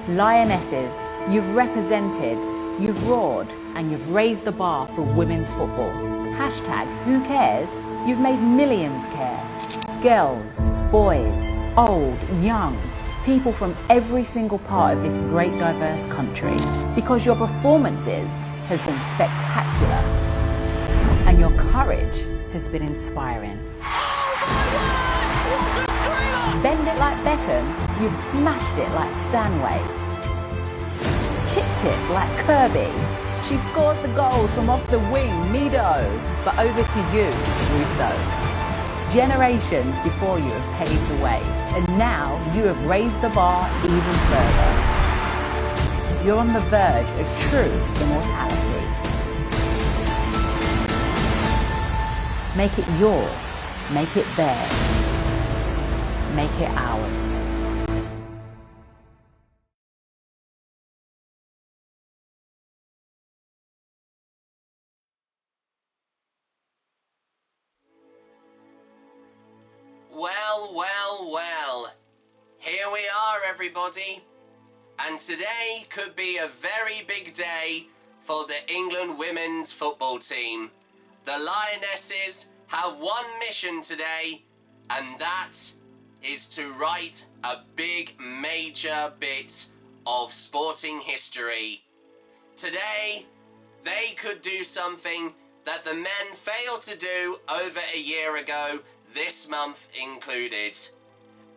Lionesses, you've represented, you've roared, and you've raised the bar for women's football. Hashtag who cares? You've made millions care. Girls, boys, old, young, people from every single part of this great diverse country, because your performances have been spectacular and your courage has been inspiring. Bend it like Beckham, you've smashed it like Stanway. Kicked it like Kirby. She scores the goals from off the wing, Mido. But over to you, Russo. Generations before you have paved the way, and now you have raised the bar even further. You're on the verge of true immortality. Make it yours, make it theirs, make it ours. Well, well, well. Here we are, everybody. And today could be a very big day for the England women's football team. The Lionesses have one mission today, and that is to write a big major bit of sporting history. Today, they could do something that the men failed to do over a year ago, this month included.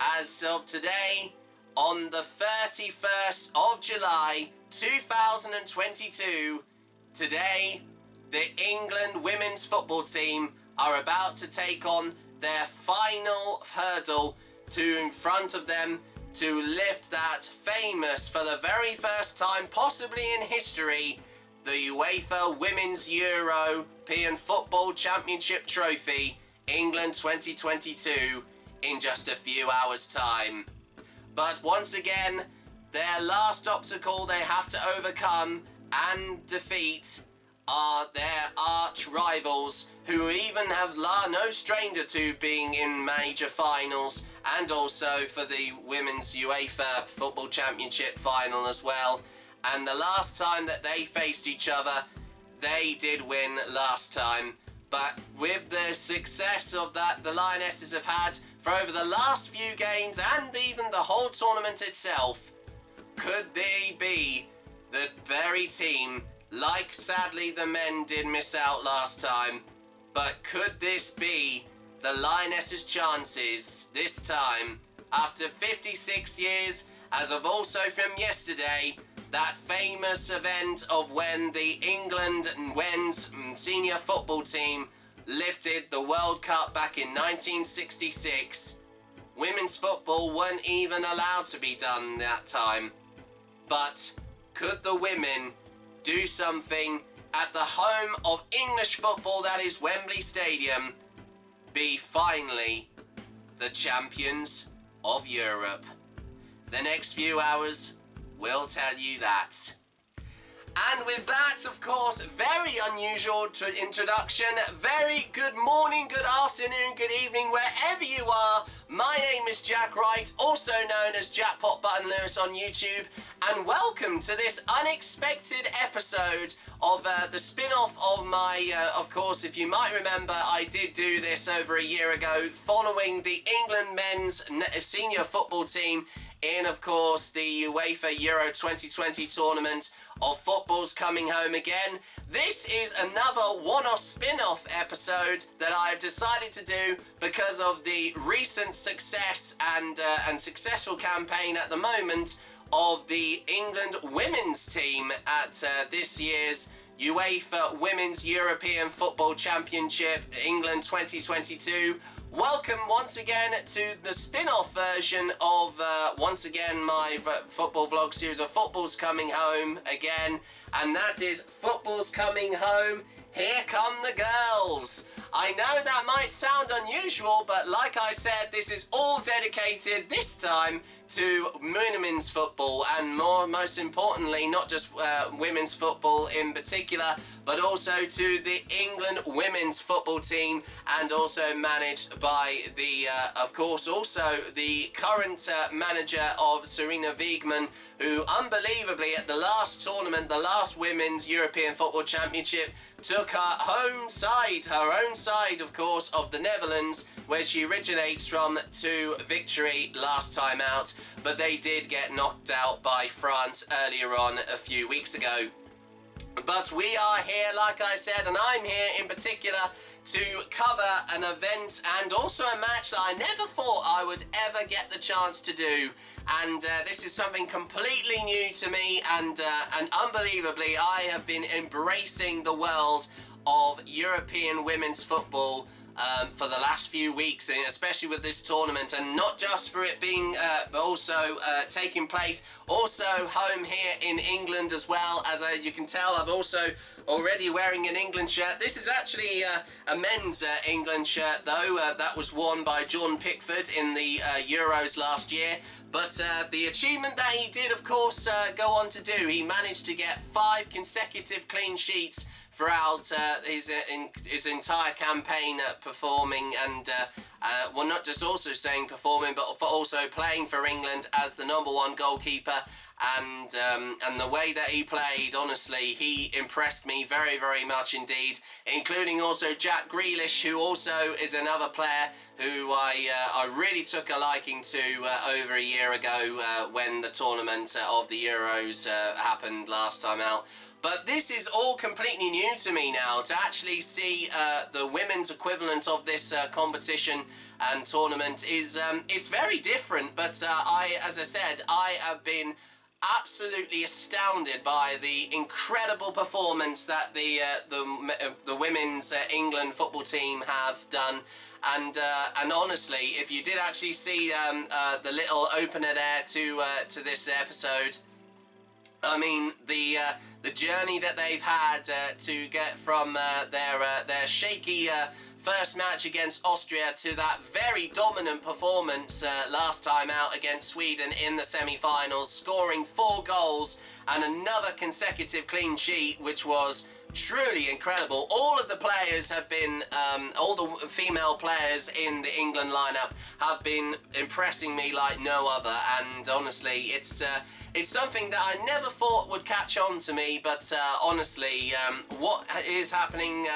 As of today, on the 31st of July 2022, today the England women's football team are about to take on their final hurdle in front of them to lift that famous, for the very first time possibly in history, the UEFA Women's European Football Championship Trophy, England 2022, in just a few hours' time. But once again, their last obstacle they have to overcome and defeat are their arch rivals, who even have no stranger to being in major finals, and also for the Women's UEFA Football Championship final as well. And the last time that they faced each other, they did win last time. But with the success of that the Lionesses have had for over the last few games and even the whole tournament itself, could they be the very team, like sadly the men did miss out last time, but could this be the Lionesses' chances this time, after 56 years, as of also from yesterday, that famous event of when the England men's senior football team lifted the World Cup back in 1966. Women's football weren't even allowed to be done that time. But could the women do something at the home of English football, that is Wembley Stadium, be finally the champions of Europe? The next few hours will tell you that. And with that, of course, very unusual introduction. Very good morning, good afternoon, good evening, wherever you are. My name is Jack Wright, also known as Jackpot Button Lewis on YouTube, and welcome to this unexpected episode of the spin-off of my, of course, if you might remember, I did do this over a year ago, following the England men's senior football team in, of course, the UEFA Euro 2020 tournament of football's coming home again. This is another one-off spin-off episode that I've decided to do because of the recent success and successful campaign at the moment of the England women's team at this year's UEFA Women's European Football Championship England 2022. Welcome once again to the spin-off version of, once again, my football vlog series of Football's Coming Home again. And that is Football's Coming Home here come the girls. I know that might sound unusual, but like I said, this is all dedicated this time to women's football, and most importantly, not just women's football in particular, but also to the England women's football team, and also managed by the, of course, also the current manager of Sarina Wiegman, who unbelievably at the last tournament, the last Women's European Football Championship, took her own side, of course, of the Netherlands, where she originates from, to victory last time out. But they did get knocked out by France earlier on a few weeks ago. But we are here, like I said, and I'm here in particular to cover an event and also a match that I never thought I would ever get the chance to do. And this is something completely new to me, and unbelievably, I have been embracing the world of European women's football for the last few weeks, and especially with this tournament, and not just for it being also taking place also home here in England as well. As you can tell, I'm also already wearing an England shirt. This is actually a men's England shirt though, that was worn by Jordan Pickford in the Euros last year. But the achievement that he did, of course, go on to do, he managed to get 5 consecutive clean sheets throughout his entire campaign, performing and well, not just also saying performing, but for also playing for England as the #1 goalkeeper. And the way that he played, honestly, he impressed me very, very much indeed, including also Jack Grealish, who also is another player who I really took a liking to over a year ago when the tournament of the Euros happened last time out. But this is all completely new to me now, to actually see the women's equivalent of this competition and tournament is it's very different. But as I said, I have been absolutely astounded by the incredible performance that the women's England football team have done. And honestly, if you did actually see the little opener there to this episode, I mean, the journey that they've had to get from their shaky first match against Austria to that very dominant performance last time out against Sweden in the semi-finals, scoring 4 goals and another consecutive clean sheet, which was truly incredible. All of the players have been, all the female players in the England lineup have been impressing me like no other, and honestly, it's something that I never thought would catch on to me, but honestly, what is happening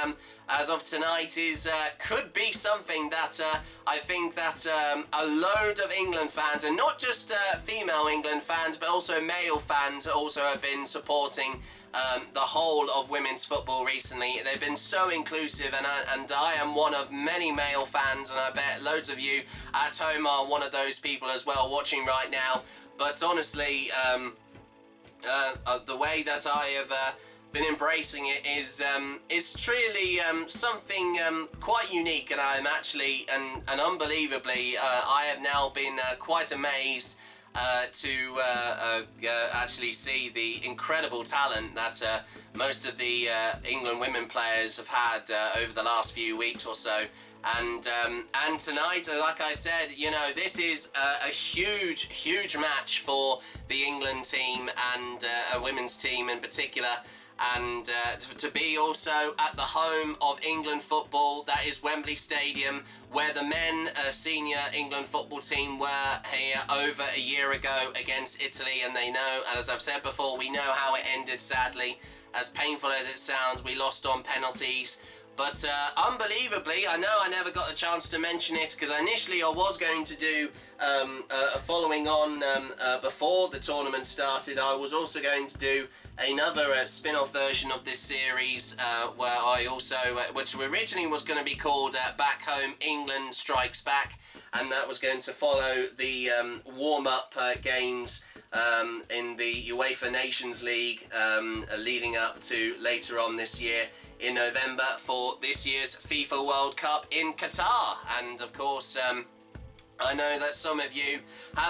as of tonight is could be something that I think that a load of England fans, and not just female England fans, but also male fans, also have been supporting the whole of women's football recently. They've been so inclusive, and I am one of many male fans, and I bet loads of you at home are one of those people as well watching right now. But honestly, the way that I have been embracing it is truly something quite unique, and I'm actually and unbelievably I have now been quite amazed to actually see the incredible talent that most of the England women players have had over the last few weeks or so. And tonight, like I said, you know, this is a huge match for the England team and a women's team in particular. And to be also at the home of England football, that is Wembley Stadium, where the men senior England football team were here over a year ago against Italy, and they know, and as I've said before, we know how it ended sadly. As painful as it sounds, we lost on penalties. But unbelievably, I know I never got a chance to mention it, because initially I was going to do a following on before the tournament started. I was also going to do another spin-off version of this series where I also, which originally was going to be called Back Home England Strikes Back, and that was going to follow the warm-up games in the UEFA Nations League leading up to later on this year in November for this year's FIFA World Cup in Qatar. And of course, I know that some of you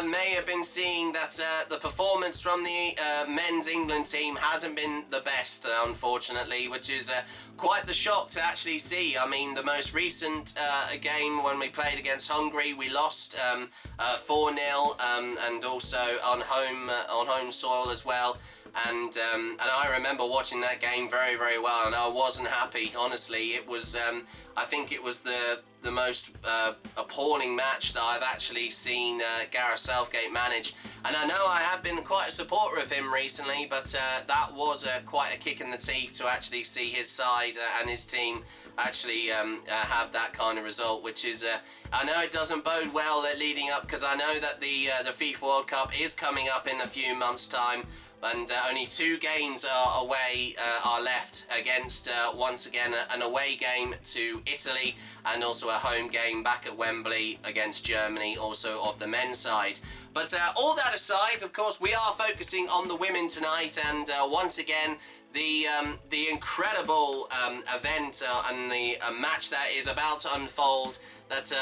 may have been seeing that the performance from the men's England team hasn't been the best, unfortunately, which is quite the shock to actually see. I mean, the most recent game when we played against Hungary, we lost 4-0, and also on home soil as well. And I remember watching that game very, very well, and I wasn't happy. Honestly, it was. I think it was the most appalling match that I've actually seen Gareth Southgate manage. And I know I have been quite a supporter of him recently, but that was quite a kick in the teeth to actually see his side and his team actually have that kind of result, which is, I know it doesn't bode well leading up, because I know that the FIFA World Cup is coming up in a few months' time. And only 2 games are left against, once again, an away game to Italy and also a home game back at Wembley against Germany, also of the men's side. But all that aside, of course, we are focusing on the women tonight, and once again, the incredible event and the match that is about to unfold, that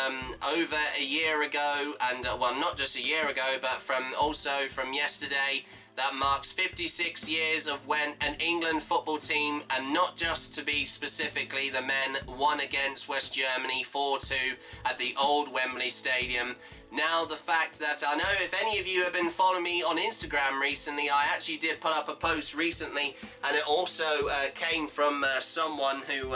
over a year ago, and well, not just a year ago, but from yesterday, that marks 56 years of when an England football team, and not just to be specifically the men, won against West Germany 4-2 at the old Wembley Stadium. Now, the fact that, I know if any of you have been following me on Instagram recently, I actually did put up a post recently, and it also came from someone who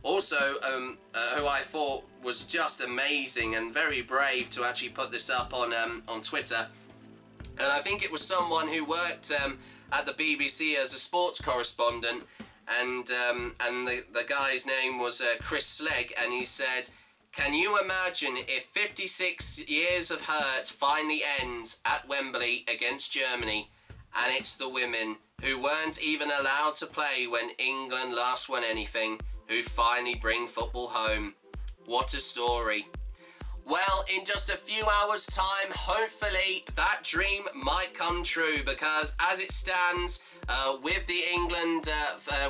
who I thought was just amazing and very brave to actually put this up on Twitter. And I think it was someone who worked at the BBC as a sports correspondent, and the guy's name was Chris Slegg, and he said, "Can you imagine if 56 years of hurt finally ends at Wembley against Germany, and it's the women who weren't even allowed to play when England last won anything, who finally bring football home? What a story." Well, in just a few hours' time, hopefully that dream might come true, because as it stands, with the England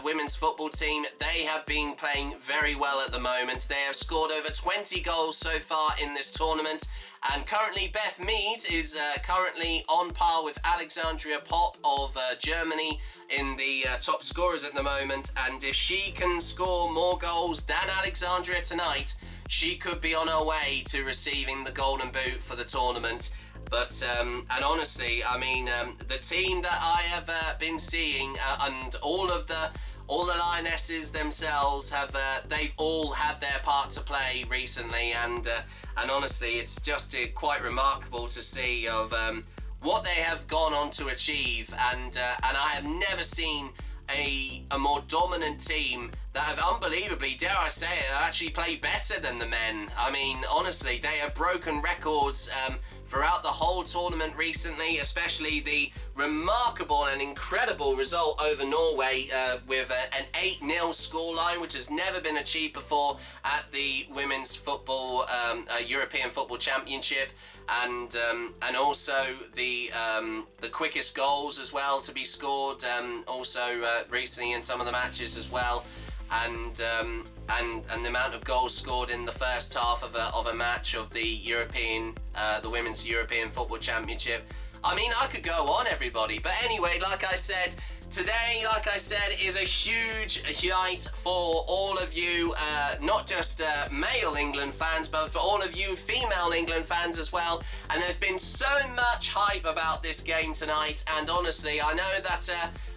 women's football team, they have been playing very well at the moment. They have scored over 20 goals so far in this tournament, and currently Beth Mead is currently on par with Alexandria Popp of Germany in the top scorers at the moment, and if she can score more goals than Alexandria tonight, she could be on her way to receiving the Golden Boot for the tournament. But, and honestly, I mean, the team that I have been seeing, and all the Lionesses themselves have, they've all had their part to play recently, and honestly, it's just quite remarkable to see of what they have gone on to achieve, and I have never seen a more dominant team that have unbelievably, dare I say it, actually played better than the men. I mean, honestly, they have broken records throughout the whole tournament recently, especially the remarkable and incredible result over Norway with an 8-0 scoreline, which has never been achieved before at the Women's Football European Football Championship. And also the quickest goals as well to be scored also recently in some of the matches as well, and the amount of goals scored in the first half of a match of the Women's European Football Championship. I mean, I could go on, everybody, but anyway, like I said, today, like I said, is a huge night for all of you, not just male England fans, but for all of you female England fans as well. And there's been so much hype about this game tonight, and honestly, I know that,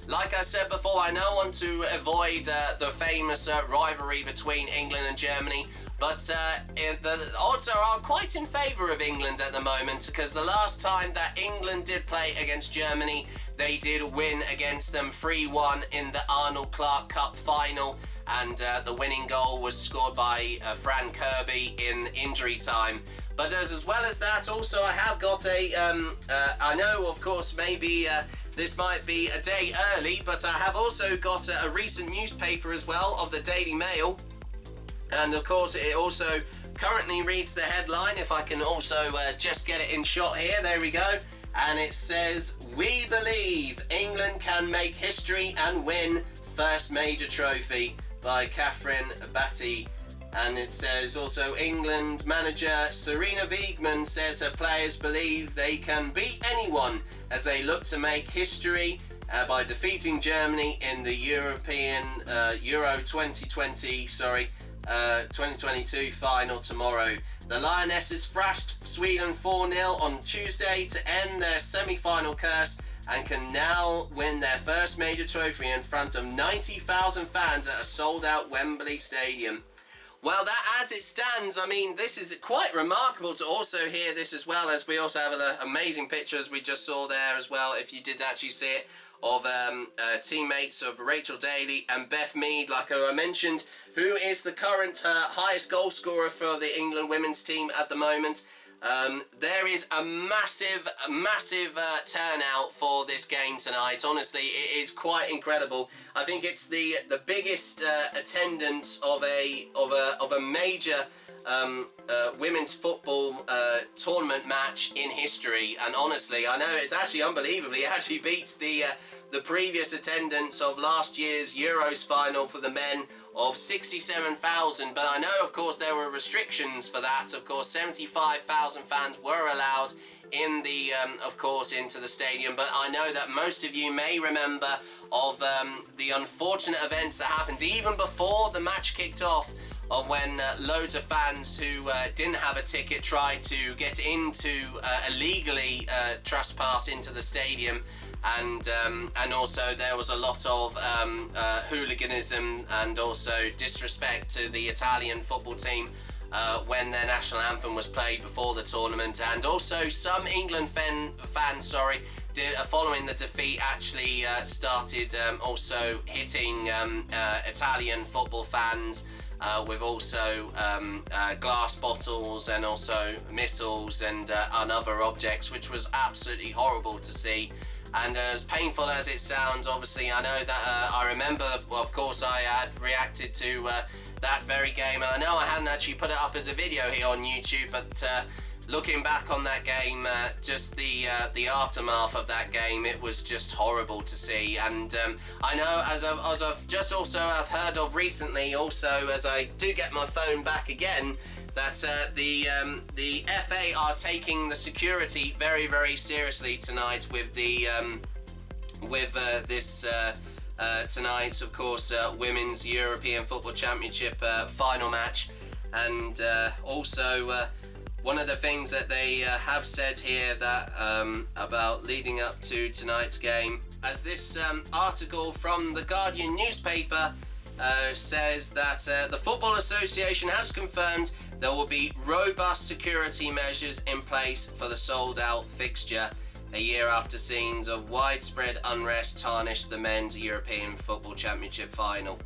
like I said before, I don't want to avoid the famous rivalry between England and Germany, but the odds are quite in favour of England at the moment, because the last time that England did play against Germany, they did win against them 3-1 in the Arnold Clark Cup final, and the winning goal was scored by Fran Kirby in injury time. But as well as that, also I have got I know, of course, maybe this might be a day early, but I have also got a recent newspaper as well of the Daily Mail. And of course, it also currently reads the headline, if I can also just get it in shot here. There we go. And it says, "We believe England can make history and win first major trophy," by Catherine Batty. And it says also England manager Serena Wiegman says her players believe they can beat anyone as they look to make history by defeating Germany in the European Euro 2022 final tomorrow. The Lionesses thrashed Sweden 4-0 on Tuesday to end their semi-final curse and can now win their first major trophy in front of 90,000 fans at a sold-out Wembley Stadium. Well, that as it stands, I mean, this is quite remarkable to also hear this, as well as we also have an amazing picture, as we just saw there as well, if you did actually see it, of teammates of Rachel Daly and Beth Mead, like I mentioned, who is the current highest goal scorer for the England women's team at the moment. There is a massive turnout for this game tonight. Honestly, it is quite incredible. I think it's the biggest attendance of a major women's football tournament match in history. And honestly, I know it's actually unbelievable. It actually beats the previous attendance of last year's Euros final for the men of 67,000, but I know of course there were restrictions for that. Of course 75,000 fans were allowed in the of course into the stadium, but I know that most of you may remember of the unfortunate events that happened even before the match kicked off, of when loads of fans who didn't have a ticket tried to get into illegally trespass into the stadium. And also there was a lot of hooliganism and also disrespect to the Italian football team when their national anthem was played before the tournament, and also some England fans, following the defeat, actually started also hitting Italian football fans with also glass bottles and also missiles and other objects, which was absolutely horrible to see. And as painful as it sounds, obviously, I know that I remember, well, of course, I had reacted to that very game, and I know I hadn't actually put it up as a video here on YouTube, but looking back on that game, just the aftermath of that game, it was just horrible to see. And I know, as I've just also have heard of recently, also as I do get my phone back again, that the FA are taking the security very, very seriously tonight with the this tonight's, of course, Women's European Football Championship final match. And also one of the things that they have said here that about leading up to tonight's game, as this article from the Guardian newspaper says that the Football Association has confirmed there will be robust security measures in place for the sold-out fixture, a year after scenes of widespread unrest tarnished the Men's European Football Championship final.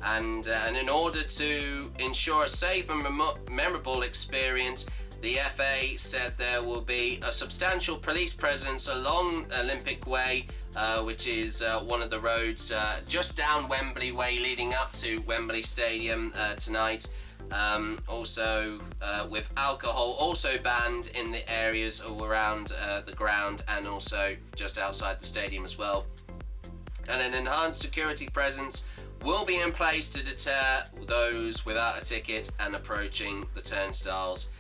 And in order to ensure a safe and memorable experience, the FA said there will be a substantial police presence along Olympic Way, which is one of the roads just down Wembley Way leading up to Wembley Stadium tonight. Also with alcohol also banned in the areas all around the ground and also just outside the stadium as well. And an enhanced security presence will be in place to deter those without a ticket and approaching the turnstiles.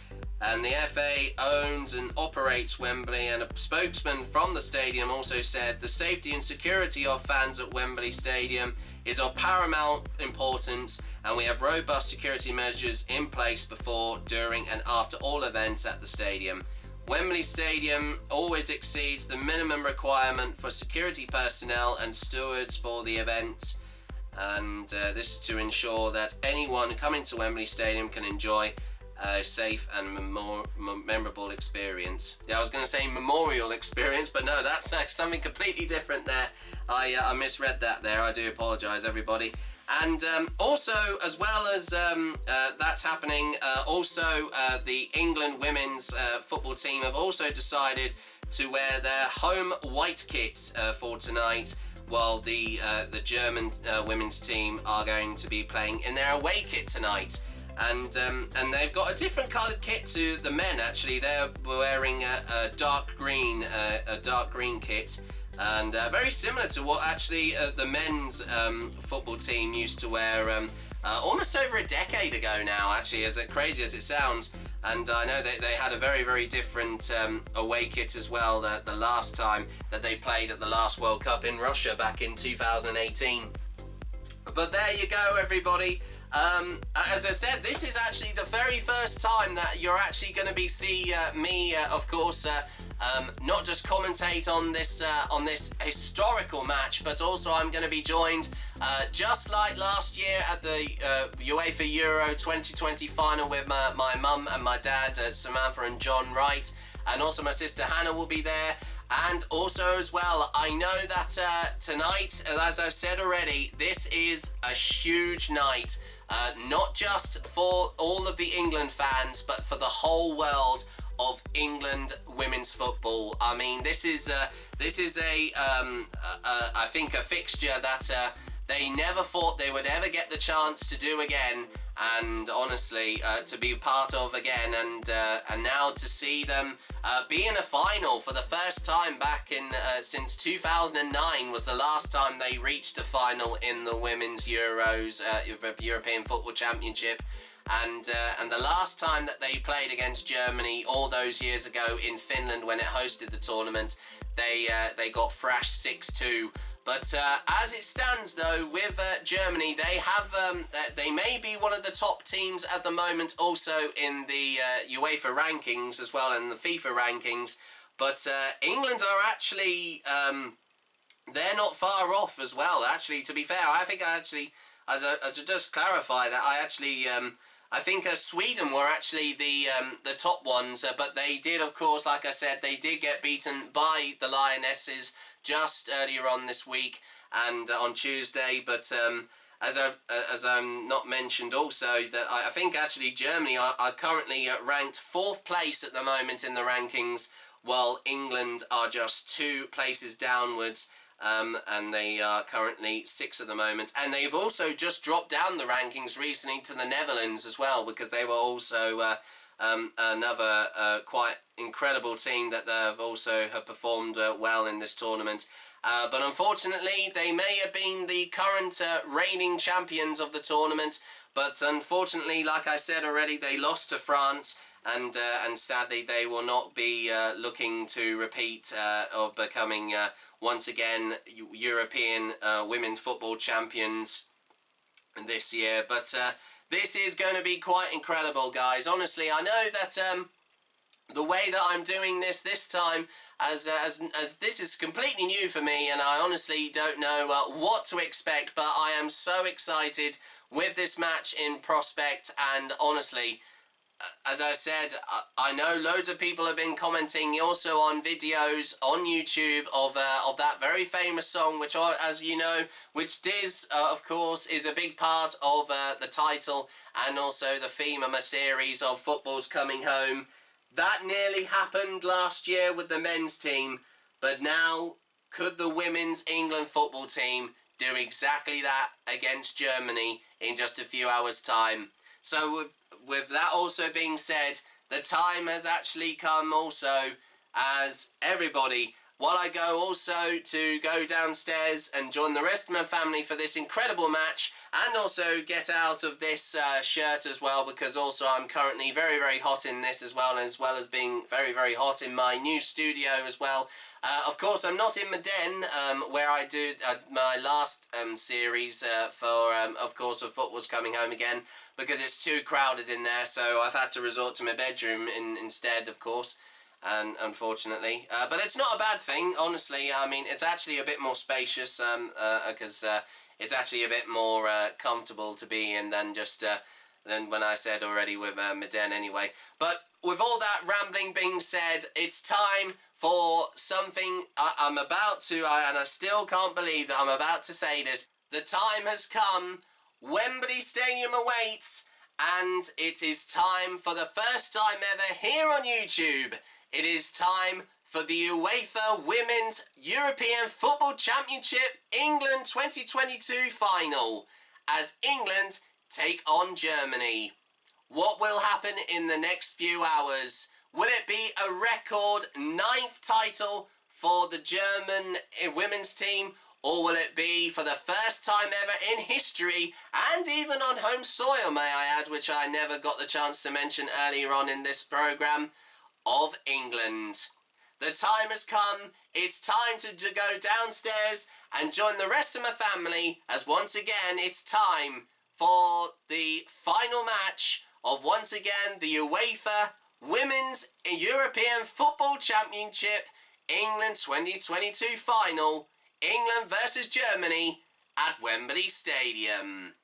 And the FA owns and operates Wembley, and a spokesman from the stadium also said the safety and security of fans at Wembley Stadium is of paramount importance, and we have robust security measures in place before, during and after all events at the stadium. Wembley Stadium always exceeds the minimum requirement for security personnel and stewards for the event, and this is to ensure that anyone coming to Wembley Stadium can enjoy a safe and memorable experience. Yeah, I was going to say memorial experience, but no, that's something completely different there. I misread that there. I do apologise, everybody. And also, as well as that's happening, also the England women's football team have also decided to wear their home white kit for tonight, while the German women's team are going to be playing in their away kit tonight. And they've got a different coloured kit to the men. Actually, they're wearing a dark green kit, and very similar to what actually the men's football team used to wear almost over a decade ago now, actually, as crazy as it sounds. And I know that they had a very, very different away kit as well the last time that they played at the last World Cup in Russia back in 2018. But there you go, everybody. As I said, this is actually the very first time that you're actually going to be see me, of course, not just commentate on this historical match, but also I'm going to be joined, just like last year at the UEFA Euro 2020 final with my mum and my dad, Samantha and John Wright, and also my sister Hannah will be there. And also as well, I know that tonight, as I said already, this is a huge night, not just for all of the England fans, but for the whole world of England women's football. I mean, this is I think a fixture that they never thought they would ever get the chance to do again, and honestly to be part of again, and now to see them be in a final for the first time back in since 2009 was the last time they reached a final in the Women's Euros, European Football Championship. And the last time that they played against Germany all those years ago in Finland when it hosted the tournament, they got thrashed 6-2. But as it stands, though, with Germany, they may be one of the top teams at the moment, also in the UEFA rankings as well, and the FIFA rankings. But England are actually they're not far off as well. Actually, to be fair, I think to just clarify that I think Sweden were actually the top ones, but they did, of course, like I said, they did get beaten by the Lionesses just earlier on this week and on Tuesday. But as I'm not mentioned also, that I think actually Germany are currently ranked 4th place at the moment in the rankings, while England are just 2 places downwards. And they are currently 6 at the moment, and they've also just dropped down the rankings recently to the Netherlands as well, because they were also another quite incredible team that have also performed well in this tournament. But unfortunately, they may have been the current reigning champions of the tournament, but unfortunately, like I said already, they lost to France. And sadly, they will not be looking to repeat or becoming once again European women's football champions this year. But this is going to be quite incredible, guys. Honestly, I know that the way that I'm doing this time, as this is completely new for me, and I honestly don't know what to expect, but I am so excited with this match in prospect. And honestly, as I said, I know loads of people have been commenting also on videos on YouTube of that very famous song, which, as you know, which is, of course, is a big part of the title and also the theme of my series of Football's Coming Home. That nearly happened last year with the men's team, but now could the women's England football team do exactly that against Germany in just a few hours' time? So with that also being said, the time has actually come also, as everybody, while I go also to go downstairs and join the rest of my family for this incredible match, and also get out of this shirt as well, because also I'm currently very, very hot in this as well as being very, very hot in my new studio as well. Of course, I'm not in my den, where I did my last series for, of course, of Football's Coming Home Again, because it's too crowded in there, so I've had to resort to my bedroom instead, of course, and unfortunately. But it's not a bad thing, honestly. I mean, it's actually a bit more spacious, because it's actually a bit more comfortable to be in than just than when I said already with my den anyway. But with all that rambling being said, it's time for something I'm about to, and I still can't believe that I'm about to say this. The time has come. Wembley Stadium awaits, and it is time for the first time ever here on YouTube. It is time for the UEFA Women's European Football Championship England 2022 final, as England take on Germany. What will happen in the next few hours? Will it be a record 9th title for the German women's team, Or will it be for the first time ever in history, and even on home soil, may I add, which I never got the chance to mention earlier on in this programme, of England? The time has come. It's time to go downstairs and join the rest of my family, as once again it's time for the final match of, once again, the UEFA Women's European Football Championship England 2022 final. England versus Germany at Wembley Stadium.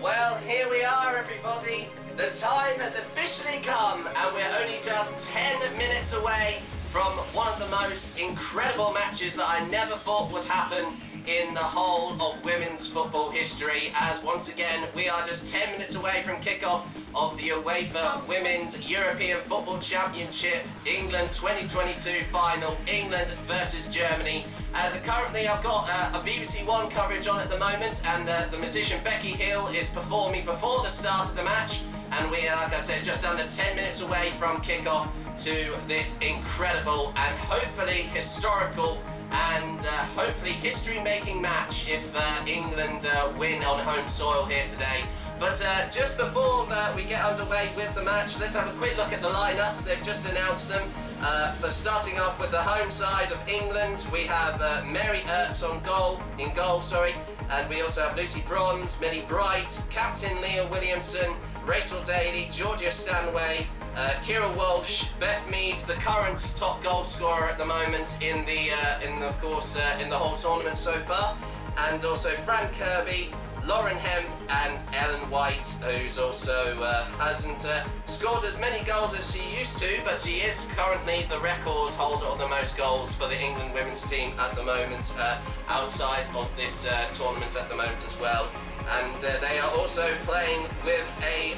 Well, here we are, everybody. The time has officially come, and we're only just 10 minutes away from one of the most incredible matches that I never thought would happen in the whole of women's football history, as once again we are just 10 minutes away from kickoff of the UEFA Women's European Football Championship England 2022 final, England versus Germany. As currently I've got a BBC One coverage on at the moment, and the musician Becky Hill is performing before the start of the match, and we are, like I said, just under 10 minutes away from kickoff to this incredible and hopefully historical and hopefully history-making match if England win on home soil here today. But just before we get underway with the match, let's have a quick look at the lineups. They've just announced them. For starting off with the home side of England, we have Mary Earps in goal, and we also have Lucy Bronze, Millie Bright, Captain Leah Williamson, Rachel Daly, Georgia Stanway, Kira Walsh, Beth Meads, the current top goal scorer at the moment in the whole tournament so far, and also Fran Kirby, Lauren Hemp and Ellen White, who's also hasn't scored as many goals as she used to, but she is currently the record holder of the most goals for the England women's team at the moment, outside of this tournament at the moment as well. And they are also playing with a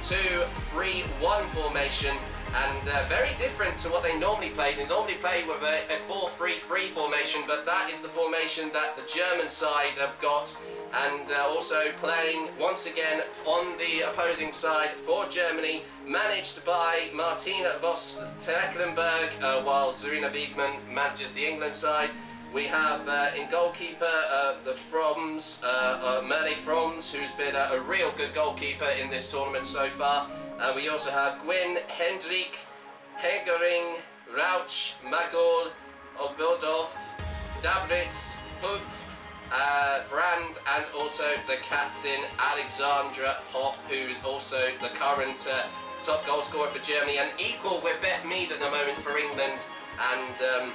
4-2-3-1 formation, and very different to what they normally play. They normally play with a 4-3-3 formation, but that is the formation that the German side have got. And also playing once again on the opposing side for Germany, managed by Martina Voss Tecklenburg, while Zarina Wiegmann manages the England side. We have in goalkeeper the Froms, Merle Froms, who's been a real good goalkeeper in this tournament so far. We also have Gwyn, Hendrik, Hegering, Rauch, Magol, Obodov, Dabritz, Hub, Brand, and also the captain Alexandra Popp, who is also the current top goal scorer for Germany and equal with Beth Mead at the moment for England. And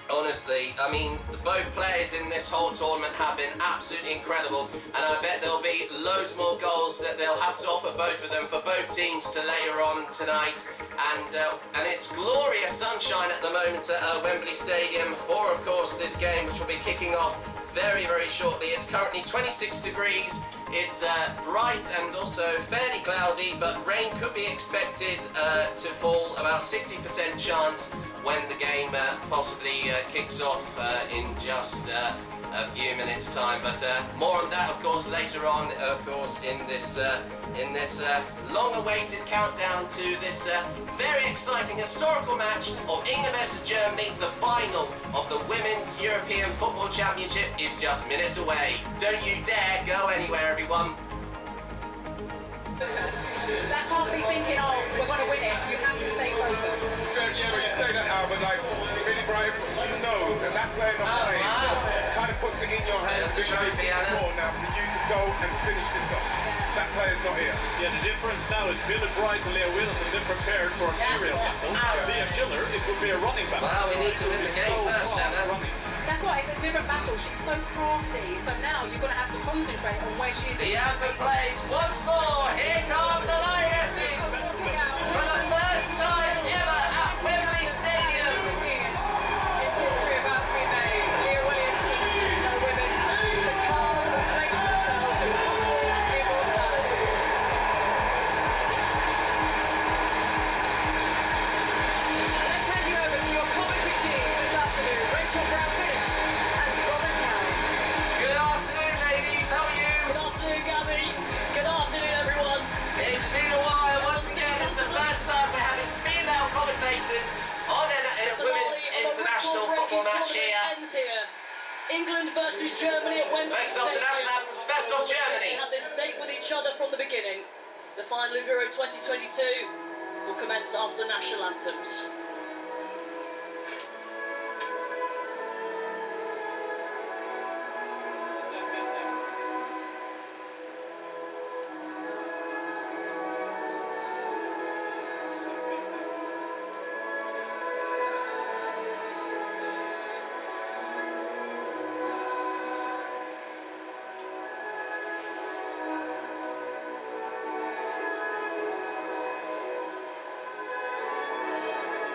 honestly, I mean, both players in this whole tournament have been absolutely incredible, and I bet there'll be loads more goals that they'll have to offer both of them for both teams to later on tonight. And it's glorious sunshine at the moment at Wembley Stadium for, of course, this game, which will be kicking off very, very shortly. It's currently 26 degrees. It's bright and also fairly cloudy, but rain could be expected to fall, about 60% chance when the game possibly kicks off in just a few minutes' time. But more on that, of course, later on, of course, in this long-awaited countdown to this very exciting historical match of England versus Germany. The final of the Women's European Football Championship is just minutes away. Don't you dare go anywhere, everyone. That can't be thinking, oh, we're going to win it. You have to stay focused. Yeah, but you say that now, but like, really bright. know that that player not playing kind of puts it in your hands. There's the trophy, Anna. Now for you to go and finish this off. That player's not here. Yeah, the difference now is Billy Bright and Leo Wilson, they're prepared for an aerial battle. Leah Schiller, it would be a running battle. Well, we need to win the game first, Anna. That's why it's a different battle. She's so crafty. So now you're going to have to concentrate on where she is. The anthem plays once more. Here come the Lionesses for the first time ever at Wembley Stadium. It's history about to be made. Leah Williamson, the women, to come and place themselves in immortality. Let's hand you over to your commentary team this afternoon. Rachel Brown-Phillips and Robyn. Good afternoon, ladies. How are you? Good afternoon, Gabby. Good afternoon, everyone. It's been a while. Once again, it's the first time we're having female commentators on a women's international football match here. England versus Germany at Wembley Best of the national anthems, best of Germany. They have this date with each other from the beginning. The final of Euro 2022 will commence after the national anthems.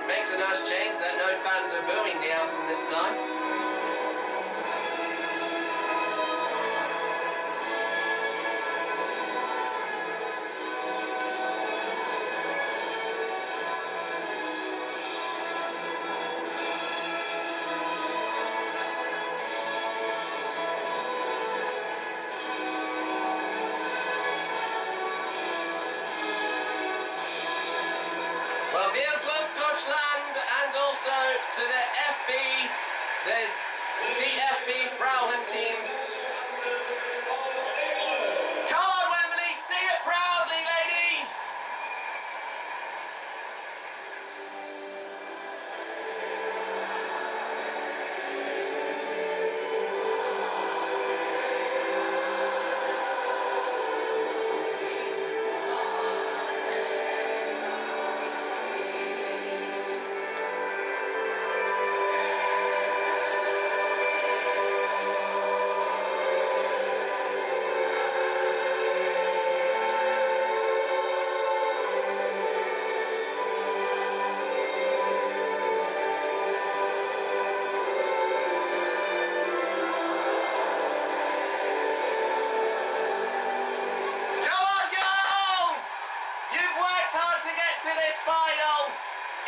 Makes a nice change that no fans are booing the anthem this time. Well, wir Glück Deutschland, and also to the FB, the DFB Frauen team. Come on, Wembley, sing it proudly, ladies! To this final.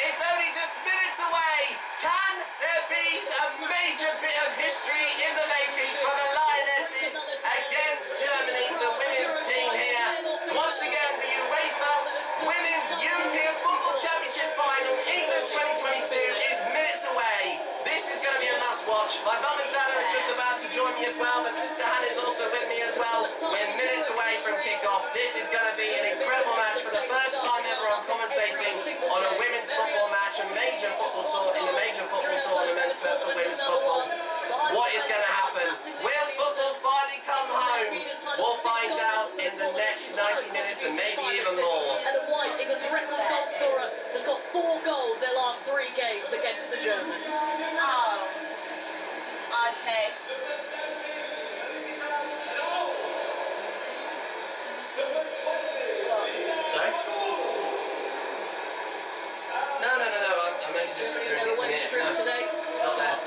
It's only just minutes away. Can there be a major bit of history in the making for the Lionesses against Germany, the women's team here? Once again, the UEFA Women's European Football Championship final, England 2022, is minutes away. This is going to be a must-watch. My mum and dad are just about to join me as well. My sister Hannah is also with me as well. We're minutes away from kick-off. This is going to be an incredible match for the first time ever I'm commentating on a women's football match, a major football tour in the major football tournament for women's football. What is going to happen? Will football finally come home? We'll find out in the next 90 minutes and maybe even more. Ellen White, England's record goal scorer, has got 4 goals in their last 3 games against the Germans. Oh, okay. Sorry? No, I'm only just doing it from here. Stream today. Not there.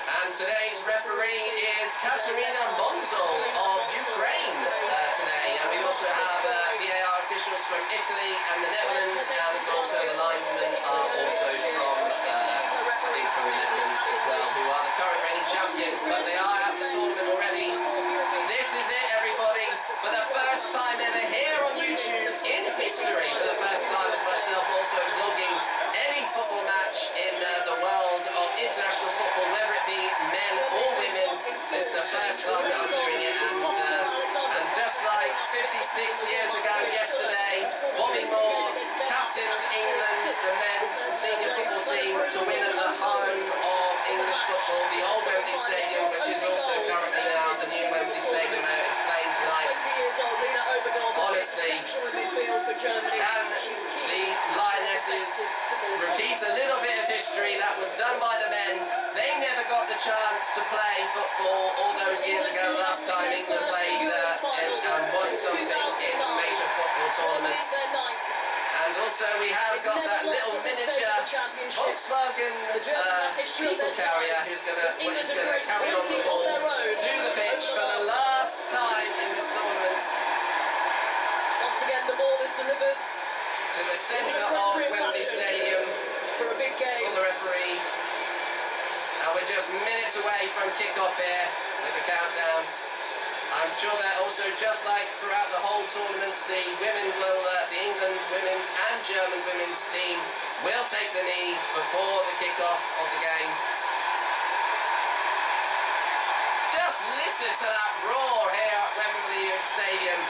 And today's referee is Katarina Monzol of Ukraine today. And we also have VAR officials from Italy and the Netherlands, and also the linesmen are also from, I think, from the Netherlands as well, who are the current reigning champions, but they are at the tournament already. This is it, everybody. For the first time ever here on YouTube in history, for the first time as myself also vlogging any football match in the world of international football, whether it be men or women. This is the first time that I'm doing it, and just like 56 years ago yesterday, Bobby Moore captained England, the men's senior football team to win at the home of English football, the old Wembley Stadium, which is also currently now the new Wembley Stadium where it's playing tonight. 20 years old, Lina Oberdorf. Honestly, Exceptional in midfield for Germany. can She's key. the Lionesses repeat a little bit of history that was done by the men? They never got the chance to play football all those years ago, last time England played and won something in major football tournaments. And also we have got that little miniature Volkswagen people carrier who's going to carry on the ball to the pitch for the last time in this tournament. Once again, the ball is delivered To the centre of Wembley Stadium for a big game. for the referee. And we're just minutes away from kick-off here with the countdown. I'm sure that also, just like throughout the whole tournament, the England women's and German women's team will take the knee before the kick-off of the game. Just listen to that roar here at Wembley Stadium.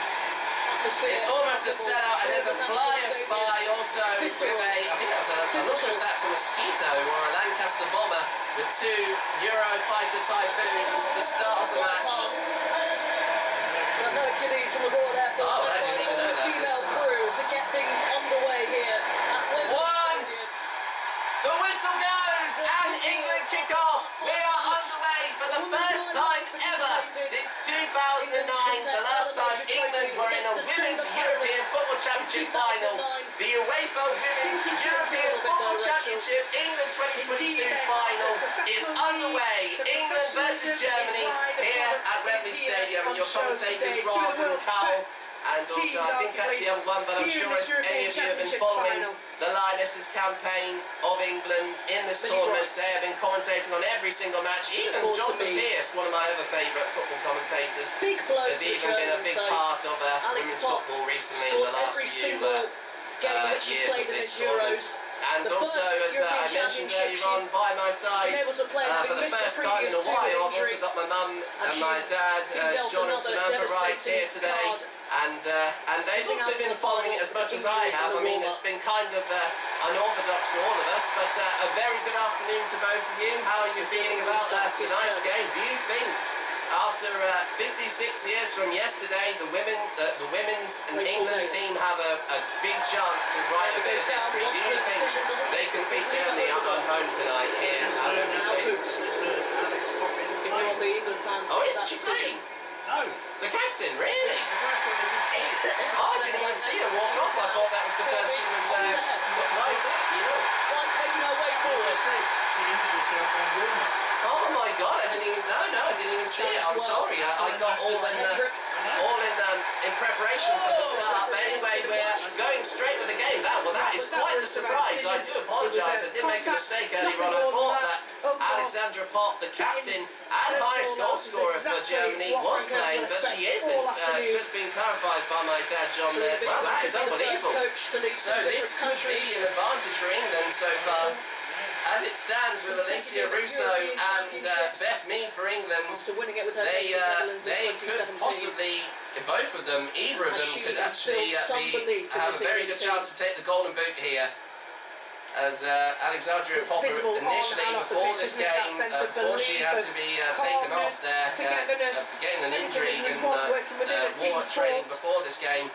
It's almost a sellout, and there's a fly-by also with I'm not sure if that's a Mosquito or a Lancaster Bomber with 2 Eurofighter Typhoons to start off the match. The Hercules from the Royal Air Force. Oh, I didn't even know that. Female crew to get things underway here at Wembley One! Stadium. The whistle goes, and England kick off. We are underway for the first time ever since 2009, the last time England were in a Women's European Football Championship final. The UEFA Women's European Football Championship England 2022 final is underway. England versus Germany here at Wembley Stadium. And your commentators, Robyn, Cowen, and also, I didn't catch the other one, but I'm sure if any of you have been following the Lionesses campaign of England in this tournament, they have been commentating on every single match. Even Jonathan Pearce, one of my other favourite football commentators, has even been a big part of women's football recently in the last few years of this tournament. And also, as I mentioned earlier on, by my side, for the first time in a while, I've also got my mum and my dad, John and Samantha Wright, here today. And they've also been following it as much as I have. I mean, it's been kind of unorthodox for all of us, but a very good afternoon to both of you. How are you feeling about tonight's game? Do you think, after 56 years from yesterday, the women's and England team have a big chance to write a bit of history? Do you think they can beat Germany up on home tonight here at Wembley Stadium? Oh, isn't she playing? No. The captain, really? Oh, I didn't even see her walk off. I thought that was because she was... why is that? Do you know? White's making her way forward. She injured herself on warm-up. Oh my God! I didn't even I didn't even see it. I'm sorry. I got all in preparation for the start. But anyway, we're going straight with the game. That is quite the surprise. I do apologise. I did make a mistake earlier on. I thought that Alexandra Popp, the captain and highest goal scorer for Germany, was playing, but she isn't. Just being clarified by my dad, John. There. Well, that is unbelievable. So this could be an advantage for England so far. As it stands with Alicia Russo and Beth Mead for England, they could possibly, both of them, either of them could actually have a very good chance to take the golden boot here. As Alexandra Popp initially, before this game, before she had to be taken off there, getting an injury in war training before this game,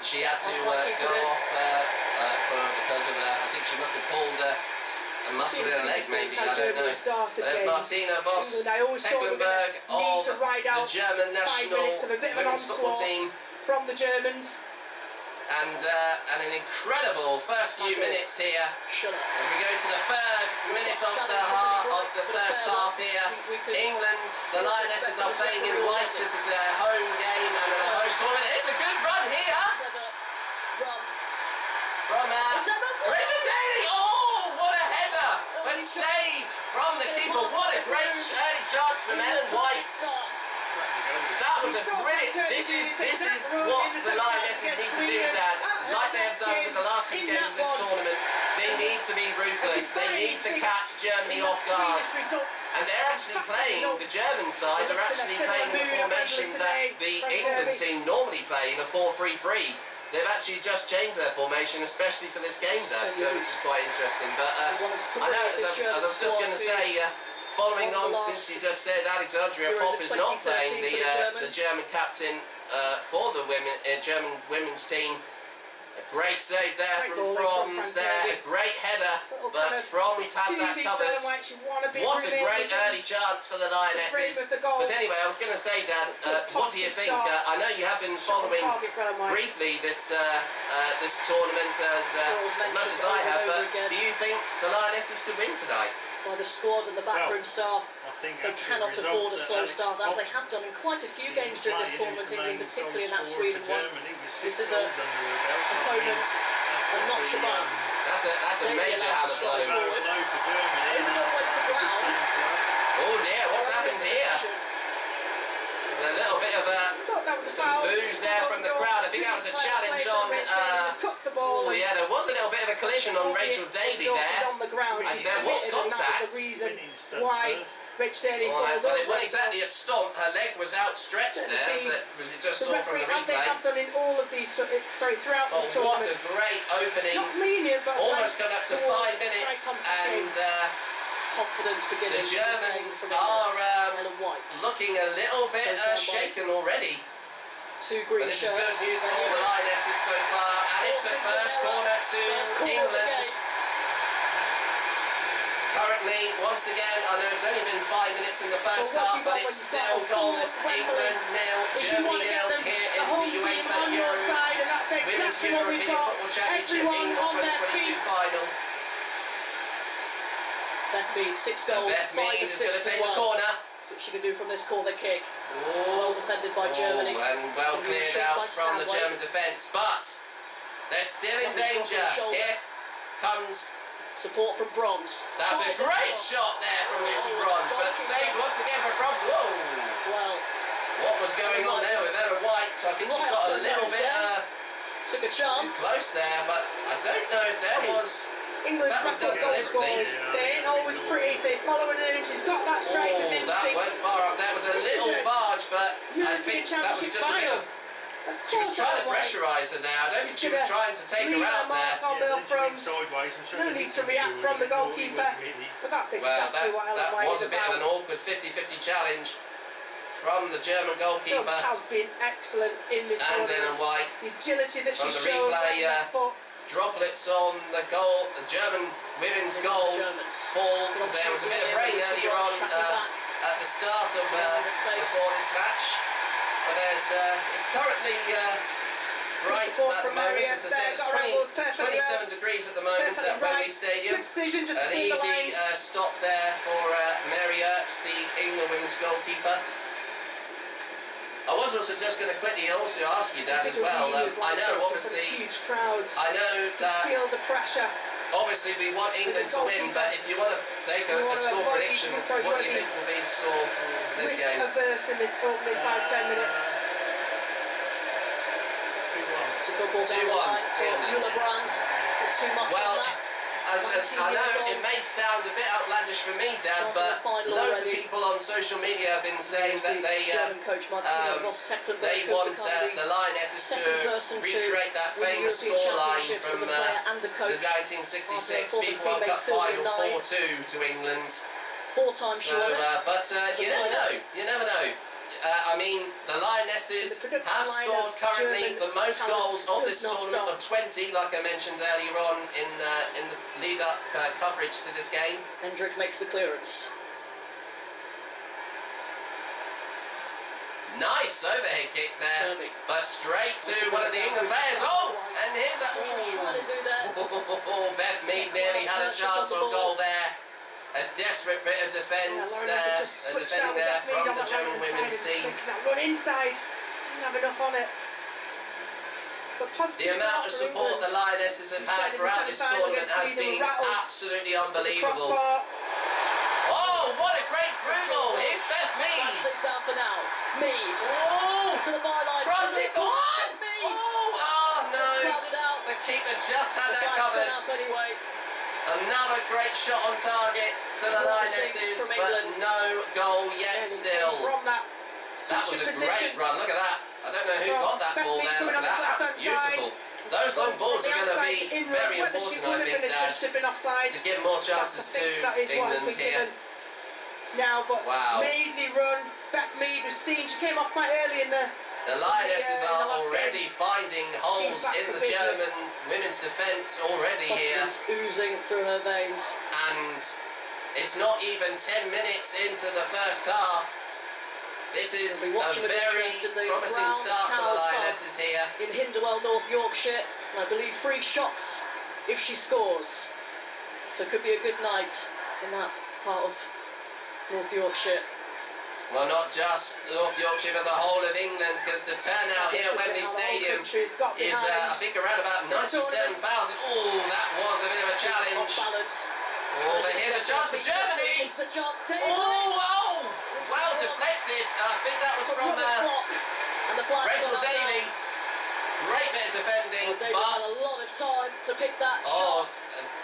she had to go off because of I think she must have pulled a muscle in her leg, maybe, I don't know. There's Martina Voss Tecklenburg of the German national women's football team. From the Germans. And an incredible first few minutes here as we go into the third minute of the first half here. England, the Lionesses are playing in white. This is a home game and a home tournament. It's a good run here from Richard Daly. Oh, what a header! But saved from the keeper. What a great early chance from Ellen White. That was a brilliant. This is what the Lionesses need to do, Dad. Like they have done with the last few games of this tournament. They need to be ruthless. They need to catch Germany off guard. And they're actually playing, the German side are actually playing in the formation that the England team normally play, in a 4-3-3. they've actually just changed their formation, especially for this game, Dad, so which is quite interesting. But I know, as I was just going to say, following on, since you just said Alexandria Pop is not playing the German captain for the German women's team. A great save there from Franz there, a great header, but Franz had that covered. What a great early chance for the Lionesses. But anyway, I was going to say, Dad, what do you think? I know you have been following briefly this tournament as much as I have, but do you think the Lionesses could win tonight? By the squad and the backroom staff, they cannot afford a slow start, as they have done in quite a few games during this tournament, England, particularly in that Sweden one. This is an opponent, and not Robyn. That's a major hammer blow. Oh dear, what's happened here? There's a little bit of some boos there from the crowd. I think that was a challenge on... oh yeah, there was a little bit of a collision on Rachel Daly there. And there was contact. Why Rach Daly falls well, it wasn't exactly a stomp. Her leg was outstretched there, as we just saw from the as they have replay. done in all of these, throughout this Oh, what tournament. a great opening. Not lenient, but Almost come up to 5 minutes, and Confident beginning. the Germans are looking a little bit shaken already. Two green But this is shirts. good news for all the Lionesses so far, and it's a first corner to England. Currently, once again, I know it's only been 5 minutes in the first half, but it's still goalless. England 0, Germany 0 here in the UEFA Women's European Football Championship England 2022 final. Beth Mead, 6 goals, Beth 5 Mead is going to assists take as the well. corner. That's what she can do from this corner kick. Oh, Well defended by Germany. and well And cleared retrieved out by from the Stanway. German defence, but they're still in danger. Here comes... Support from Bronze. That's a great shot there from Lucy Bronze, but saved once again from Bronze. Whoa! Well, What was going on there with Ella White? I think she got a little bit took a too chance. close there, but I don't know if there was... England that was done goal deliberately. scorers. They ain't always pretty. They follow an image. He's got that striker's Oh, that instinct. went far off. That was a little barge, but I think that was just a bit of... She was trying to pressurise her there. I don't think she was trying to take her out there. No need to react from the goalkeeper, but that's Well, exactly what Ellen that White was is a bit of an about. awkward 50-50 challenge from the German goalkeeper. Brooks has been excellent in this And tournament. Ellen White. The agility that she From the showed replay, on that foot. Droplets on the goal, the German women's goal fall, because there was a bit of rain earlier on at the start of before this match. But it's currently bright at the moment. As I said, it's 27 degrees at the moment at Wembley Stadium. An easy stop there for Mary Earps, the England women's goalkeeper. I was also just going to quickly also ask you, Dad, as well. I know, obviously, I know that Feel the pressure. obviously we want England to win, but if you want to take a score prediction, what do you think will be the score of this Risk game? averse in this opening 5-10 minutes. 2-1. It's a good ball down the 2-1 line to for England. Eula Brand. Not too much Well, on that. as I know it may sound a bit outlandish for me, Dad, but loads of people on social media have been saying that they want the Lionesses to recreate that famous scoreline from the 1966 FIFA World Cup final 4-2 to England. 4 times So, but you never know. You never know. I mean, the Lionesses have scored currently the most goals of this tournament of 20, like I mentioned earlier on in the lead-up coverage to this game. Hendrick makes the clearance. Nice overhead kick there, but straight to one of the England players. Oh, and here's a... Trying to do that. Oh, Beth Mead nearly had a chance on goal there. A desperate bit of defence there, defending there from the German women's team. That run inside, just didn't have enough on it. But The amount of support the Lionesses have had throughout this tournament has been absolutely unbelievable. Oh, what a great through ball! Here's Beth Mead. That's down for now. Mead. Oh, To the byline. cross it, go on! Mead. Oh no! Crowded out. The keeper just had that covered. Anyway. Another great shot on target to the Lionesses, but no goal yet still. That was a great run, look at that. I don't know who got that ball there, look at that, that was beautiful. those long balls are going to be very Whether important, she I would have think, been Dad, adjusted, been offside. to give more chances to That is what has England been here. given now, but Wow. amazing run. Beth Mead was seen. She came off quite early in the. The Lionesses in the are last already game. finding holes She's back in for the business. German women's defence already here. Confidence oozing through her veins. And it's not even 10 minutes into the first half. This is We'll be a watching with very interest in the promising Brown start for the Cow Cup Lionesses here. in Hinderwell, North Yorkshire. And I believe 3 shots if she scores. So it could be a good night in that part of North Yorkshire. Well, not just North Yorkshire, but the whole of England, because the turnout here at Wembley Stadium is, I think, around about 97,000. Oh, that was a bit of a challenge. Off balance. Oh, but here's a chance for Germany. It's a chance, David. Oh, well deflected. And I think that was from Rachel Daly. Great bit of defending, David had a lot of time to pick that shot.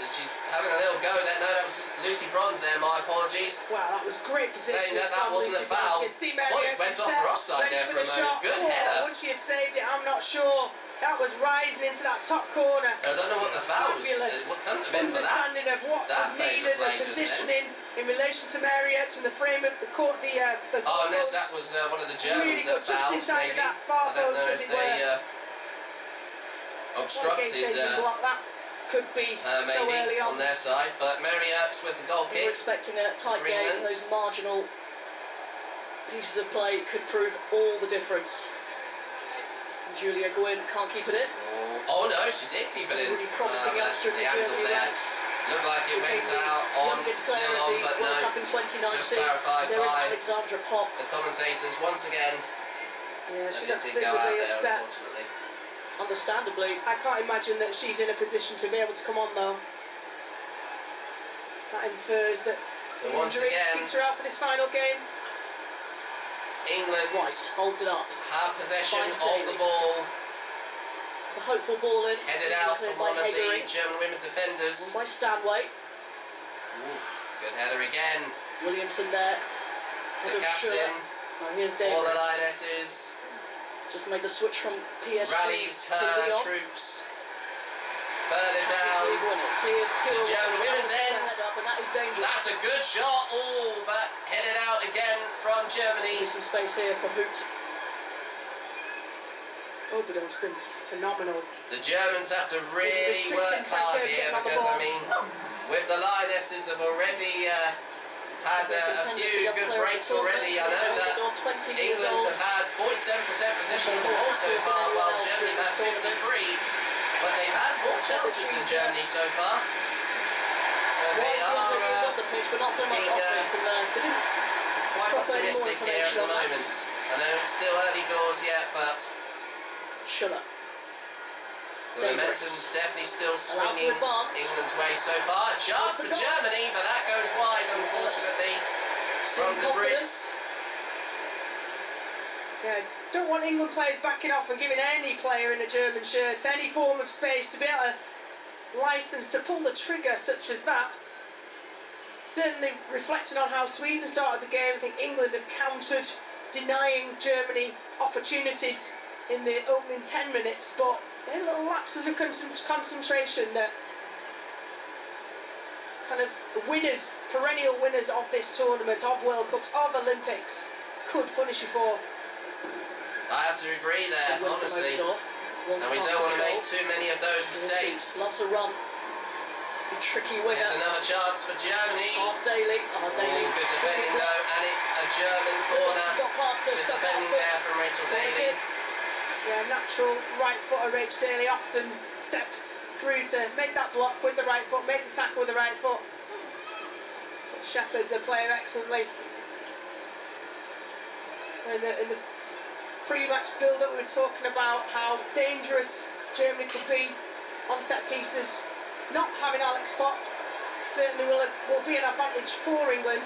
She's having a little go there. No, that was Lucy Bronze there, my apologies. Wow, that was great position. Saying that wasn't a foul. I thought it went off her offside there for a moment. Good header. Would she have saved it? I'm not sure. That was rising into that top corner. I don't know what the foul was. Fabulous What couldn't have been for that? understanding of what That was phase of needed play and just then. positioning in relation to Mary Epps in the frame of the court. The Oh, unless that was one of the Germans that good, just fouled, inside maybe. that far I don't know post, if as it they were. obstructed block that could be so maybe early on on. their side. But Mary Epps with the goal We were kick. expecting a tight game. England. Those marginal pieces of play could prove all the difference. And Julia Gwynn can't keep it in. Oh no, she did keep it in. Really promising youngster in the the angle Germany there ranks. looked like it went Became the out on, youngest still player on, at but the World no. Cup in 2019. Just clarified There is by Alexandra Pop. the commentators once again. Yeah, she That looked it did go out visibly there, upset. unfortunately. Understandably, I can't imagine that she's in a position to be able to come on though. That infers that So the once injury again, keeps her out for this final game. England White holds it up. have possession Finds of the Daly. ball, The hopeful ball in. headed out Cleared from by one of the Hagery. German women defenders. By Stanway. Oof, good header again. Williamson there. The Head of captain Schiller. Now here's for the Davis. Lionesses Just made the switch from PSG rallies to her Lyon. troops further League down. winners. Here's Pure German women's end. Up, and that is dangerous. That's a good shot. Oh, but headed out again from Germany. Some space here for Hoot. Oh, but it's been phenomenal. The Germans have to really work hard here because, I mean, with the Lionesses have already had a few good breaks already. I know that England have had 47% possession of the ball so far, while Germany have had 53. But they've had more chances than Germany so far. So they are on the pitch, but not so much being, off it, and they didn't quite drop any more optimistic here at the information on that. moment. I know it's still early doors yet, but Schiller. the momentum's definitely still Allowed to swinging advance. England's way so far. A chance for Germany, but that goes wide, unfortunately, from the Brits. Yeah, don't want England players backing off and giving any player in a German shirt any form of space to be able to license to pull the trigger such as that. Certainly reflecting on how Sweden started the game, I think England have countered, denying Germany opportunities in the opening 10 minutes, but there are little lapses of concentration that kind of the winners, perennial winners of this tournament, of World Cups, of Olympics, could punish you for. I have to agree there, honestly. And we don't want to make too many of those mistakes. Lots of run. Tricky winger. Here's another chance for Germany. Past Daly. Oh, good defending though, and it's a German corner. Got past her, Good stuck defending out, but there from Rachel Daly. Yeah, natural right footer Rach Daly often steps through to make that block with the right foot, make the tackle with the right foot. But Shepherd's a player excellently. In the pre-match build-up, we were talking about how dangerous Germany could be on set pieces. Not having Alex Pop certainly will be an advantage for England,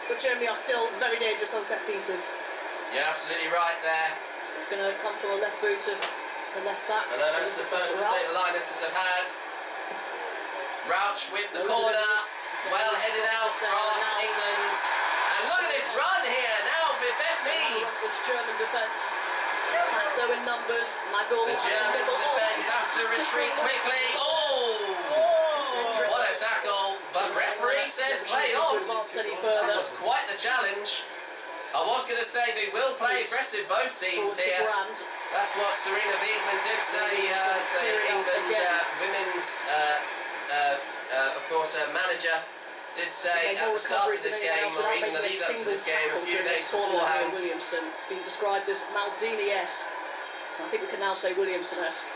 but Germany are still very dangerous on set pieces. You're absolutely right there. So it's going to come from a left boot to left back. And that's the first mistake the Lionesses have had. Rouch with the corner, well headed out from England. And look at this run here now with Beth Mead. This German defence. though in numbers. Maggle. The German defence have to retreat quickly. Oh! What a tackle. But referee says play on. That was quite the challenge. I was going to say they will play aggressive, both teams here. That's what Serena Wiegman did say. The England women's, of course, manager did say at the start of this game, or even the lead up to this game, a few days beforehand. Williamson. It's been described as Maldini-esque. I think we can now say Williamson-esque.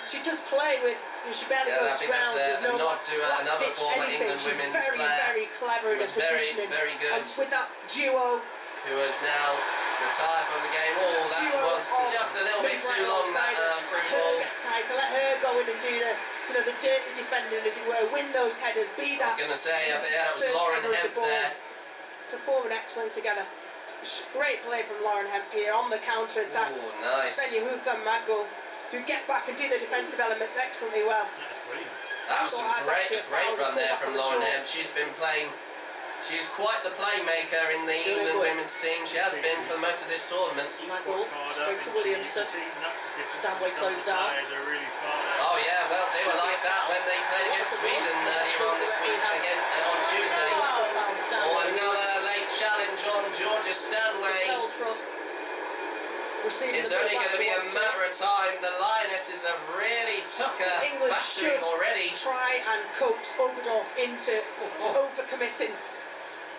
She does play with, she barely goes I think round. that's a nod to another former England women's player. Very clever in was very, very good. And with that duo. Who has now retired from the game. Oh, that was just a little bit too long, that through ball. Tight to let her go in and do the, the dirty defending, as it were, win those headers, be that. I was going to say, that was Lauren Hemp there. Performing excellent together. Great play from Lauren Hemp here on the counter attack. Oh, nice. Spenny and Maggle, who get back and do the defensive elements excellently well. That was a great run there from Lauren Hemp. She's been playing. She's quite the playmaker in the England women's team. She has been for most of this tournament. Maggle, straight to Williamson. Stanway closed down. Oh yeah, well they were like that when they played against Sweden earlier on this week, again on Tuesday. Oh, another late challenge on Georgia Stanway. It's only going to be a matter of time. The Lionesses have really took a battering already. Try and coax Oberdorf into overcommitting.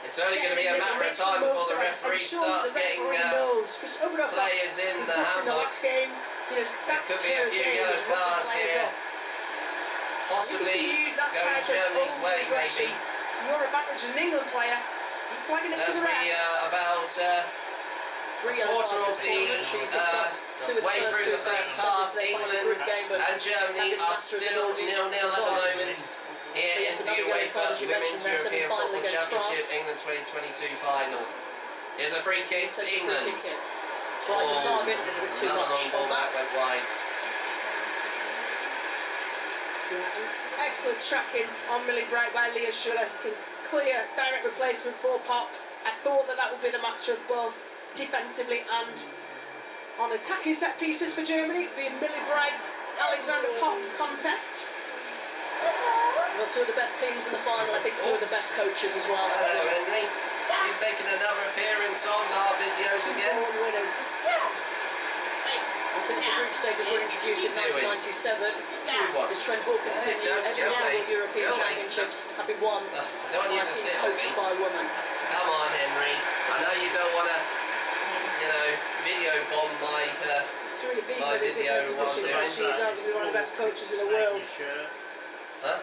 It's only going to be a matter of time before the referee starts getting players in the handbook. There could be a few yellow cards here. Possibly going Germany's way, maybe. To your advantage as an England player. As we about a quarter of the way through the first half, England and Germany are still 0-0 at the moment. Here in the UEFA Women's European Football Championship, England 2022 final. Here's a free kick to England. Oh, another long ball that went wide. Excellent tracking on Millie Bright by Leah Schuller. Clear direct replacement for Pop. I thought that would be the match of both defensively and on attacking set pieces for Germany. The Millie Bright Alexander Pop contest. Well, two of the best teams in the final, I think two of the best coaches as well. Hello, Henry. He's making another appearance on our videos again. Winners. And since the group stages were introduced in 1997, this trend will continue. Every single European Championships have been won by a team coached by a woman. Come on, Henry. I know you don't want to, video bomb my video while I'm doing. She's arguably one of the best coaches in the world. Huh?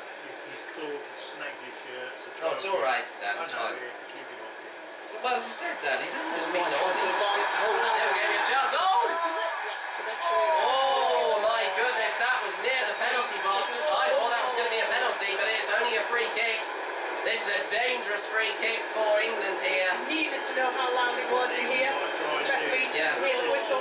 His claw can snag your shirt. Oh, it's alright, Dad, it's fine. Well, as I said, Dad, he's only just been on. Never gave me a chance. Oh! Oh, my goodness, that was near the penalty box. I thought that was going to be a penalty, but it's only a free kick. This is a dangerous free kick for England here. Needed to know how loud it was in here. Referee to hear the whistle.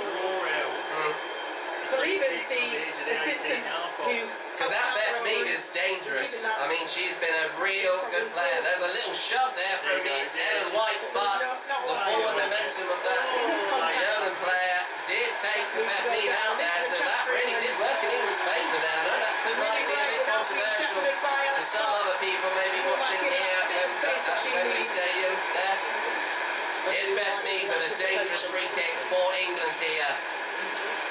I believe it's the assistant who... Because that Beth Mead is dangerous. I mean, she's been a real good player. There's a little shove there from Ellen White, but the forward momentum of that German player did take Beth Mead out there, so that really did work in England's favour there. I know that might be a bit controversial to some other people maybe watching here at Wembley Stadium there. Here's Beth Mead with a dangerous free kick for England here.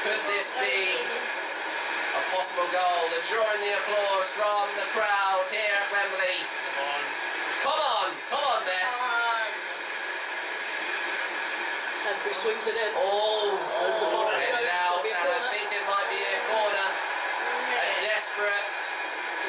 Could this be a possible goal? They're drawing the applause from the crowd here at Wembley. Come on, Beth. Henry swings it in. Oh, headed out, and I think it might be a corner. A desperate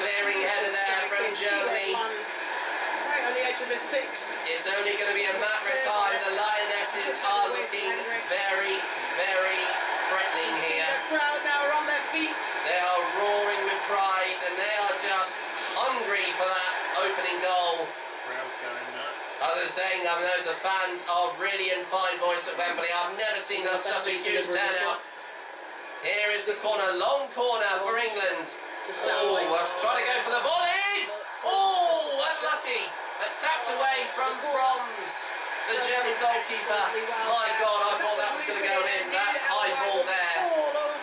clearing header there from Germany. Right on the edge of the six. It's only going to be a matter of time. The Lionesses are looking very, very threatening here. The crowd now are on their feet. They are roaring with pride, and they are just hungry for that opening goal. Crowd's going nuts. As I was saying, I know the fans are really in fine voice at Wembley. I've never seen such a huge turnout. Here is the corner, long corner for England. Oh, I was trying to go for the volley. Oh, unlucky. A tapped away from Froms. the German goalkeeper. My God, I thought that was going to go in. That high ball there.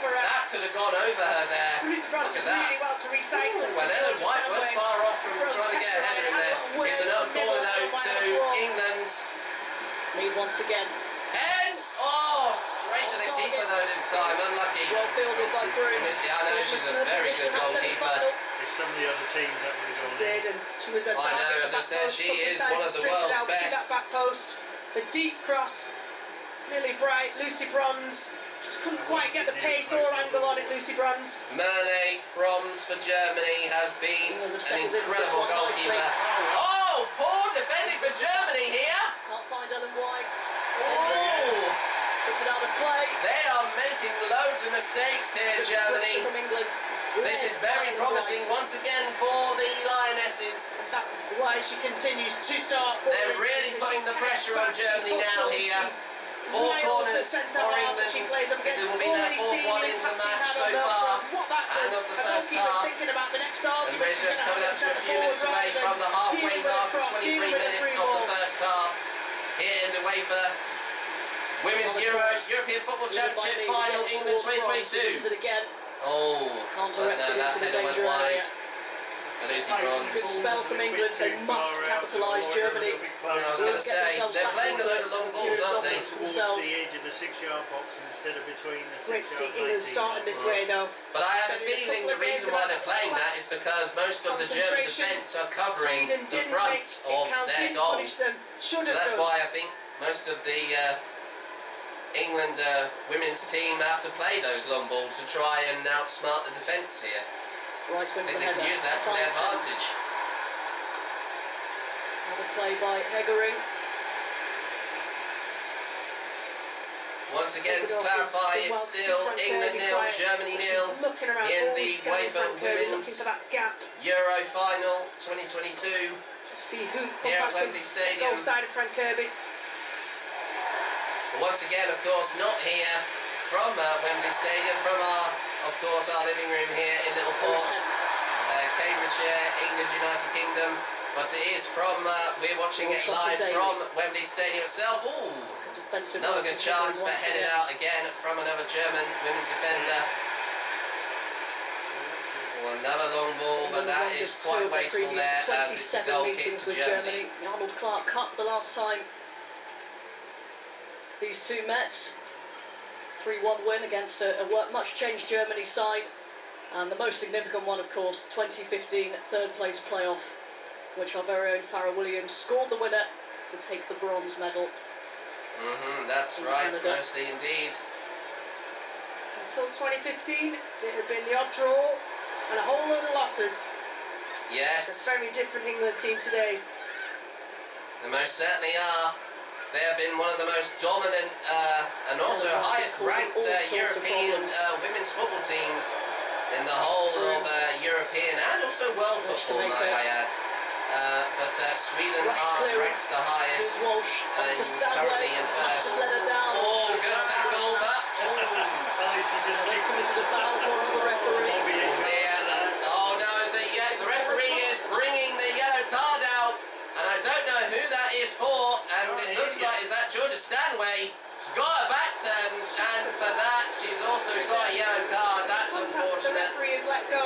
That could have gone over her there. Look at that. Well, Ellen White weren't far off from trying to get a header in there. It's another corner though to England. Lead once again. Heads! Oh, straight to the keeper though this time. Unlucky. Well fielded by Bruce. Honestly, I know she's a very good goalkeeper. There's some of the other teams that would have gone in. She was a I know, as I said, she is one of the world's best. Back post, the deep cross, Millie Bright, Lucy Bronze. Just couldn't quite get the pace or angle on it, Lucy Bronze. Melanie Fromms for Germany has been an incredible goalkeeper. Oh, poor defending for Germany here. Can't find Ellen White. Oh, Puts it out of play. they are making loads of mistakes here, Germany. From England. This is very promising once again for the Lionesses. And that's why she continues to start. They're really putting the pressure on Germany now here. 4 corners for England. This will be their 4th one in the match so far, and of the first half. As we're just coming up to a few minutes away from the halfway mark of 23 minutes of the first half here in the UEFA Women's European Football Championship final, England 2022. Oh, but no, that header went wide. Lucy Bronze. Good spell from England. They must capitalise. Germany. I was going to say, they're playing a load of long balls, aren't they? Towards the edge of the 6-yard box instead of between the 6-yard Great to see and England 18-yard starting this box. way though. But I have a feeling the reason why they're playing that is because most of the German defence are covering the front of their goal. So that's why I think most of the England women's team have to play those long balls to try and outsmart the defence here. Right I think they can use that to their advantage. Another play by Heggering. Once again, to clarify, it's still England 0, Germany 0 in the UEFA Women's Euro Final 2022 here at Wembley Stadium. Side of Frank Kirby. But once again, of course, not here from Wembley Stadium, from of course, our living room here in Littleport, Cambridgeshire, England, United Kingdom. But it is from, we're watching it live from Wembley Stadium itself. Ooh, another good chance, but headed out again from another German women defender. Oh, another long ball, but that is quite wasteful there as it's a goal kick to Germany. The Arnold Clark Cup the last time these two met. 3-1 win against a much changed Germany side, and the most significant one, of course, 2015 third place playoff, which our very own Farrah Williams scored the winner to take the bronze medal. That's right, mostly indeed. Until 2015, it had been the odd draw and a whole load of losses. Yes. It's a very different England team today. They most certainly are. They have been one of the most dominant and also highest ranked European women's football teams in the whole of European and also world football, may I add. But Sweden are ranked the highest, currently in first. Oh, good tackle, but She just kicked committed a foul across the referee. oh dear. Oh no, the referee is bringing the yellow card out. And I don't know who that is for, and it looks like, is that Georgia Stanway? She's got her back turned, and for that she's also got a yellow card. That's unfortunate. The referee has let go.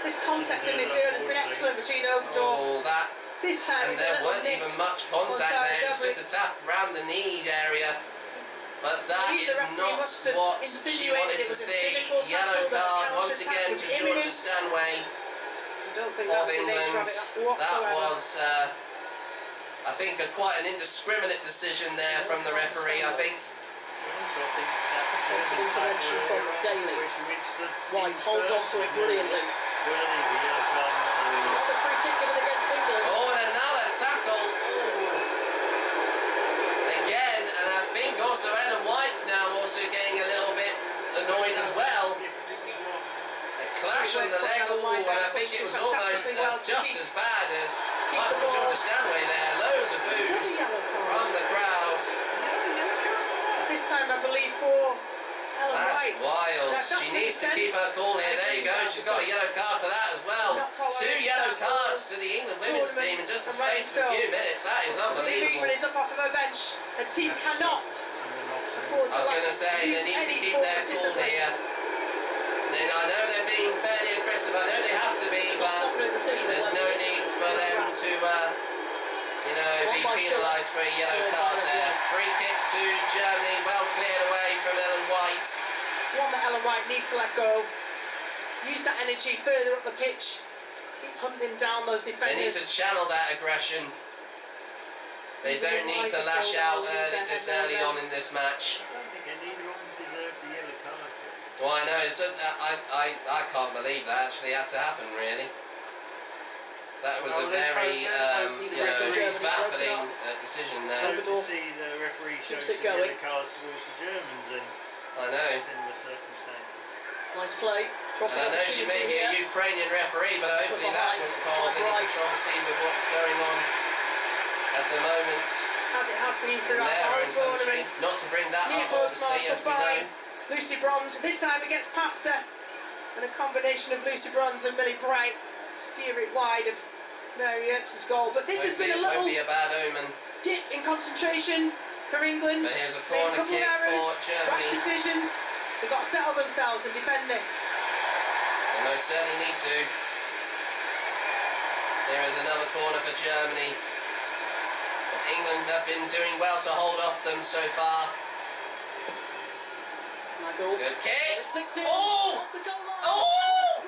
This contest in midfield has been excellent between Oberdorf. Oh, that. This time And there weren't even much contact there, it was just a tap around the knee area. But that is not what she wanted to see. Yellow card once again to Georgia Stanway for England. That was... I think quite an indiscriminate decision there from the referee, I think. Defensive intervention from Daly. White holds on to it brilliantly. Another free kick given against England. Oh, and another tackle. Ooh. Again, and I think also Ellen White's now also getting a little bit annoyed as well. A clash on the leg, ooh, and I think it was almost just as bad as Michael Georgia Stanway there. Loads of boos from the crowd. This time I believe for Ellen That's White. wild. She needs to keep her cool here. There you go. She's got a yellow card for that as well. 2 yellow cards to the England women's team in just the space of a few minutes. That is unbelievable. Is up off of her bench. A team cannot afford to. I was going to say, they need to keep their cool here. Then I know they're being fairly aggressive. I know they have to be, but there's no need for them to, you know, be penalised for a yellow card there. Free kick to Germany, well cleared away from Ellen White. One that Ellen White needs to let go. Use that energy further up the pitch. Keep hunting down those defenders. They need to channel that aggression. They don't need to lash out this early on in this match. I don't think either of them deserve the yellow card. Well, I know. I can't believe that actually had to happen, really. That was a very, you know, baffling decision there. It's good to see the referee show some yellow cards towards the Germans in similar circumstances. Nice play. And I know she may be a Ukrainian referee, but hopefully that wouldn't cause any controversy with what's going on at the moment. As it has been throughout their the own whole country. tournament. Not to bring that up, obviously, as we know. Lucy Bronze. This time it gets past her. And a combination of Lucy Bronze and Millie Bright steer it wide of Mary Earps' goal. But this has been a little won't be a bad omen. Dip in concentration for England. But here's a corner kick for Germany. Rash decisions. They've got to settle themselves and defend this. They most certainly need to. There is another corner for Germany. But England have been doing well to hold off them so far. Good kick. Oh! Oh!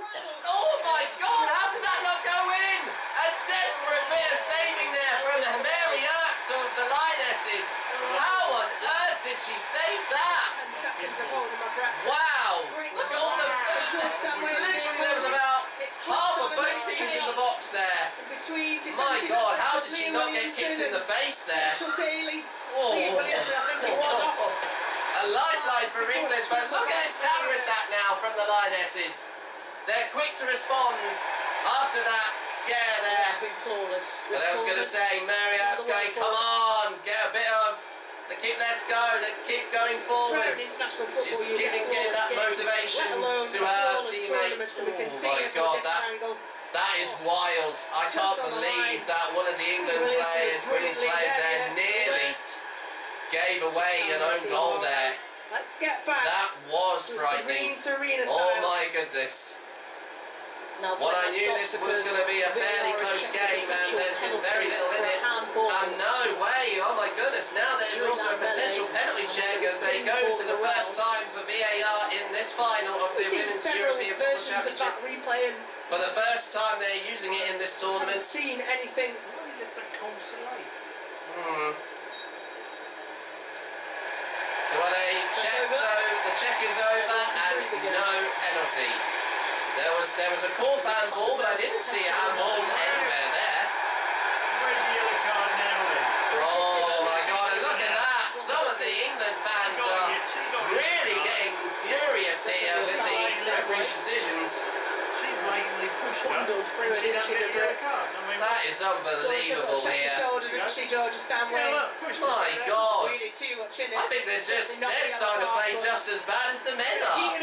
Oh my God! How did that not go in? A desperate bit of saving there from Mary Earps of the Lionesses. How on earth did she save that? 10 seconds of holding my breath. Wow! Look at all of literally there was about half of both teams in the box there. My God, how did she not get kicked in the face there? Oh. A lifeline for England, but look at this counter-attack now from the Lionesses. They're quick to respond after that scare there. But I was going to say, Mary Earps going, come on, get a bit of the keep, let's go, let's keep going forwards. She's getting that motivation to her teammates. Oh my God, that is wild. I can't believe that one of the England players, women's players there, nearly gave away an own goal there. Let's get back. That was frightening. Oh my goodness. What I knew this was going to be a fairly close game, and there's been very little in it. And no way, oh my goodness, now there's also a potential penalty check as they go to the first time for VAR in this final of the Women's European Football Championship. For the first time they're using it in this tournament. Seen anything? Well, the check is over and no penalty. There was a call for handball, but I didn't see a handball anywhere there. Where's the yellow card now then? Oh my God, and look at that. Some of the England fans are really getting furious here with the referee's decisions. She blatantly pushed her and she doesn't get the yellow card. That is unbelievable here. My God. I think they're starting to play just as bad as the men are.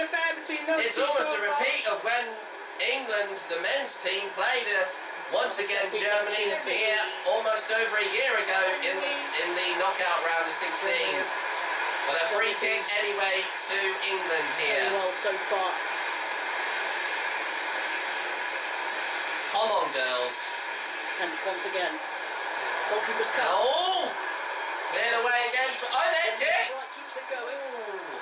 It's almost a repeat of when England, the men's team, played once again Germany here almost over a year ago in the knockout round of 16. But a free kick anyway to England here. Come on, girls. And once again, goalkeeper's cut. Oh! Cleared away against. Oh, then kick! Right, keeps it going. Ooh.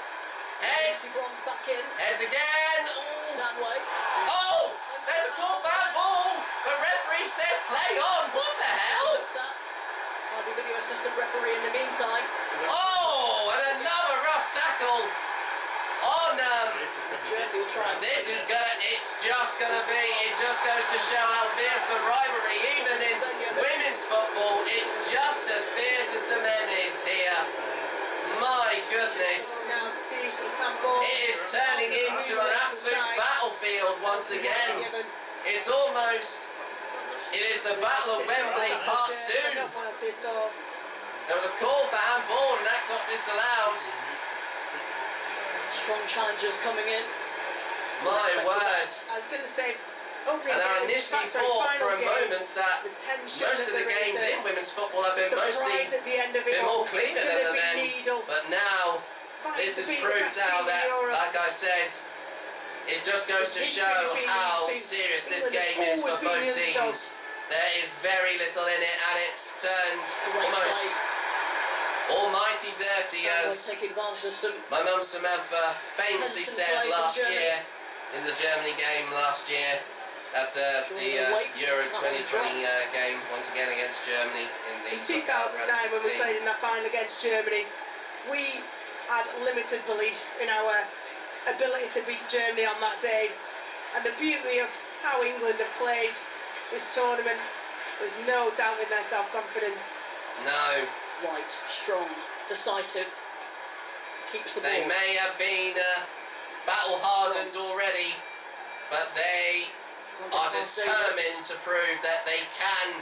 Heads. Bronze back in. Heads again. Ooh. Stanway. Oh! There's a call for handball. The referee says play on. What the hell? Looked at by the video assistant referee in the meantime. Oh! And another rough tackle on this is gonna, it's just gonna be, it just goes to show how fierce the rivalry, even in women's football, it's just as fierce as the men is here. My goodness. It is turning into an absolute battlefield once again. It's almost, it is the Battle of Wembley Part 2. There was a call for handball and that got disallowed. strong challengers coming in. My word. I was going to say, and I initially thought for a moment that most of the games in women's football have been more cleaner than the men, but now this is proof now that, like I said, it just goes to show how serious this game is for both teams. There is very little in it, and it's turned almost almighty dirty, as my mum Samantha famously said last year in the Germany game last year at the Euro 2020 game, once again against Germany in the 2009 when we played in that final against Germany. We had limited belief in our ability to beat Germany on that day, and the beauty of how England have played this tournament, there's no doubt in their self-confidence. No. White, strong, decisive, keeps the ball. They may have been battle-hardened already, but they are determined to prove that they can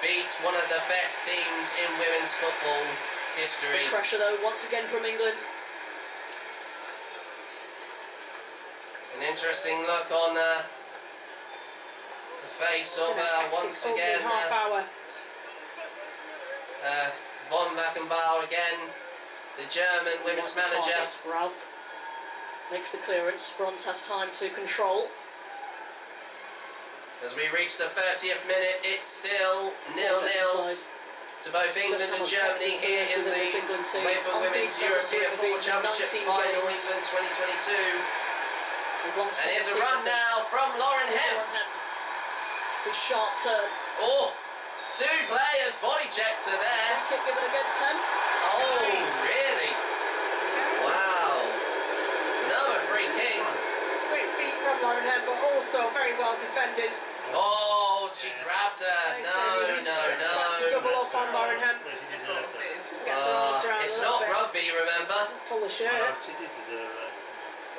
beat one of the best teams in women's football history. Big pressure though, once again from England. An interesting look on the face of once again Von Beckenbauer again, the German women's manager. Ralph makes the clearance. Bronze has time to control. As we reach the 30th minute, it's still 0-0 to both England and Germany here in the UEFA Women's European Football Championship final, England 2022. And here's a run now from Lauren Hemp. His sharp turn. Oh, two players body checked her there. Free kick given against Hemp. Oh, really? Wow. Another free kick. Great feet from Lauren Hemp, but also very well defended. Oh, she grabbed her. No. Double up on Lauren Hemp. It's not rugby, remember? Pull the shirt. She did deserve that.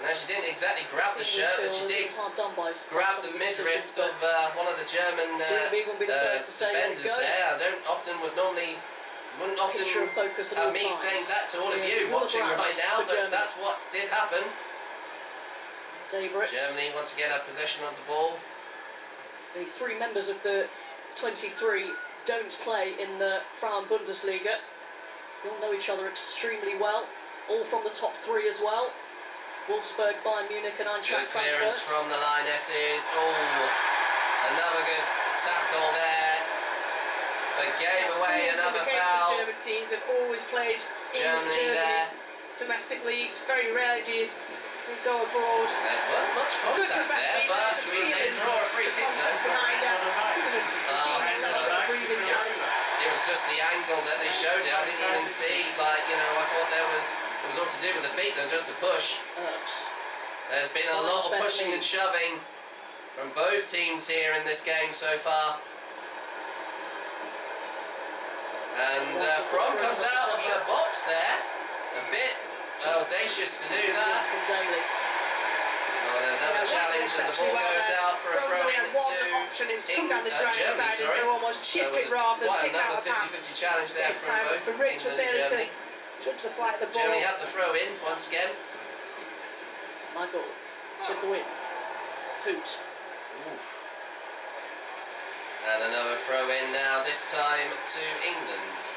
No, she didn't exactly grab the shirt, but she did grab the midriff of one of the German defenders there. I wouldn't often have me saying that to all of you watching right now, but that's what did happen. Germany once again have possession of the ball. The three members of the 23 don't play in the Frauen Bundesliga. They all know each other extremely well, all from the top three as well. Wolfsburg, Bayern Munich and Eintracht Frankfurt. Good clearance from the Lionesses. Oh, another good tackle there. But gave away another foul. German teams have always played Germany there. Domestic leagues, very rarely do you go abroad. There wasn't much contact there, but we did draw a free kick though. It was just the angle that they showed it. I didn't even see, I thought it was all to do with the feet than just a push. There's been a lot of pushing and shoving from both teams here in this game so far. And From comes out of the box there. A bit audacious to do that. Another challenge, and the ball goes out for a throw-in to Germany, sorry. There was quite another 50-50 challenge there from both England and Germany. Germany have the throw-in once again. Michael to go in. Hoot. Oof. And another throw-in now, this time to England.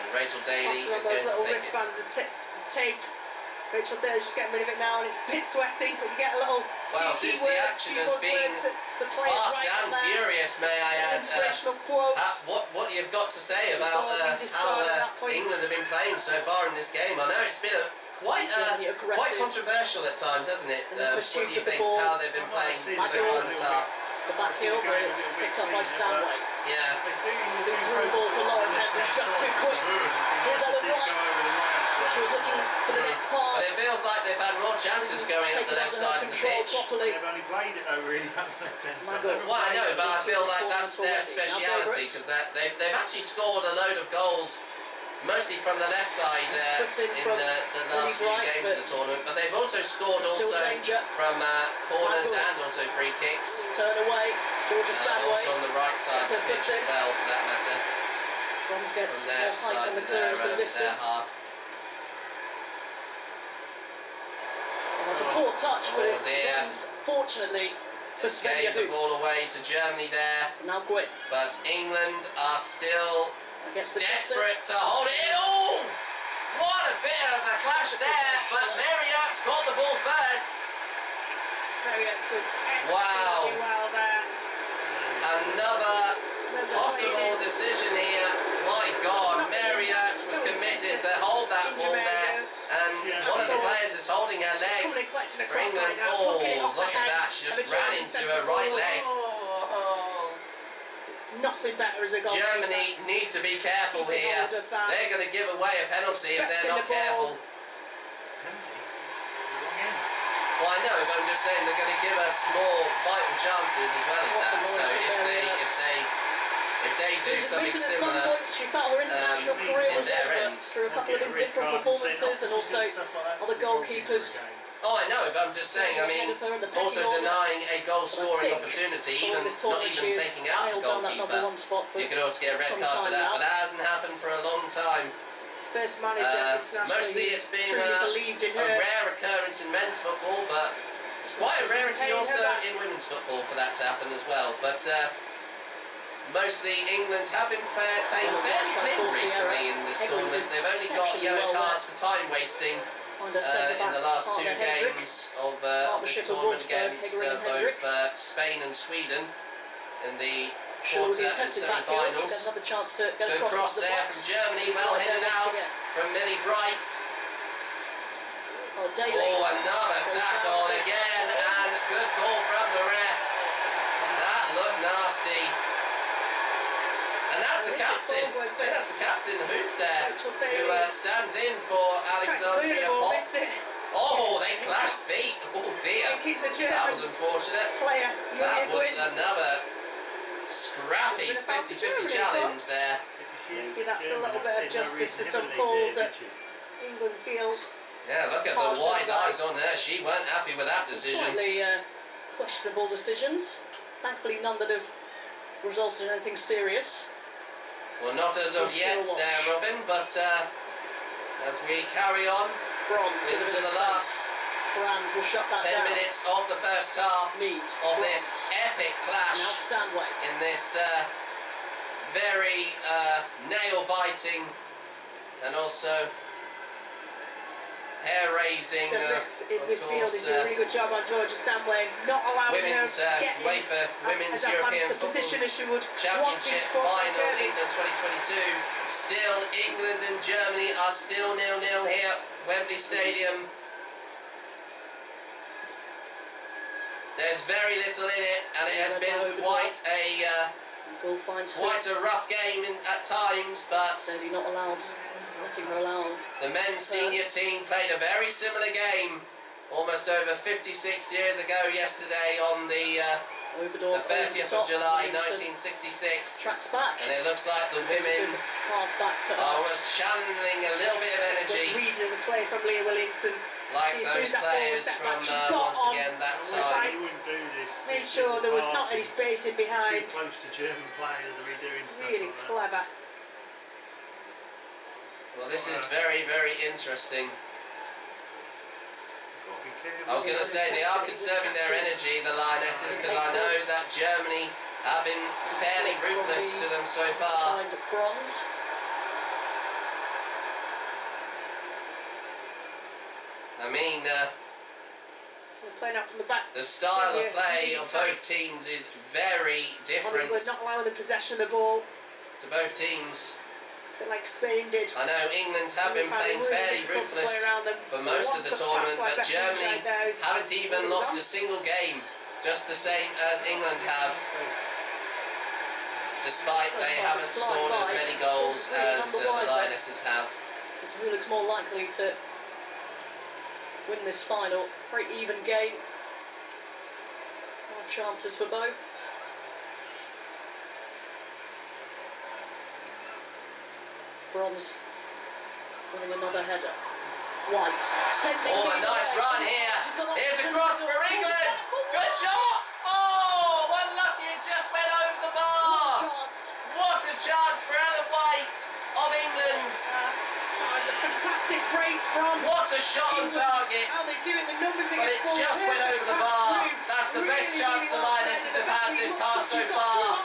And Rachel Daly is going to take it. Taped. Rachel Daly's just getting rid of it now, and it's a bit sweaty, but you get a little. Well, since the action has been fast and furious, may I add, what you've got to say about how England have been playing so far in this game. I know it's been quite controversial at times, hasn't it? What do you think? How they've been playing so far in this half? The backfield, but it's picked up by Stanway. Yeah. Big through ball for Lauren Hemp, who's just too quick. Here's Ellen White. She was looking for the next pass. But it feels like they've had more chances going up the left side of the pitch. They've only played it really, haven't they? Well, I know, but I feel like that's their speciality, because they've actually scored a load of goals, mostly from the left side in the last few games of the tournament, but they've also scored from corners and also free kicks. Turn away, Georgia Stanway. Also on the right side of the pitch as well, for that matter. Bronze gets from their more height on the clearance than distance. It's a poor touch, but Oh it dear. ends, fortunately, for Svenja Gave the Hoot. ball away to Germany there, Now Cowen. but England are still Against the desperate to hold it in. Oh! What a bit of a clash there, but Marriott scored the ball first. Marriott does Wow. excellently well there. Another possible decision here. My God, Marriott was committed to hold that ball there, and one of the players is holding her leg Coming and collecting a for cross England. line now, Oh, hooking it off look the at head that, she of just the ran German into centre her right forward. leg. Nothing better as a goal. Germany need to be careful Keeping here. hold of that. They're going to give away a penalty if they're Expecting not the ball. careful. Well, I know, but I'm just saying they're going to give us more vital chances as well as that. So if they do something similar She felt her international career in was their over end. through a couple of indifferent performances, and also other goalkeepers. Oh, I know, but I'm just saying, I mean, also denying a goal-scoring opportunity, even not even taking out the goalkeeper. You could also get a red card for that, but that hasn't happened for a long time. First manager internationally Mostly it's been truly believed in a her. rare occurrence in men's football, but it's quite a rarity also in women's football for that to happen as well. But mostly England have been playing fairly clean recently in this tournament. They've only got yellow cards for time wasting in the last two games of this tournament against both Spain and Sweden in the quarter and semi-finals. Good cross there from Germany, well headed out from Millie Bright. Oh, another tackle again, and good call from the ref. That looked nasty. And that's the captain. That's the captain, Hoof there, who stands in for Alexandria Pop. Oh, they clashed feet. Oh dear. That was unfortunate. That was another scrappy 50-50 challenge there. Maybe that's a little bit of justice for some calls that England feel. Yeah, look at the wide eyes on her. She weren't happy with that decision. Slightly questionable decisions. Thankfully, none that have resulted in anything serious. Well, not as of yet there, Robyn, but as we carry on into the last 10 minutes of the first half of this epic clash in this very nail-biting and also hair-raising, in midfield is doing a really good job on Georgia Stanway, not allowing women's her to get UEFA Women's European position as she would Championship final, England 2022. Still, England and Germany are still 0-0 here, Wembley Stadium. There's very little in it, and it has been quite a rough game at times, but not allowed. The men's senior team played a very similar game almost over 56 years ago yesterday on the 30th of July 1966. Tracks back. And it looks like the women are almost channeling a little bit of energy. Reading the play from Leah Williamson. Like those players from once again that time. Made sure there was not any space in behind. Too close to German players to be doing stuff really like clever. Well, this is very, very interesting. I was going to say they are conserving their energy, the Lionesses, because I know that Germany have been fairly ruthless to them so far. Bronze. I mean, playing out from the back. The style of play of both teams is very different. We're not allowing the possession of the ball to both teams. A bit like Spain did. I know England have been playing fairly ruthless for most of the tournament, but Germany haven't even lost a single game, just the same as England have. Despite they haven't scored as many goals as the Lionesses have. Who looks more likely to win this final? Very even game. 5 chances for both. Bronze winning another header. White sending. Oh, a nice run here. Here's a cross for England. Good shot. Oh, unlucky, it just went over the bar. What a chance for Ellen White of England. That was a fantastic break from. What a shot on target. How they doing the numbers but just went over the bar. That's the best chance the Lionesses have had this half so far.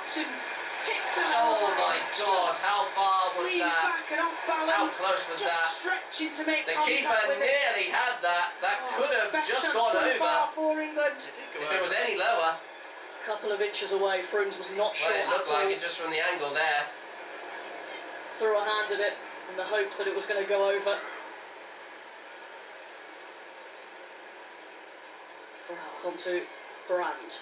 Oh my God, how far was that? How close was that? The keeper nearly had that. That could have just gone over if it was any lower. A couple of inches away, Frooms was not sure Well, it looked at all. like it just from the angle there. Threw a hand at it in the hope that it was going to go over. Onto Brand.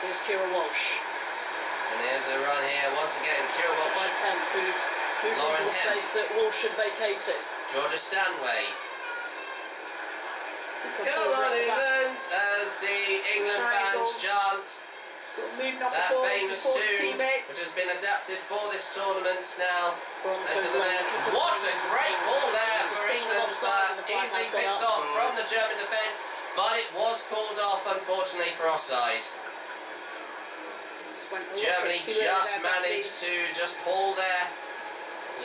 Here's Kira Walsh. And here's a run here once again. Kira Walsh. Finds Hemp, who'd moved Lauren into the Hemp. space that Walsh had vacated. Georgia Stanway. Good Come control on, around the back. England, as the England fans chant that famous tune, which has been adapted for this tournament now. And to the men. What a great ball there for England, but easily picked off from the German defence, but it was called off, unfortunately, for offside. Germany just managed to just haul there.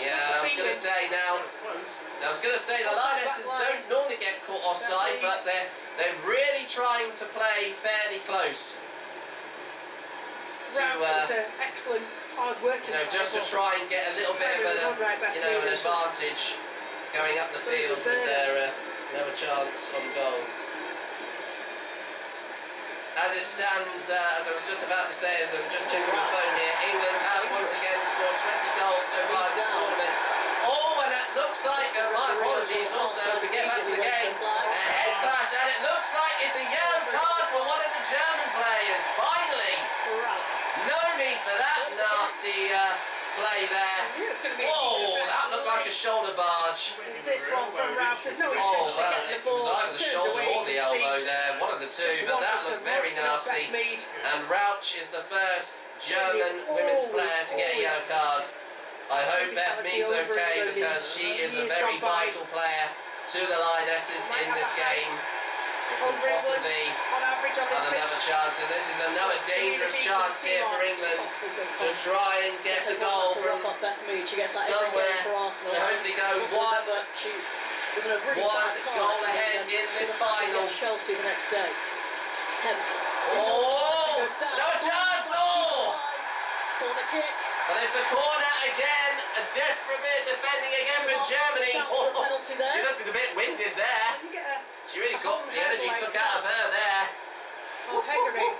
Yeah, I was going to say now. I was going to say the Lionesses don't normally get caught offside, but they're really trying to play fairly close to excellent hard work. just to try and get a little bit of an advantage going up the field with their no chance on goal. As it stands, as I was just about to say, as I'm just checking my phone here, England have once again scored 20 goals so far in this tournament. Oh, and it looks like, my apologies also, as we get back to the game, a head clash, and it looks like it's a yellow card for one of the German players, finally! No need for that nasty play there. Oh, that looked like a shoulder barge. Is this one from Ralph? There's no Oh, intention well, to get it the ball was either the turned shoulder away. or the You can elbow see there, one of the two, just but that wanted looked to very roughen up nasty. Bethmead. And Rauch is the first German women's player to get a yellow card. I hope Bethmead's okay because she is a very vital player to the Lionesses in this game. It could possibly on average on have this another pitch. chance, and this is another dangerous chance here for England to try and get a goal from somewhere to hopefully go one goal ahead in this final. Chelsea the next day. Hemp. Oh, no chance! Oh! Corner kick. But it's a corner again, a desperate bit of defending again for Germany. Oh, she looked a bit winded there. You get a She really got the energy took out of her there. Hegering.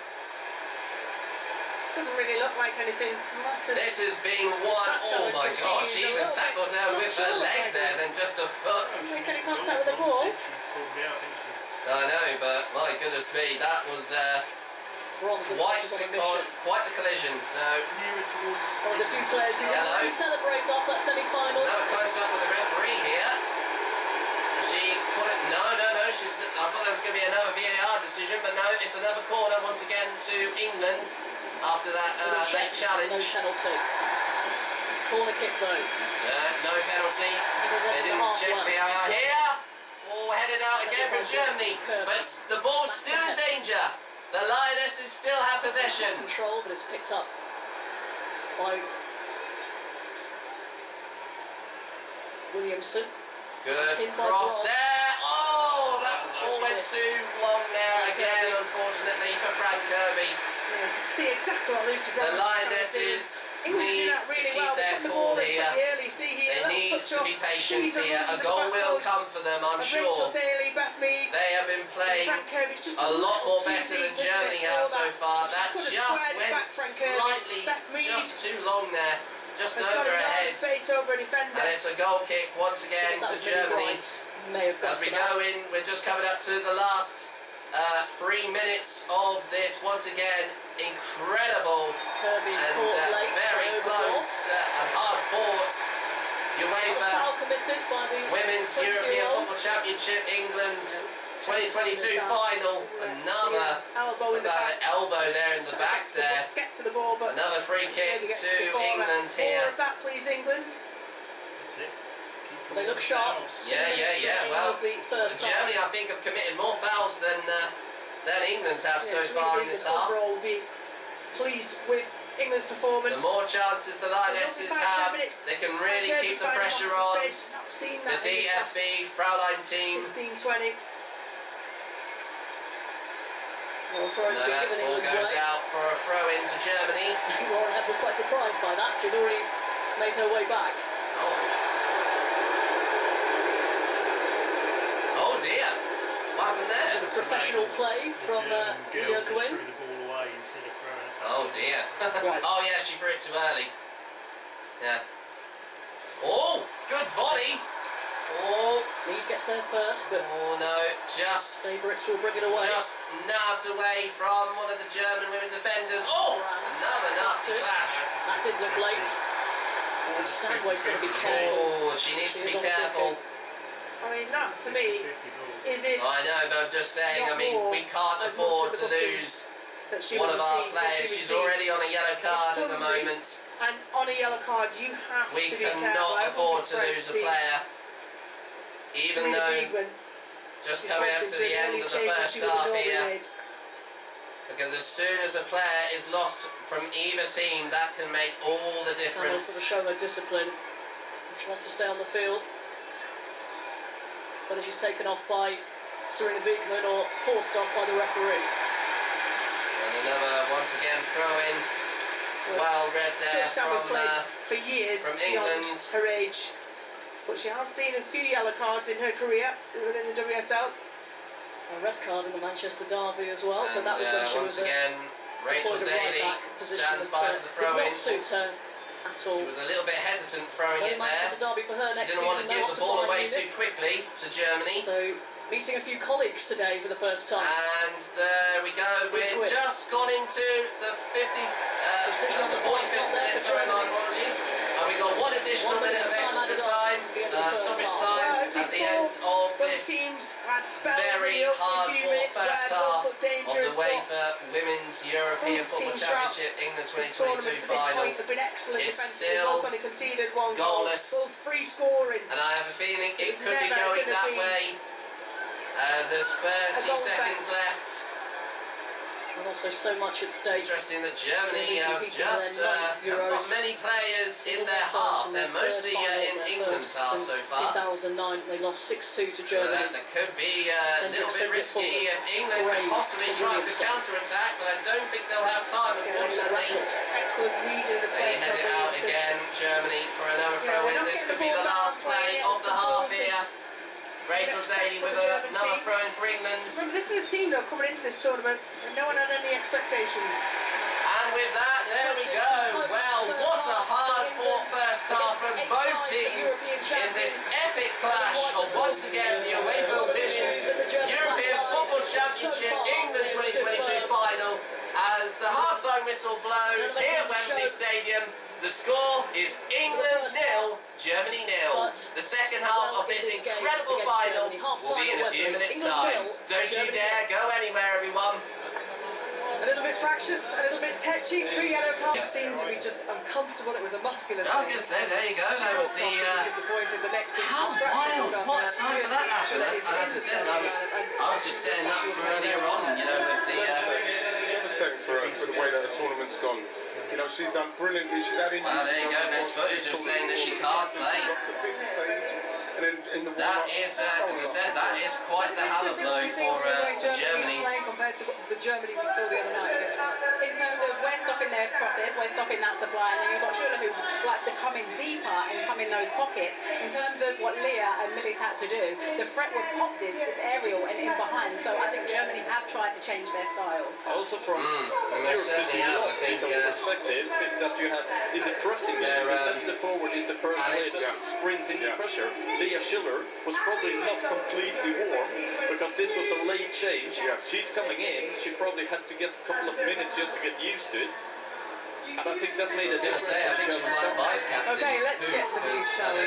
Doesn't really look like anything massive. This has been one. Oh my God, she even tackled her with her leg there than just a foot. Didn't make any contact with the ball. I know, but my goodness me, that was quite the collision. So One of the few players who didn't really celebrate after that semi-final. another close up with the referee here. She called it. No. I thought there was going to be another VAR decision, but no, it's another corner once again to England after that late challenge. No penalty. Corner kick though. No penalty. They didn't check VAR here. Oh, headed out again from Germany, but the ball's still in danger. The Lionesses still have possession. Control, but it's picked up by Williamson. Good cross there. Oh, that ball went too long there again, unfortunately for Frank Kirby. You can see exactly what Lucy The Lionesses need to keep their cool here. They need to be patient here. A goal will come for them, I'm sure. They have been playing a lot more better than Germany have so far. That just went slightly, just too long there. Just over her head. And it's a goal kick once again to Germany. As we go in, we're just coming up to the last 3 minutes of this. Once again, incredible and very close and hard fought UEFA Women's European Football Championship England 2022 final. Another elbow there in the back there. Get to the ball, but another free kick to England here. More of that, please, England. That's it. They look sharp. Yeah. Well, Germany, I think, have committed more fouls than England have so far in this half. Overall, be pleased with England's performance. The more chances the Lionesses have, they can really keep the pressure on. The DFB Fraulein team. 15-20. Well, throwing's been given ball goes out for a throw in to Germany. Warren was quite surprised by that. She'd already made her way back. Oh dear. What happened there? Professional play from Cowen. Oh dear. Oh yeah, she threw it too early. Yeah. Oh, good volley. Oh. Mead gets there first, but oh no, just Brits will bring it away. Just nabbed away from one of the German women defenders. Oh, another nasty clash. That did look late. And Stanway's going to be careful. Oh, she needs to be careful. I mean, that for me is it. I know, but I'm just saying. I mean, we can't afford to lose one of our players. She's already on a yellow card at the moment. And on a yellow card, you have to be careful. We cannot afford to lose a player. Even though just coming up to the end of the first half here, because as soon as a player is lost from either team, that can make all the difference. Got to show her discipline. She wants to stay on the field. Whether she's taken off by Serena Wiegmann or forced off by the referee. And another, once again, throw in. Well read there from for years England. Her age. But she has seen a few yellow cards in her career within the WSL. A red card in the Manchester derby as well, and but that was when she once was again, Rachel Daly stands by for the throw-in. Did not suit her at all. She was a little bit hesitant throwing it there. Derby for her next didn't want to season, give the ball away too quickly to Germany. So, meeting a few colleagues today for the first time. And there we go. We've just gone into the 45th minute. Sorry, my apologies. And we got one additional minute of extra time, stoppage time at the end of this very hard-fought first half of the UEFA Women's European Football Championship England 2022 final. It's still goalless, and I have a feeling it could be going that way. As there's 30 seconds left. And also so much at stake. Interesting that Germany have just haven't got many players in their half. They're mostly in England's half so far. 2009, they lost 6-2 to Germany. That could be a little bit risky if England could possibly try to counter-attack, but I don't think they'll have time, unfortunately. Excellent reading. They head it out again, Germany, for another throw-in. This could be the last play of the half here. Rachel Daly with another throw-in for England. Remember, this is a team though coming into this tournament and no one had any expectations. And with that, there we go. Well, what a hard-fought first half from both teams in this epic clash of once again the UEFA Women's European Football Championship England 2022 final. As the half-time whistle blows here at Wembley Stadium, the score is England 0, Germany 0. The second half of this incredible final will be in a few minutes' time. Don't you dare go anywhere, everyone. A little bit fractious, a little bit tetchy, 3 yellow cards. Seemed to be just uncomfortable. It was a muscular. I was going to say, there you go. That was the. How wild! What time for that happened? And as I said, I was just setting up for earlier on. You know, with the. Mistake for the way that the tournament's gone. You know, she's done brilliantly. She's had injuries. Well, there you go. There's footage of saying that she can't play. That is, as I said, that is quite the hammer blow for Germany. Compared to the Germany we saw the other night against France. In terms of we're stopping their crosses, we're stopping that supply, and then you've got Schuler who likes to come in deeper and come in those pockets. In terms of what Leah and Millie's had to do, the threat with popped is aerial and in behind. So I think Germany have tried to change their style. Also from Europe's perspective is that you have in the pressing game, the centre forward is the first player that sprint into pressure. Leah Schiller was probably not completely warm because this was a late change. She's coming in, she probably had to get a couple of minutes just to get used to it. And I think that made a difference. I think she was like vice captain. Okay, let's get the news, shall we?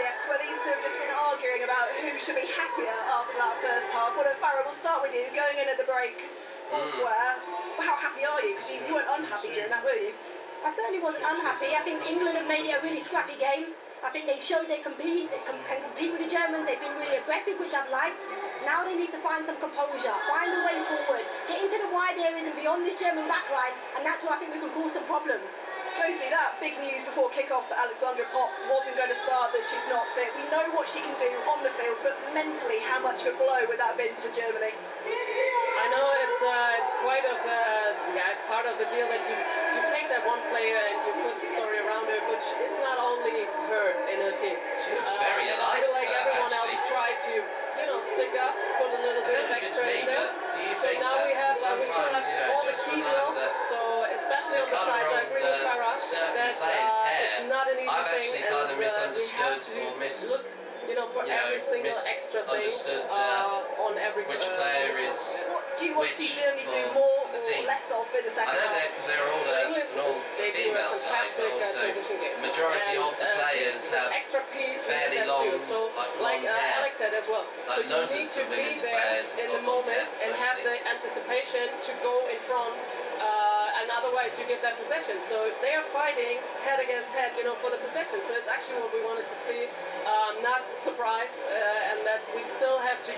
Yes, well, these two have just been arguing about who should be happier after that first half. Well, Farah, we'll start with you. Going in at the break elsewhere, how happy are you? Because you weren't unhappy during that, were you? I certainly wasn't unhappy. I think England have made it a really scrappy game. I think they've showed they can compete with the Germans. They've been really aggressive, which I've liked. Now they need to find some composure, find a way forward, get into the wide areas and beyond this German backline, and that's where I think we can cause some problems. Josie, that big news before kick-off that Alexandra Popp wasn't going to start, that she's not fit. We know what she can do on the field, but mentally, how much of a blow would that have been to Germany? I know it's quite of it's part of the deal that you take that one player and you put the story around her, but it's not only her in her team. She looks very alive. I feel like everyone actually. else tried to, stick up, put a little bit of extra in there. Do you So think now that we have sometimes, all the just key from drills, the so especially on the colour sides, I of agree with Farah certain that players' hair, it's not an easy I've thing, actually and kind of misunderstood we have to or look, for every single extra thing misunderstood on every which player is What do you want to see which Germany do for more the or team. less of in the I second know half? that because they're all They do a female side, but fantastic also transition game. the majority And, of the players this have extra piece fairly we need long, that too. So, like blonde hair. Alex said as well. Like so loads you need of to the be women's there players have in got the blonde moment hair, and have mostly. the anticipation to go in front. And otherwise you give that possession. So they are fighting head against head, for the possession. So it's actually what we wanted to see. Not surprised, and that we still have to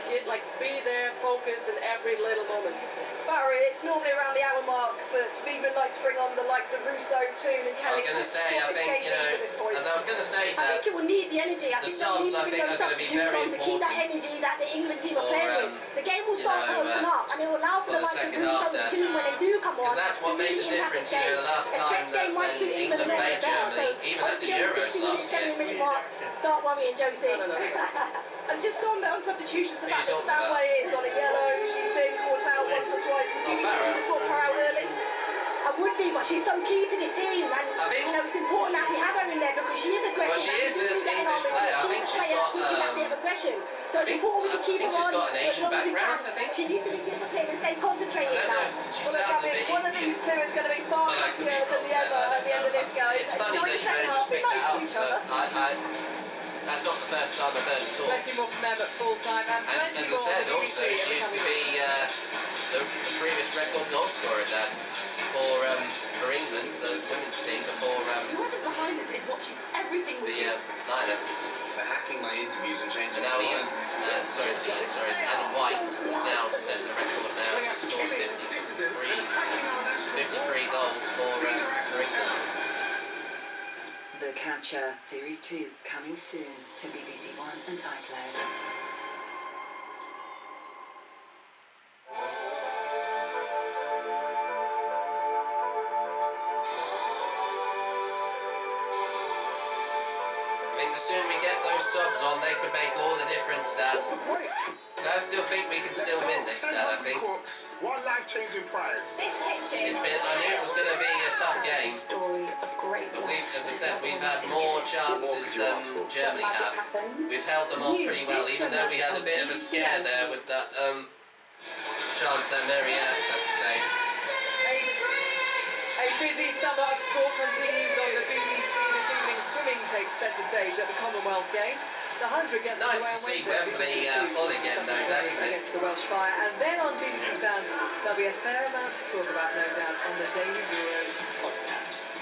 be there, focused in every little moment. Barry, it's normally around the hour mark that Beeman likes to bring on the likes of Russo, Toon and Kelly. I was going to say, I think, as I was going to say, I Dad, think it will need the energy. I the think they'll subs, I need think, those are going to be substitutes very on to keep that important energy that the England team are for, playing with. The game will start to open up, and it will allow for for the the likes of second Russo half, and Dad. Toon when they do come on. Because that's what to made really the impact difference, game. the last A time stretch game might when suit England a played little bit Germany, better. even at the Euros last year. 70-minute mark, start worrying, Josie. No. And just on substitutions, the Who fact you that talking about? Stanway is on a yellow, she's been caught out once or twice. Would you Farah. swap her out early? I would be, but she's so key to this team, and I think- it's important that we have her in there because she is aggressive. Well, she and is we an do get English on with player. her. I think She's a she's player got, that teaches that bit of aggression. So it's think- important we I can keep think her she's on got an as Asian long as we background, can. I think. She needs to be disciplined and stay concentrated I don't know now. if she Well, look, sounds a I bit mean, one of Indian. these two is going to be far But I could be happier than wrong the there, other at the end of this, guys. It's funny that you've only just picked that up, because that's not the first time I've heard her talk. Plenty more from them at full time, and And plenty as I more said, on the also, BBC she used to be the previous record goal scorer, Dad, for England, the women's team, before Whoever's behind this is watching everything we do. the Lionesses. They're hacking my interviews and changing And now my Ian, mind. Alan White is now set the record now, has scored 53 goals for England. The Capture Series 2 coming soon to BBC One and iPlayer. I think the sooner we get those subs on, they could make all the difference, Dad. So I still think we can still win this, Dad, I think. One life-changing prize. This kitchen. I knew it was going to be a tough game. Story of great But as I said, we've had more chances than Germany have. We've held them off pretty well, even though we had a bit of a scare there with that chance that Mary Alex had to save. A busy summer of sport continues on the BBC this evening. Swimming takes centre stage at the Commonwealth Games. The 100 gets It's nice underway to on see Wednesday. Wembley full again, though, Dad, isn't it? Against the Welsh Fire, and then on BBC Sounds there'll be a fair amount to talk about, no doubt, on the Daily Brewers podcast.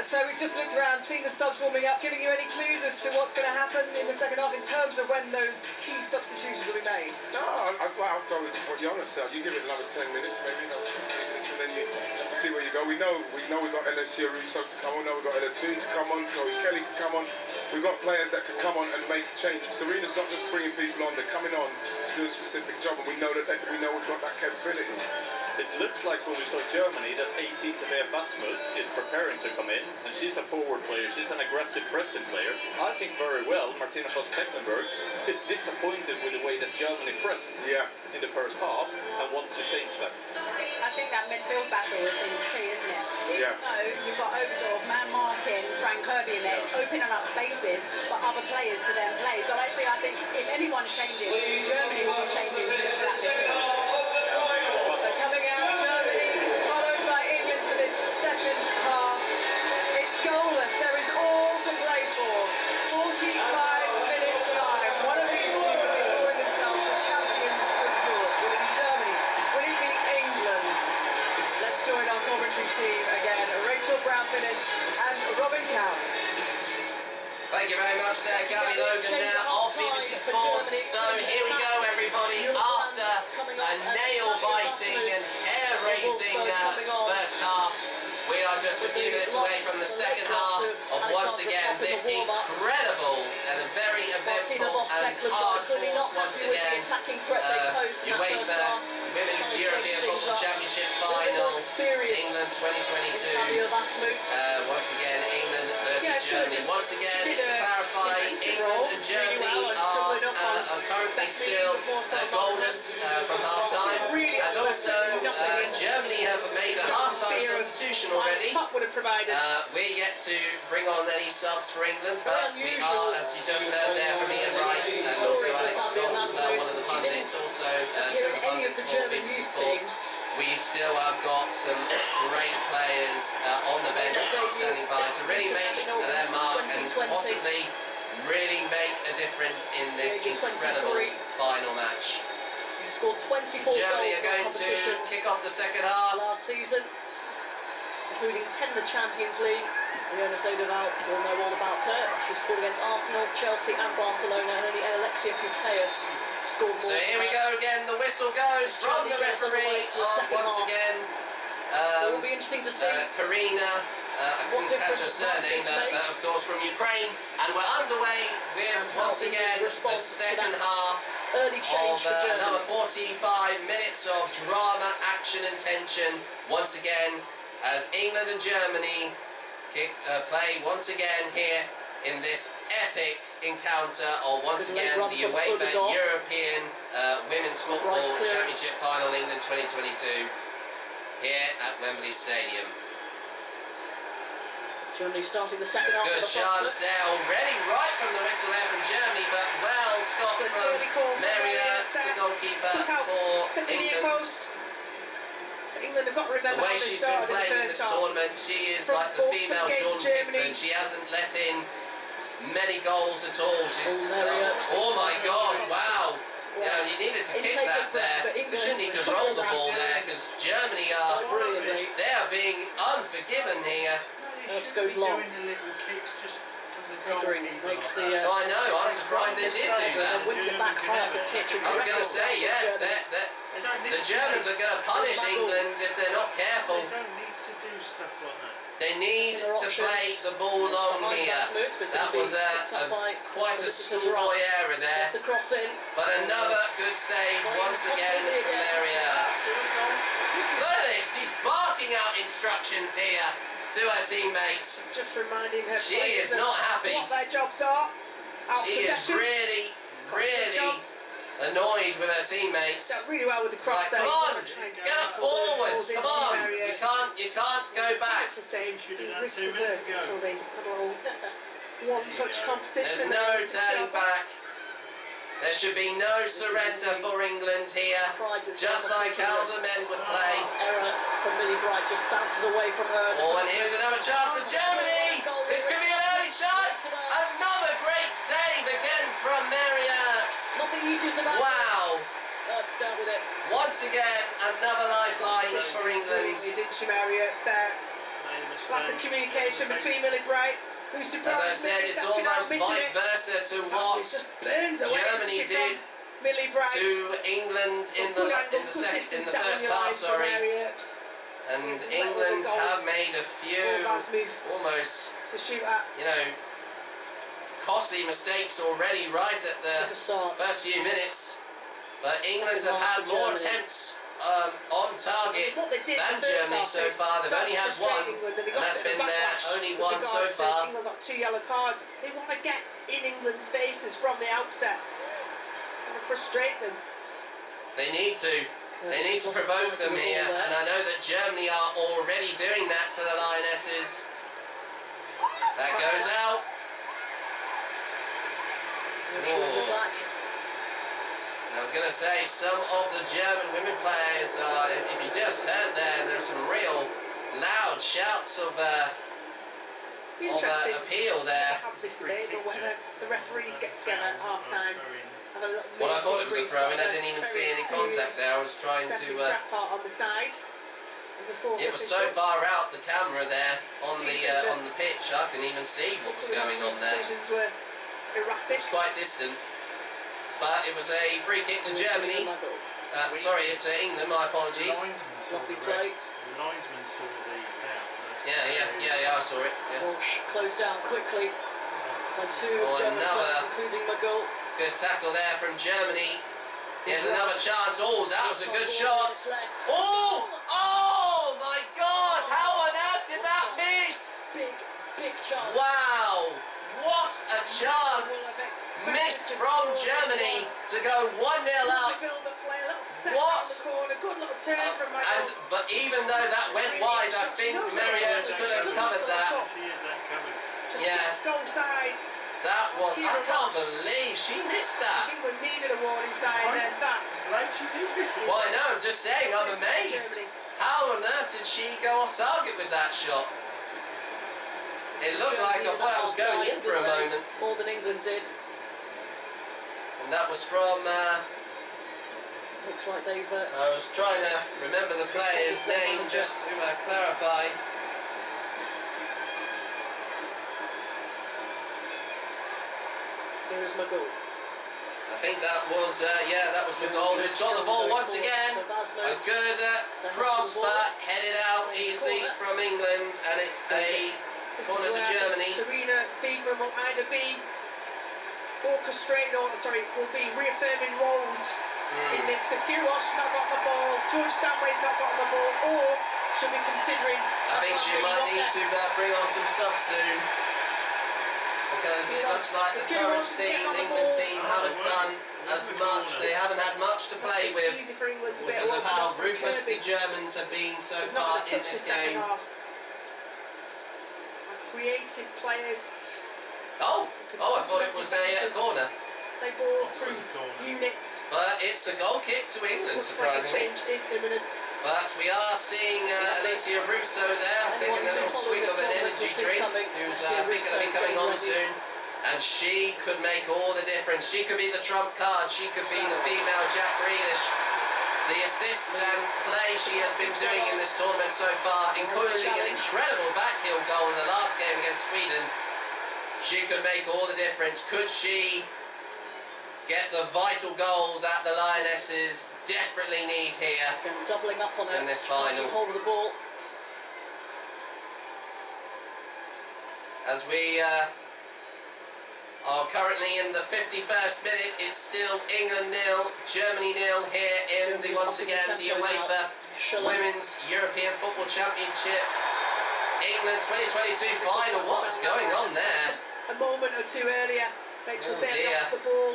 So we've just looked around, seen the subs warming up, giving you any clues as to what's going to happen in the second half in terms of when those key substitutions will be made? No, I'll go with what Yana said. You give it another 10 minutes, maybe, 15 minutes, and then you see where you go. We know we've got Ella Russo to come on, we've got Ella Toon to come on, Chloe Kelly can come on. We've got players that can come on and make a change. Serena's not just bringing people on, they're coming on to do a specific job, and we know we've got that capability. It looks like when we saw Germany that 18 Tabea Basmut is preparing to come in, and she's a forward player, she's an aggressive pressing player. I think very well Martina Voss-Tecklenburg is disappointed with the way that Germany pressed in the first half and wants to change that. I think that midfield battle is in key, isn't it? Even Yeah. though you've got Oberdorf, man marking, Frank Kirby in there, it's opening up spaces for other players to then play. So actually I think if anyone changes, Germany will be changing for that midfield. They're coming out, Germany, followed by England for this second half. It's goalless, there is all to play for. 45 minutes time. One of these two will be calling themselves the champions of Europe. Will it be Germany? Will it be England? Let's join our commentary team again. Rachel Brown-Finnis and Robyn Cowen. Thank you very much there, Gabby Logan now of BBC Sport. So here we go, everybody. After a nail-biting and hair-raising first half, we are just a few minutes away from the second half of, once again, this incredible and very eventful and hard-fought, once again, UEFA Women's European Football Championship Final, England 2022. Once again, England versus Germany. Once again, to clarify, England and Germany are currently still goalless from half-time. And also, Germany have made a half-time substitution already. We're yet to bring on any subs for England, but we are, as you just heard there from Ian Wright, and also Alex Scott as well, one of the pundits, also two of the pundits for BBC Sport. We still have got some great players on the bench standing by to really make their mark and possibly really make a difference in this incredible final match. He scored 24 Germany goals are going to kick off the second half. Last season, including 10 in the Champions League. Leona Sejdoval, we'll know all about her. She scored against Arsenal, Chelsea and Barcelona, and only Alexia Putellas scored more. So here we go again, the whistle goes from the referee once again. So it will be interesting to see Karina, I couldn't catch her surname, but of course from Ukraine. And we're underway with, once again, the second half of another 45 minutes of drama, action and tension. Once again, as England and Germany play once again here in this epic encounter of, once again, the UEFA European Women's Football Championship Final, England 2022, here at Wembley Stadium. Germany starting the second half. Good chance there already, right from the whistle there from Germany, but well stopped from Mary Earps, the goalkeeper for England. England have got to remember the way she's been playing in this tournament, she is like the female Jordan Pickford. She hasn't let in many goals at all. She's oh my God, wow. Yeah, you needed to kick that there. You shouldn't need to roll the ball there, because Germany they are being unforgiven here. Earps goes long. Makes the, I know, I'm surprised they did do that. Wins it back high up the pitch. I was going to say, yeah, the Germans are going to punish England if they're not careful. They don't need to do stuff like that. They need to play the ball long here. That was quite a schoolboy error there. But another good save once again from Mary Earps. Look at this, she's barking out instructions here to her teammates. Just reminding her she is not happy. What their jobs are. She is really annoyed with her teammates. Done really well with the cross there. Come on, get up forward. Come on, you can't go back. To say risk reverse until they have a little one-touch competition. There's no turning back. There should be no surrender for England here, just like elder men would play. Error from Millie Bright, just bounces away from her. Oh, and here's another chance for Germany. This could be an early chance. Another great save again from Mary Earps. Not the easiest about it. Wow. Earps down with it. Once again, another lifeline for England. Didn't she, Mary Earps there? Lack of communication between Millie Bright. As I said, it's almost vice versa to what Germany did to England in the first half, sorry. And England have made a few almost, you know, costly mistakes already right at the first few minutes. But England have had more attempts on target than Germany so far. They've only had one, and that's been their only one so far. England got 2 yellow cards. They want to get in England's faces from the outset. They want to frustrate them. They need to. They need to provoke them here, and I know that Germany are already doing that to the Lionesses. That goes out. Oh. I was going to say, some of the German women players, if you just heard there's some real loud shouts of appeal there. The referees get together at half time. Well, I thought it was a throw-in. I didn't even see any contact there. I was trying to. Part on the side. the fourth. It was so far out the camera there on the pitch, I couldn't even see what was going on there. Decisions were erratic. It was quite distant, but it was a free kick to Germany. Sorry, to England. My apologies. Lovely play. The linesman saw the foul. Yeah, I saw it. Yeah. Walsh closed down quickly by two German players, including Magul. Good tackle there from Germany. Here's another chance. Oh, that was a good shot. Oh my God! How on earth did that miss? Big chance. Wow! What a chance! Missed from Germany to go 1-0 up. What? But even though that went wide, I think Mariota could have covered that. Yeah. That was, I can't believe she missed that. England needed a warning sign then that. She did miss it. Well, I know, I'm just saying, I'm amazed. How on earth did she go off target with that shot? It looked like I thought I was going in for a moment. More than England did. And that was from... Looks like they've... I was trying to remember the player's name just to clarify. Here is Magul. I think that was, that was Magul who's got the ball once again. A good cross, but headed out easily from England, and it's a corner to Germany. Serena Wiegmann will either be orchestrating or, will be reaffirming roles in this, because Kira Walsh has not got the ball, George Stanway's not got the ball, or should be considering... I think she might need to bring on some subs soon. Because it looks like the current team, the England team, haven't done as much. They haven't had much to play with because of how ruthless the Germans have been so far in this game. Creative players. Oh, I thought it was a corner. They ball through units. But it's a goal kick to England, surprisingly. Change is imminent. But we are seeing Alicia Russo there taking a little swig of an energy drink, who's I think going to be coming on soon. And she could make all the difference. She could be the trump card. She could be the female Jack Grealish. The assists and play she has been doing in this tournament so far, including an incredible backheel goal in the last game against Sweden. She could make all the difference. Could she get the vital goal that the Lionesses desperately need here doubling up on in this final? Hold of the ball. As we are currently in the 51st minute, it's still England 0, Germany 0 here in the, once again, the UEFA Women's European Football Championship. England 2022 final. What was going on there? Just a moment or two earlier, Rachel Daly off the ball.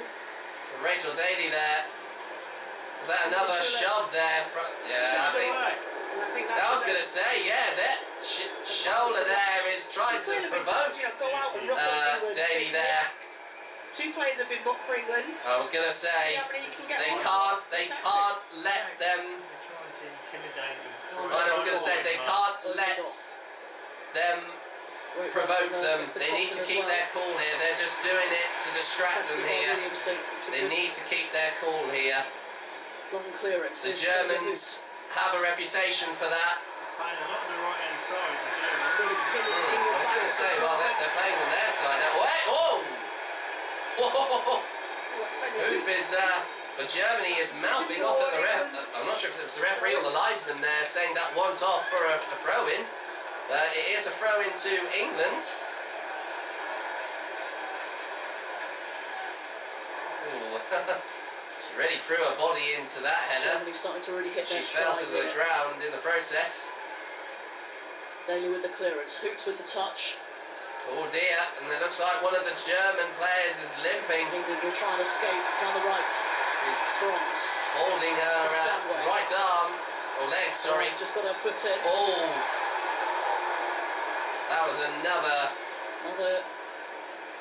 Rachel Daly there. Was that another shove there? Yeah, I think I was going to say, yeah, that shoulder there is trying to provoke Daly there. Two players have been booked for England. I was going to say, they can't let them... I was going to say, they can't let them provoke them. They need to keep their cool here. They're just doing it to distract them here. They need to keep their cool here. The Germans have a reputation for that. Playing a lot on the right hand side, the Germans. I was going to say, well, they're playing on their side now. Wait, oh! Hoof is, for Germany, is mouthing off at the ref. I'm not sure if it was the referee or the linesman there saying that wasn't off for a throw-in. It is a throw-in to England. She really threw her body into that header. Starting to really hit she fell to the ground in the process. Daly with the clearance, Hoots with the touch. Oh dear, and it looks like one of the German players is limping. England will try and escape down the right. He's Strons holding her right arm, or leg, sorry. Just got her foot in. Oh, that was another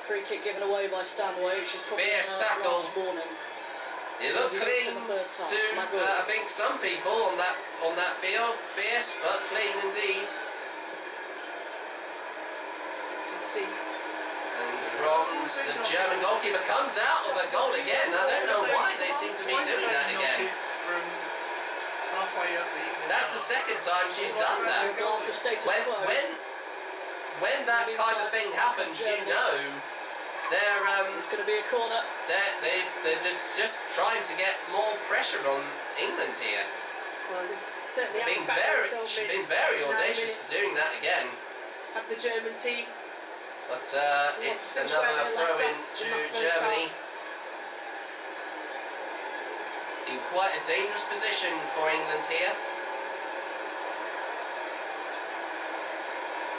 free kick given away by Stanway, which is probably fierce tackle. last warning. It looked clean to I think some people on that field. Fierce but clean indeed. And Franz, the German goalkeeper, comes out of a goal again. I don't know why they seem to be doing that again. From half halfway up the England That's the second time she's done that. When that kind of thing happens, you know, they're it's going to be a corner. They're just trying to get more pressure on England here. Well, certainly she's been very audacious to doing that again. Of the German team. But it's another throw-in to Germany. In quite a dangerous position for England here.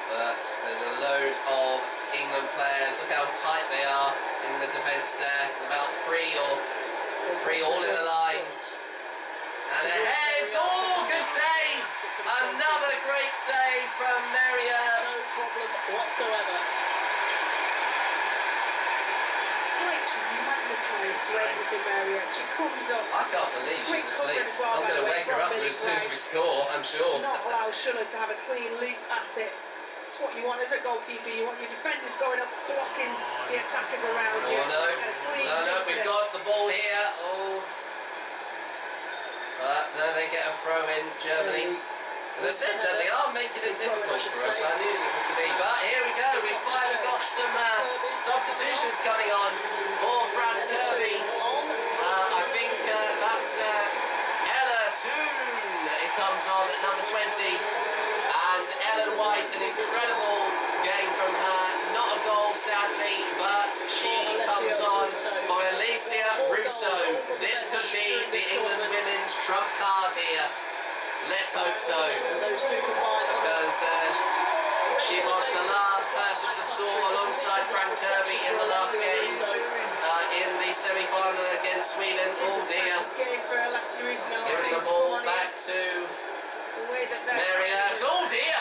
But there's a load of England players. Look how tight they are in the defence there. It's about three all in the line. And ahead. Oh, good save! Another great save from Mary Earps. No problem whatsoever. It's like she's magnetised to everything, Mary Earps. She comes up. I can't believe she's asleep. I'm going to wake her up as soon as we score, I'm sure. Not allow Schuller to have a clean leap at it. It's what you want as a goalkeeper. You want your defenders going up, blocking the attackers around you. Oh no, we've got the ball here. Oh. But no, they get a throw in, Germany. As I said, they are making it difficult for us. I knew it was to be. But here we go. We've finally got some substitutions coming on for Fran Kirby. I think that's Ella Toon. It comes on at number 20. And Ellen White, an incredible game from her. Not a goal, sadly, but she comes on for Alicia Russo. This could be the England women's trump card here. Let's hope so. Because she was the last person to score alongside Fran Kirby in the last game in the semi-final against Sweden. Oh dear. Giving the ball back to Mary Earps. Oh dear!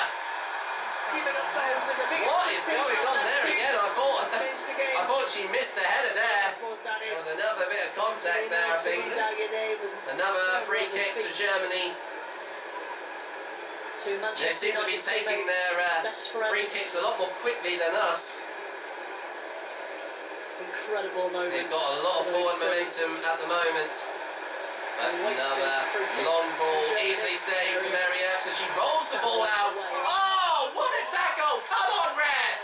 What is going on there again? I thought she missed the header there. There was another bit of contact there, I think. Another free kick to Germany. They seem to be taking their free kicks a lot more quickly than us. Incredible moment. They've got a lot of forward momentum at the moment. Another long ball, easily saved to Mary Earps as she rolls the ball out. Oh, what a tackle! Come on, ref!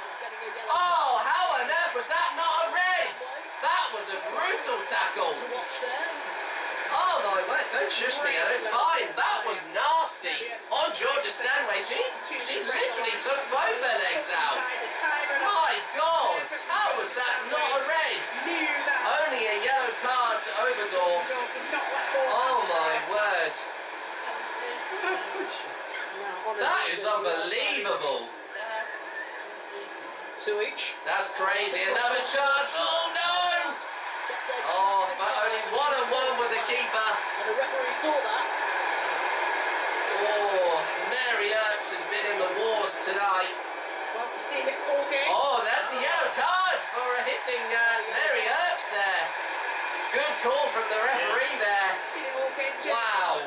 Oh, how on earth was that not a red? That was a brutal tackle. Oh my word, don't shush me, Ella, it's fine. That was nasty. On Georgia Stanway, she literally took both her legs out. My God, how was that not a red? Only a yellow card to Oberdorf. Oh my word. That is unbelievable. 2 each. That's crazy. Another chance. Oh no! Oh, but only 1-on-1 with the keeper. And the referee saw that. Oh, Mary Earps has been in the wars tonight. Well, we've seen it all game. Oh, that's a yellow card for hitting Mary Earps there. Good call from the referee there. Wow.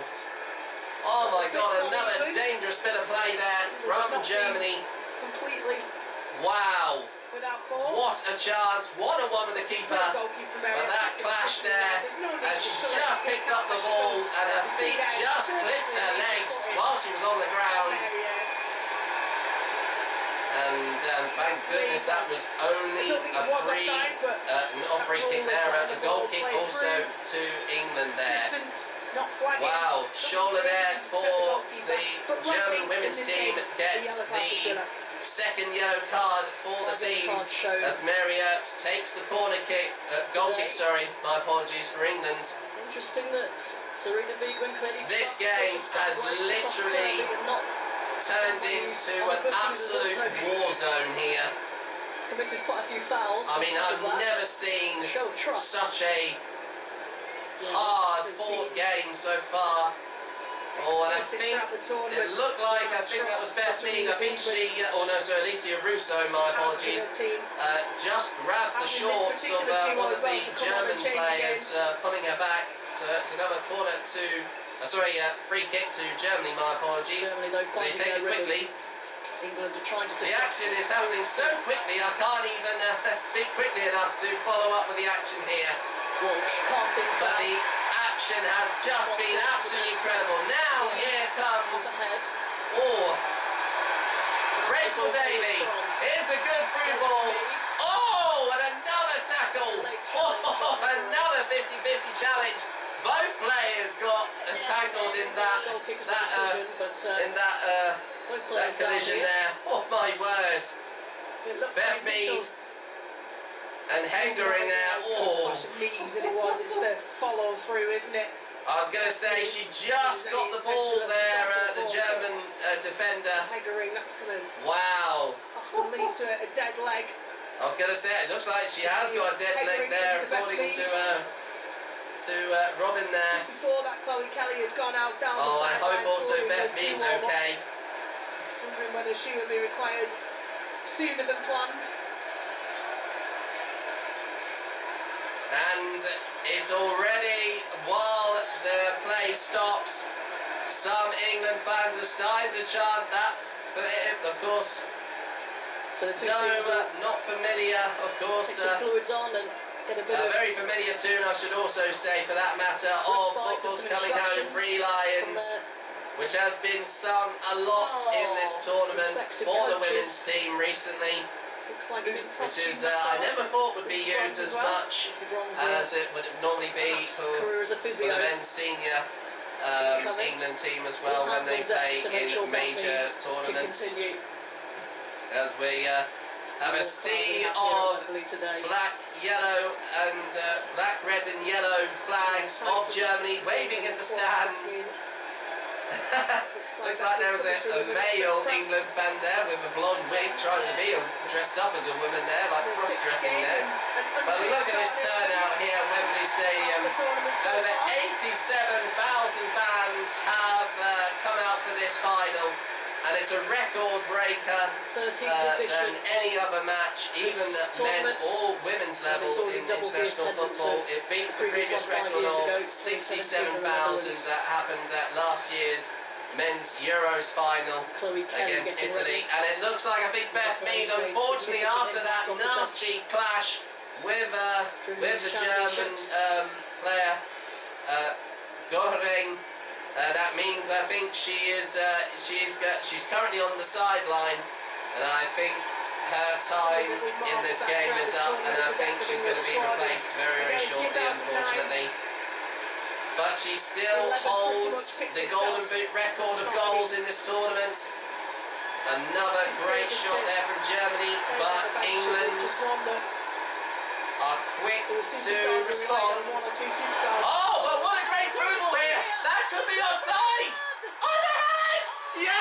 Oh my God, another dangerous bit of play there from Germany. Completely. Wow. Without call. What a chance. 1-on-1 with the keeper. But that clash there as she just picked up the ball and her feet just clipped her legs while she was on the ground. And thank goodness that was only a free kick there, a goal kick also to England there. Wow, shoulder there for the German women's team gets the second yellow card for the team as Mary Earps takes the goal kick, my apologies, for England. Interesting that Serena Wiegman clearly this game has literally turned into an absolute war zone here. Committed quite a few fouls. I mean, I've never seen such a hard-fought game so far. Oh, and I think it looked like, I think that was Beth Mead. I think she, Alicia Russo, my apologies, just grabbed the shorts of one of the German players, pulling her back. So it's another corner to, free kick to Germany, my apologies. They take it quickly. England are trying to the action is happening so quickly, I can't even speak quickly enough to follow up with the action here. Walsh can't but the action has just been absolutely incredible. Now here comes... Oh, Rachel Davey. Here's a good through ball. Oh, and another tackle. Oh, another 50-50 challenge. Both players got entangled in that collision there. Oh my word. Beth Mead and Hengering there. Oh. It's the follow through, isn't it? I was going to say she just got the ball there, the German defender. Hengering, that's going to... Wow. Often leads to a dead leg. I was going to say, it looks like she has got a dead leg there, according to Robyn there. Just before that, Chloe Kelly had gone out down the I sideline. hope also Beth Mead's okay. Wondering whether she will be required sooner than planned. And it's already, while the play stops, some England fans are starting to chant that for him, of course. So the two no, teams not familiar, of course. Take some fluids on and get a bit of... very familiar tune, I should also say, for that matter, of Football's Coming Home, Free Lions, which has been sung a lot in this tournament for the women's team recently. Like which is, I never thought would be used as much as it would normally be for the men's senior England team as well when they play in major tournaments. As we have a sea of black, yellow and black, red and yellow flags of Germany waving in the stands. Looks like there was a male England fan there with a blonde wig trying to be dressed up as a woman there, like cross-dressing there. But look at this turnout here at Wembley Stadium. Over 87,000 fans have come out for this final. And it's a record breaker than any other match, even at men or women's level in international football. It beats the previous record of 67,000 that happened at last year's men's Euros final against Italy. And it looks like, I think Beth Mead, unfortunately, after that nasty clash with the German player, Goring, that means I think she's currently on the sideline, and I think her time in this game is up, and I think she's going to be replaced very, very shortly, unfortunately. But she still holds the Golden Boot record of goals in this tournament. Another great shot there from Germany, but England are quick to respond. Oh, but what a great through ball here! That could be offside! Overhead! Yes!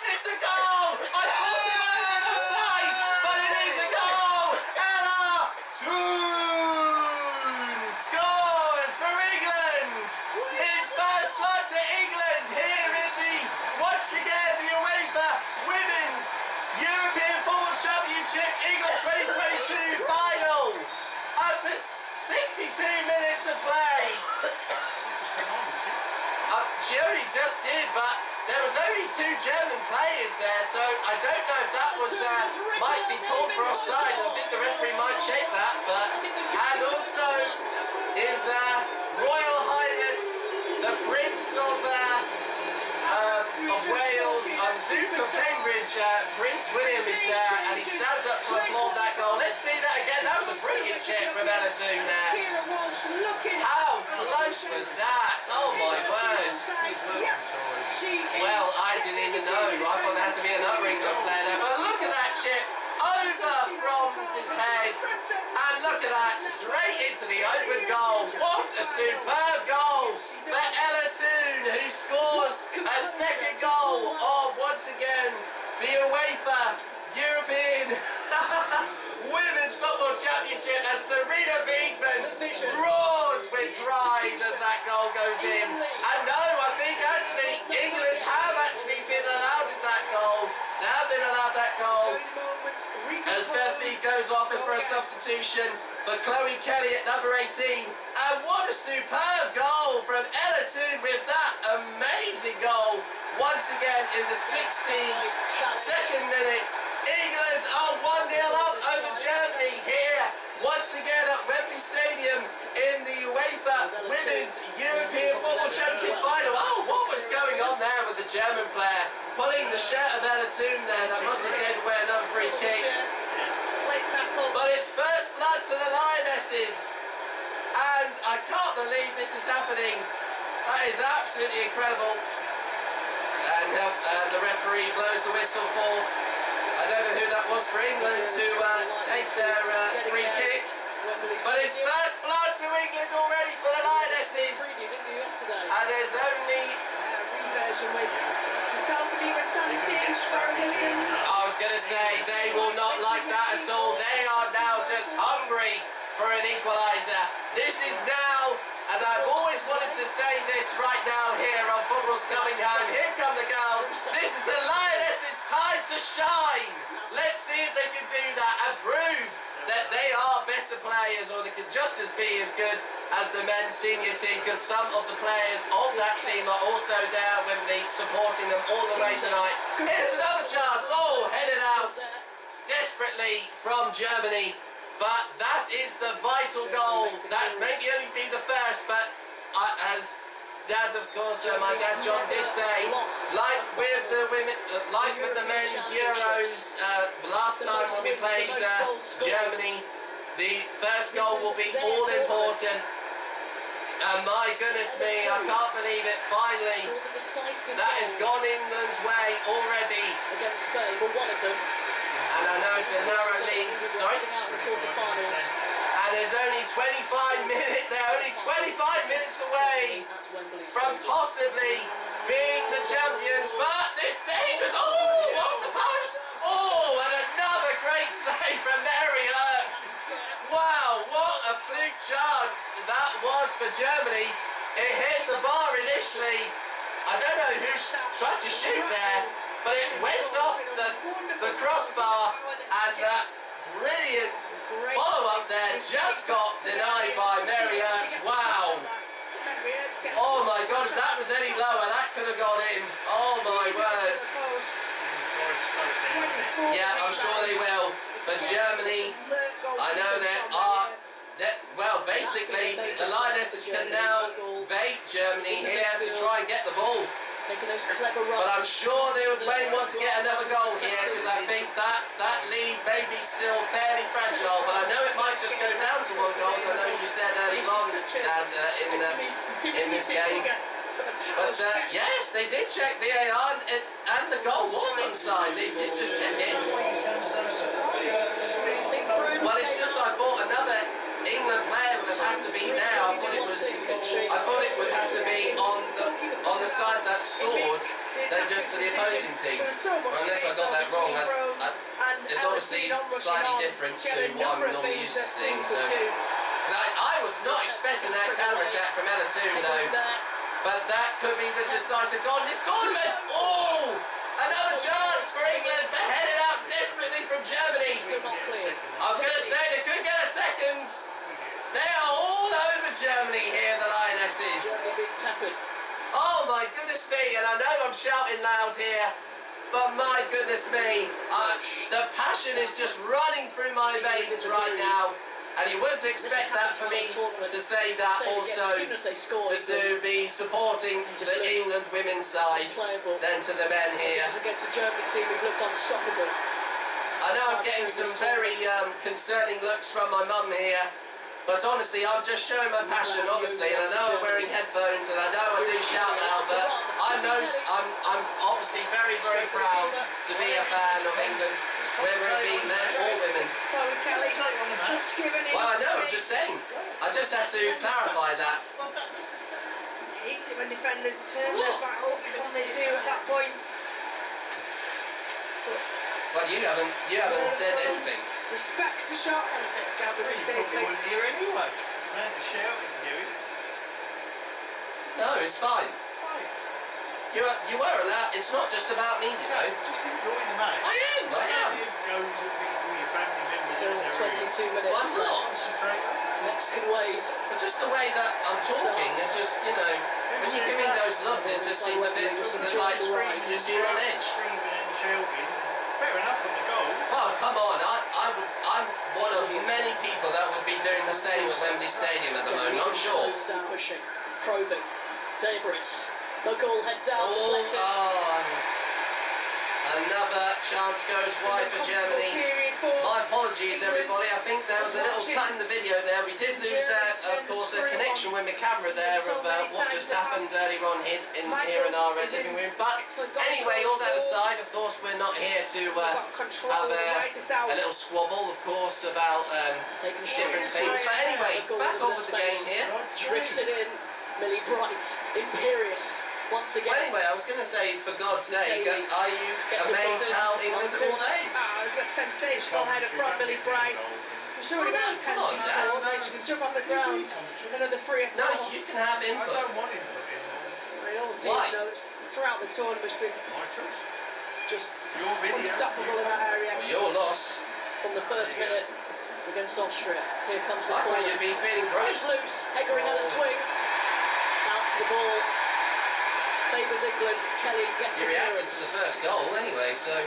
It's a goal! I thought it might have been offside, but it is a goal! Ella Toon scores for England! It's first blood to England here in the, once again, the UEFA Women's European Football Championship England 2022 final. After 62 minutes of play. She only just did, but there was only 2 German players there, so I don't know if that was might be called for offside. I think the referee might check that, but and also His Royal Highness the Prince of Wales, Duke of Cambridge, Prince William is there, and he stands up to applaud that goal. Let's see that again. That was a brilliant check from Ella Toon there. How close was that? Oh my word. Well, I didn't even know. I thought there had to be another England player there. But look at that chip. Over From's head. And look at that. Straight into the open goal. What a superb goal for Ella Toon, who scores a second goal of, once again, the UEFA European Women's Football Championship, as Serena Wiegmann roars with pride as that goal goes in. And no, I think actually England have actually been allowed in that goal. They have been allowed that goal. As Beth Mead goes off in for a substitution for Chloe Kelly at number 18. And what a superb goal from Ella Toon with that amazing goal. Once again in the 62nd minute. England are 1-0 up over Germany here once again at Wembley Stadium in the shirt of Ella Toom there. That must have gave away another free kick. Late tackle. But it's first blood to the Lionesses. And I can't believe this is happening. That is absolutely incredible. And the referee blows the whistle for, I don't know who that was for England, to take their free kick. But it's first blood to England already for the Lionesses. And there's only... reversion with yourself and Eva Santin, Williams. I was going to say, they will not like that at all. They are now just hungry for an equaliser. This is now, as I've always wanted to say this right now here on Football's Coming Home, here come the girls. This is the Lionesses' time to shine. Let's see if they can do that and prove that they are better players, or they could just as be as good as the men's senior team, because some of the players of that team are also there at Wembley supporting them all the way tonight. Here's another chance. Oh, headed out desperately from Germany, but that is the vital goal. That maybe only be the first, but as Dad, of course, my dad John did say, like with the women, like with the men's Euros, last time when we played Germany, the first goal will be all important. And my goodness me, I can't believe it, finally, that has gone England's way already. Against Spain, but one of them. And I know it's a narrow lead, sorry? Out in the quarterfinals. And there's only 25 minutes, they're only 25 minutes away from possibly being the champions, but this dangerous, oh, off the post, oh, and another great save from Mary Earps. Wow, what a fluke chance that was for Germany. It hit the bar initially. I don't know who tried to shoot there, but it went off the crossbar, and that brilliant follow-up there just got denied by Mary Earps. Wow. Oh my God, if that was any lower, that could have gone in. Oh my words. Yeah, I'm sure they will. But Germany, I know well, basically, the Lionesses can now bait Germany here to try and get the ball. But I'm sure they may want to get another goal here, because I think that lead may be still fairly fragile. But I know it might just go down to one goal, as I know you said early on, Dad, in this game. But yes, they did check VAR, and the goal was onside. They did just check it. Well, it's just I thought another England player would have had to be there. I thought it would have to be on the side that scored than just to the opposing team. Well, unless I got that wrong, it's obviously slightly different to what I'm normally used to seeing. So I was not expecting that counter-attack from Ella Toom though, but that could be the decisive goal in this tournament. Oh, another chance for England, but headed out desperately from Germany. I was going to say they could get a second. They are all over Germany here, the Lionesses. Oh my goodness me, and I know I'm shouting loud here, but my goodness me, the passion is just running through my veins right now. And you wouldn't expect that for me to say that also, to be supporting the England women's side than to the men here. Against a German team who've looked unstoppable. I know I'm getting some very concerning looks from my mum here, but honestly, I'm just showing my passion, honestly, and I know I'm wearing headphones, and I know I do shout loud, but I'm obviously very, very proud to be a fan of England, whether it be men or women. Well, I know, I'm just saying. I just had to clarify that. I hate it when defenders turn their back up when they do at that point. Well, you haven't said anything. Respects the shot and a bit of jab as he said. You wouldn't hear anyway. Man, the shout isn't doing. No, it's fine. You were allowed. It's not just about me, you know. Just enjoy the match. I am. It goes at people, your family members. Still 22 minutes. Why not? Concentrate. Mexican wave. But just the way that I'm talking, it's just, you know, when you give me those looks, it just seems a bit like you see on edge. Screaming and shouting. Fair enough on the goal. Oh, come on. I'm one of many people that would be doing the same at Wembley Stadium at the moment, I'm sure. Down pushing. Probing. Debris. McCall head down. Another chance goes wide for Germany. My apologies, everybody. I think there was a little cut in the video there. We did lose, of course, a connection with my camera there of what just happened earlier on here in our living room. But anyway, all that aside, of course, we're not here to have a little squabble, of course, about different things. But anyway, back on with the game here. Drifts it in. Millie Bright, imperious. Once again. Well, anyway, I was going to say, for God's sake, are you amazed how England have been playing? It was a sensational header from Millie Bright. I'm sure about 10 feet tall, she can jump off the ground. Another 3 or 4. No, you can have input. I don't want input anymore. I all see throughout the tournament, it's been just unstoppable in that area. Well, your loss. From the first minute against Austria. Here comes the I thought you'd be feeling great. It's loose. Heggering had a swing. Bounce the ball. Favours England. Kelly gets You reacted to the first goal anyway, so...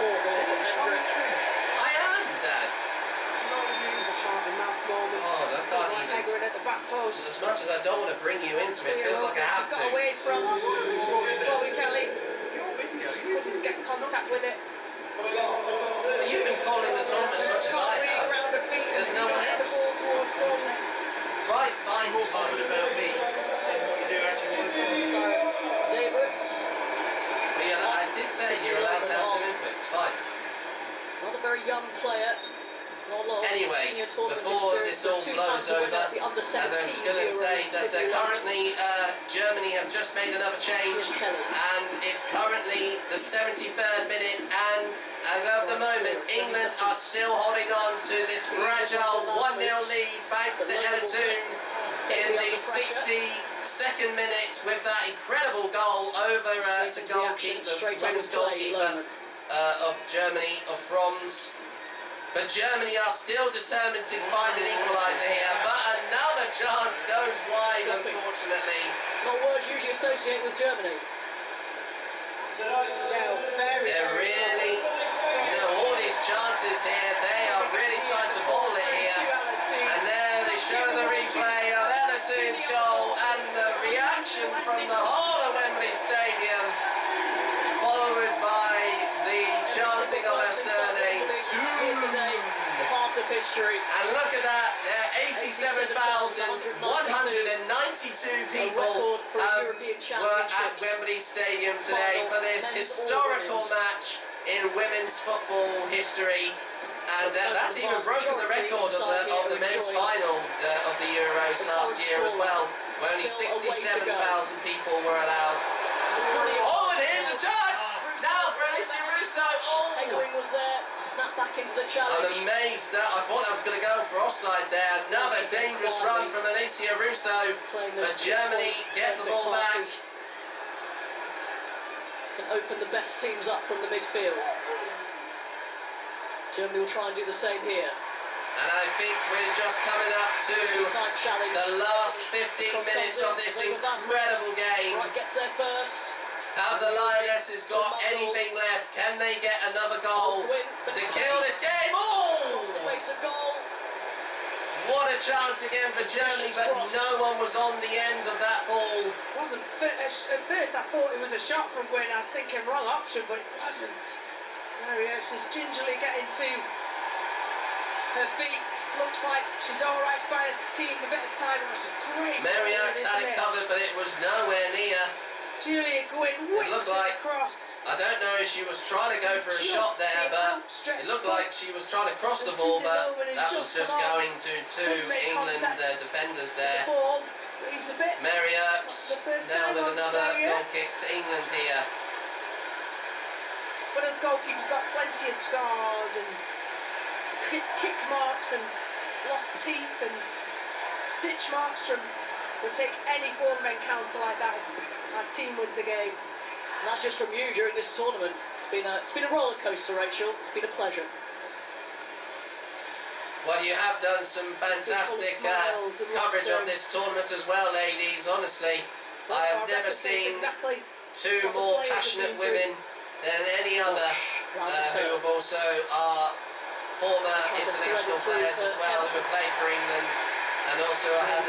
Poor goal from Hendrick. I am, Dad. There's a heart and mouth moment. God, I can't even... Heggering at the back post. As much as I don't want to bring you into it, it feels like I have to. Got away from Chloe Kelly. Couldn't get contact with it. Well, you've been following the tournament as much as I have. There's no one else. Right, fine, it's fine. About me than what you do actually want to do. Davids. Well, yeah, I did say you're allowed to have some input, it's fine. Not a very young player. Anyway, before this all blows over, as I was going to say, that currently Germany have just made another change, and it's currently the 73rd minute, and as of the moment, England are still holding on to this fragile 1-0 lead thanks to Ella Toon in the 62nd minute with that incredible goal over the goalkeeper, the women's goalkeeper of Germany, of Froms. But Germany are still determined to find an equaliser here, but another chance goes wide, unfortunately. Not words usually associated with Germany. They're really, all these chances here, they are really starting to ball it here. And there they show the replay of Ella Toon's goal and the reaction from the whole of Wembley Stadium, followed by the chanting of her surname, Toon. Part of history. And look at that, 87,192 people were at Wembley Stadium today for this historical match in women's football history. And that's even broken the record of the men's final of the Euros last year as well, where only 67,000 people were allowed. Oh, and here's a chance! Now for Alicia Russo! Oh! Heggering was there to snap back into the challenge. I'm amazed that I thought that was going to go for offside there. Another dangerous run from Alicia Russo, but Germany get the ball back. Can open the best teams up from the midfield. Germany will try and do the same here. And I think we're just coming up to the last 15 minutes of this incredible game. Right, gets there first. Have the Lionesses got anything left? Can they get another goal to kill this game? Oh! What a chance again for Germany, but no one was on the end of that ball. Wasn't at first I thought it was a shot from Gwen. I was thinking wrong option, but it wasn't. There he is, she's gingerly getting to her feet. Looks like she's all right. By the team a bit of time. It was a great. Mary Oakes had it covered, but it was nowhere near. Julia Gwynn whips it across. I don't know if she was trying to go for a shot there, but it looked like she was trying to cross the ball, but that was just going to two England defenders there. Mary Earps now with another goal kick to England here. But as goalkeeper's got plenty of scars and kick marks and lost teeth and stitch marks from. Will take any form of encounter like that. Our team wins the game. And that's just from you during this tournament. It's been a roller coaster, Rachel. It's been a pleasure. Well, you have done some fantastic coverage of this tournament as well, ladies. Honestly, I have never seen two more passionate women than any other who have also are former international players as well, who have played for England, and also had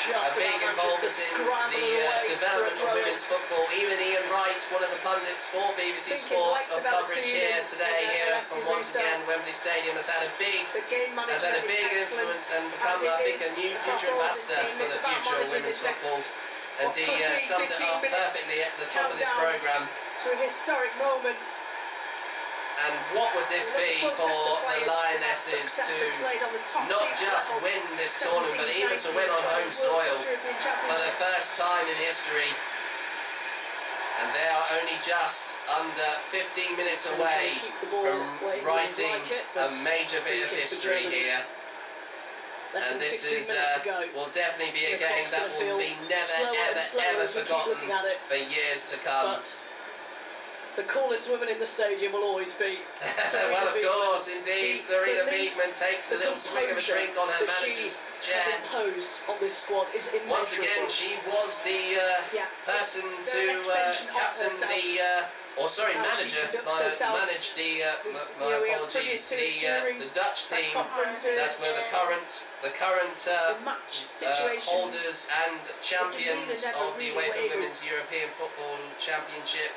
a big involvement in the development of women's football. Even Ian Wright, one of the pundits for BBC Sport of coverage here today, here from once again Wembley Stadium, has had a big influence and become, I think, a new future ambassador for the future of women's football. And he summed it up perfectly at the top of this programme. To a historic moment. And what would this be for the Lionesses to not just win this tournament, but even to win on home soil for the first time in history? And they are only just under 15 minutes away from writing a major bit of history here. And this will definitely be a game that will be never, ever forgotten for years to come. The coolest woman in the stadium will always be well, of course, indeed. Serena Wiedmann takes a little swig of a drink on her manager's chair. Imposed on this squad is immeasurable. Once again, she was the person to captain the, manage my apologies, the Dutch team that were the current holders and champions of the UEFA Women's European Football Championship.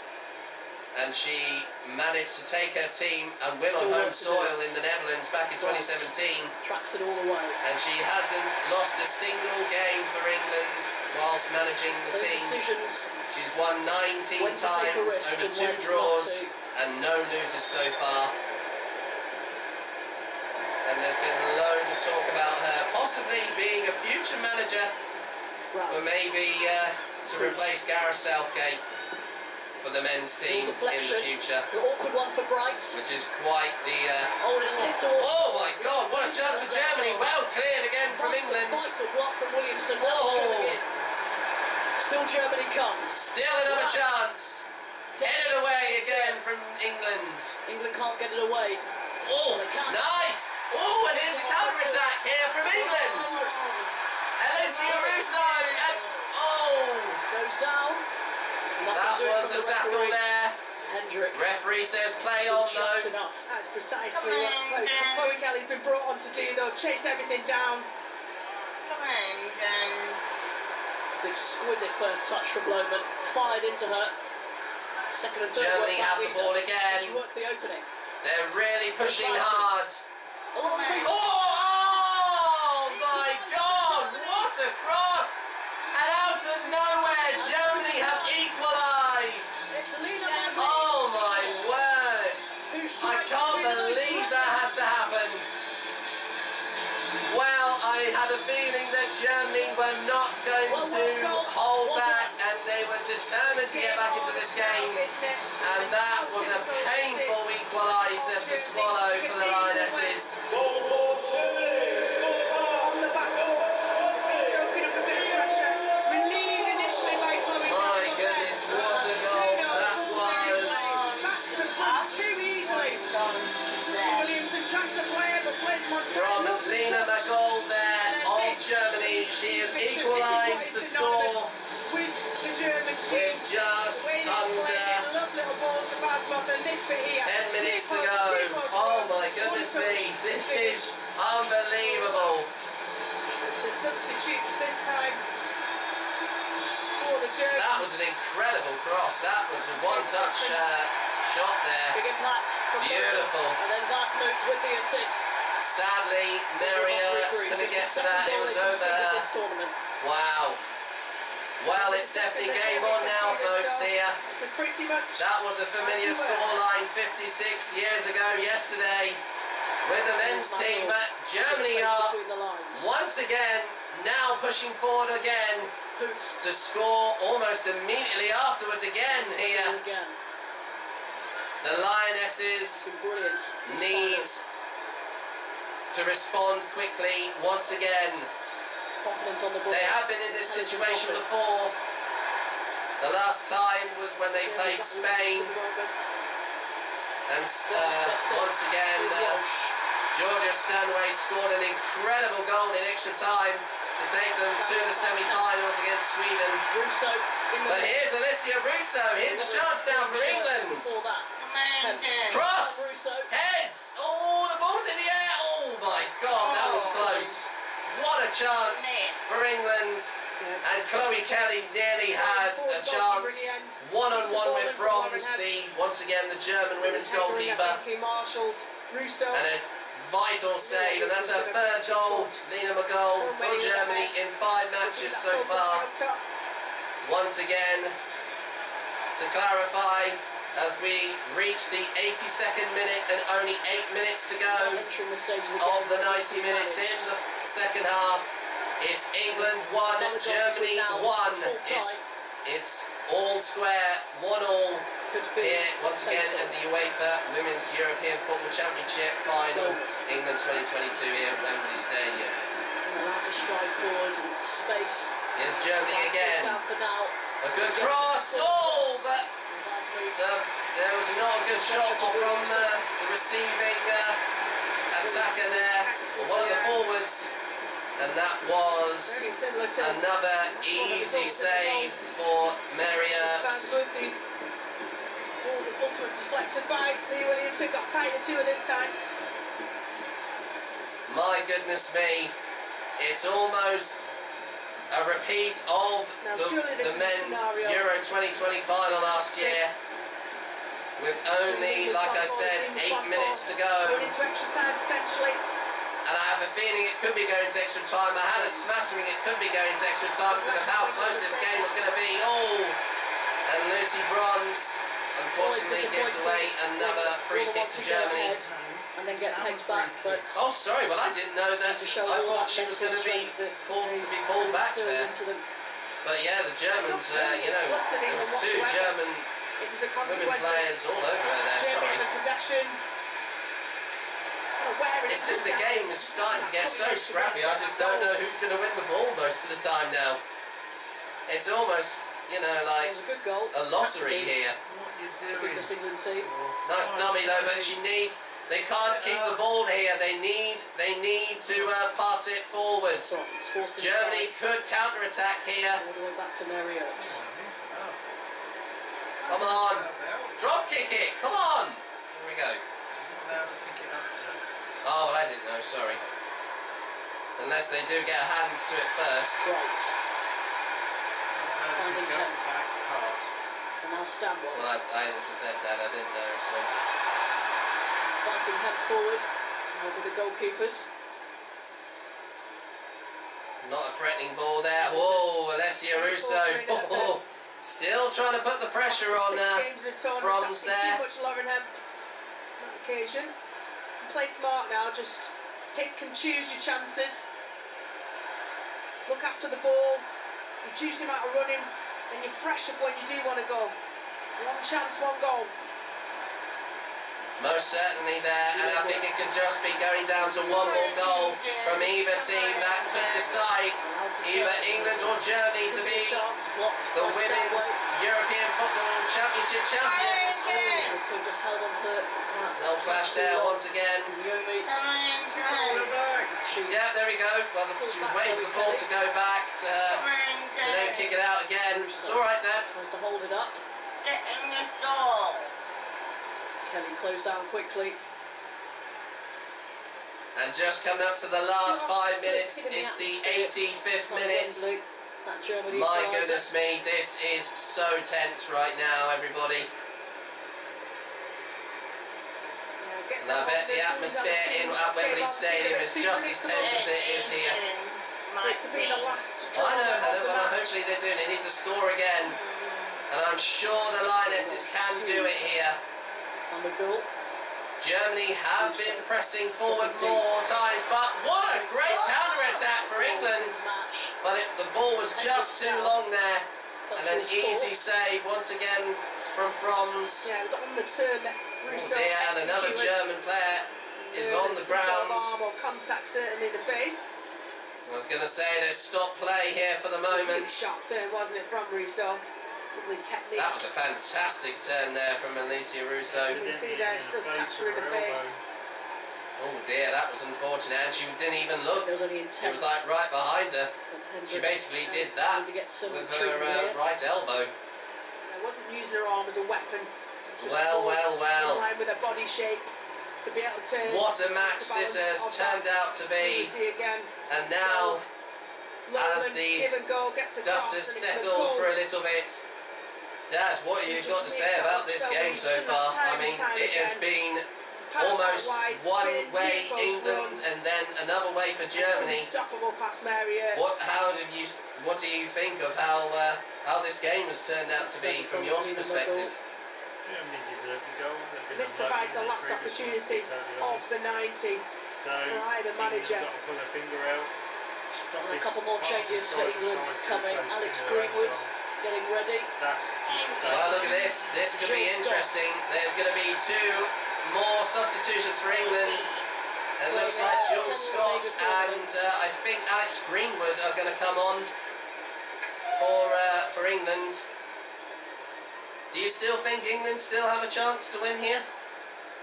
And she managed to take her team and win on home soil in the Netherlands back in 2017. Tracks it all the way. And she hasn't lost a single game for England whilst managing the team. She's won 19 times, only 2 draws and no losers so far. And there's been loads of talk about her possibly being a future manager for maybe to replace Gareth Southgate for the men's team in the future. The awkward one for Bright. Which is quite the... Oh my God, what a chance for Germany. Well cleared again from England. Block from Williamson. Oh. Still Germany comes. Still another chance. Headed away again from England. England can't get it away. Oh, nice. Oh, and here's a counter-attack here from England. Alessia Russo. Goes down. That was a tackle there. Hendrick. Referee says play on though. That's precisely what Chloe Kelly's been brought on to do though. Chase everything down. It's an exquisite first touch from Lohman. Fired into her. Second and third. Germany have the ball again. She worked the opening. They're really pushing hard. Oh my God! What a cross! And out of nowhere, Germany have equalised! Oh my word! I can't believe that had to happen. Well, I had a feeling that Germany were not going to hold back and they were determined to get back into this game. And that was a painful equaliser to swallow for the Lionesses. From Lena McGold there of Germany, she has equalised the score with just under 10 minutes to go. Oh my goodness me, this is unbelievable. It's the substitutes this time. That was an incredible cross. That was a one-touch shot there. Big impact. Beautiful. And then Glassmoot with the assist. Sadly, Marriott couldn't get to that. It was over her. Wow. Well, it's definitely game on now, folks, here. That was a familiar scoreline 56 years ago yesterday with the men's team, but Germany are once again now pushing forward again to score almost immediately afterwards again here. The Lionesses need to respond quickly once again. They have been in this situation before. The last time was when they played Spain. And once again, Georgia Stanway scored an incredible goal in extra time to take them to the semi-finals against Sweden. But here's Alessia Russo. Here's a chance now for England. Cross! Heads! Oh, the ball's in the air! Oh my God, that was close. What a chance for England, and Chloe Kelly nearly had a chance, one-on-one with Franz, once again the German women's goalkeeper, and a vital save, and that's her third goal, Lena McGoal, for Germany in 5 matches so far. Once again, to clarify, as we reach the 82nd minute and only 8 minutes to go of the 90 minutes in the second half, it's England 1, Germany 1. It's all square, 1-1 here once again at the UEFA Women's European Football Championship final, England 2022 here at Wembley Stadium. Allowed to stride forward and space. Here's Germany again. A good cross. Oh, but there was not a good shot from the receiving attacker there, one of the forwards, and that was another easy save for Mary Earps. Ultimate deflected by Lee Williamson, got tighter to her this time. My goodness me, it's almost a repeat of the men's Euro 2020 final last year, with only, like I said, 8 minutes to go. Into extra time potentially. And I have a feeling it could be going to extra time. I had a smattering it could be going to extra time because of how close this game was going to be. Oh! And Lucy Bronze unfortunately gives away another free kick to Germany. And then get pegged back, but... Oh, sorry, well I didn't know that. I thought she was going to be pulled back there. But yeah, the Germans, you know, there was 2 German women players all over her there, sorry. It's just the game is starting to get so scrappy, I just don't know who's going to win the ball most of the time now. It's almost, you know, like a lottery here. Nice dummy though, but they can't keep the ball here. They need to pass it forwards. Germany could counter-attack here. All the way back to Mary Earps. Come on, drop kick it. Come on. Here we go. Oh, well, I didn't know. Sorry. Unless they do get a hand to it first. Right. Finding Hemp. And now Stanwell. Well, as I said, Dad, I didn't know. So. Fighting Hemp forward, over the goalkeepers. Not a threatening ball there. Whoa, Alessia Russo. Oh, still trying to put the pressure on Franz there. Too much Lauren Hemp on that occasion. Play smart now, just pick and choose your chances. Look after the ball, reduce the amount of running, and you're fresh of when you do want to go. One chance, one goal. Most certainly there, and I think it could just be going down to one more goal from either team that could decide either England or Germany to be the Women's European Football Championship champions. Just held on to no clash there once again. Yeah, there we go. Well, she was waiting for the ball to go back to her to then kick it out again. It's all right, Dad. Supposed to hold it up. Get in the goal. Kelly closed down quickly. And just coming up to the last 5 minutes, it's the 85th minute. My goodness me, this is so tense right now, everybody. And I bet the atmosphere at Wembley Stadium is just as tense as it is here. I know, but hopefully they do. They need to score again. And I'm sure the Lionesses can do it here. Germany have been pressing forward more times, but what a great counter-attack for England. But the ball was just too long there. And an easy save once again from Franz. Yeah, it was on the turn that Russo and another German player is on the ground. Arm or contact certainly in the face. I was going to say there's stop play here for the moment. Sharp turn, wasn't it, from Russo? Lovely technique. That was a fantastic turn there from Alessia Russo. You can see there, she does catch her in the face. Oh dear, that was unfortunate, and she didn't even look. It was like right behind her. She basically did that with her right elbow. Wasn't using her arm as a weapon. Well. In line with her body shape to be able to. What a match this has turned out to be. And now as the dust has settled for a little bit. Dad, what have you got to say about this game so far? I mean, it has been almost one way England and then another way for Germany. What do you think of how this game has turned out to be from your perspective? Germany deserved the goal. This provides the last opportunity of the 90 for either manager. Got to pull a finger out. And a couple more changes for England coming. Alex Greenwood getting ready. Well, look at this. This could be interesting. There's going to be 2 more substitutions for England. It looks like Jules Scott and I think Alex Greenwood are going to come on for England. Do you still think England still have a chance to win here?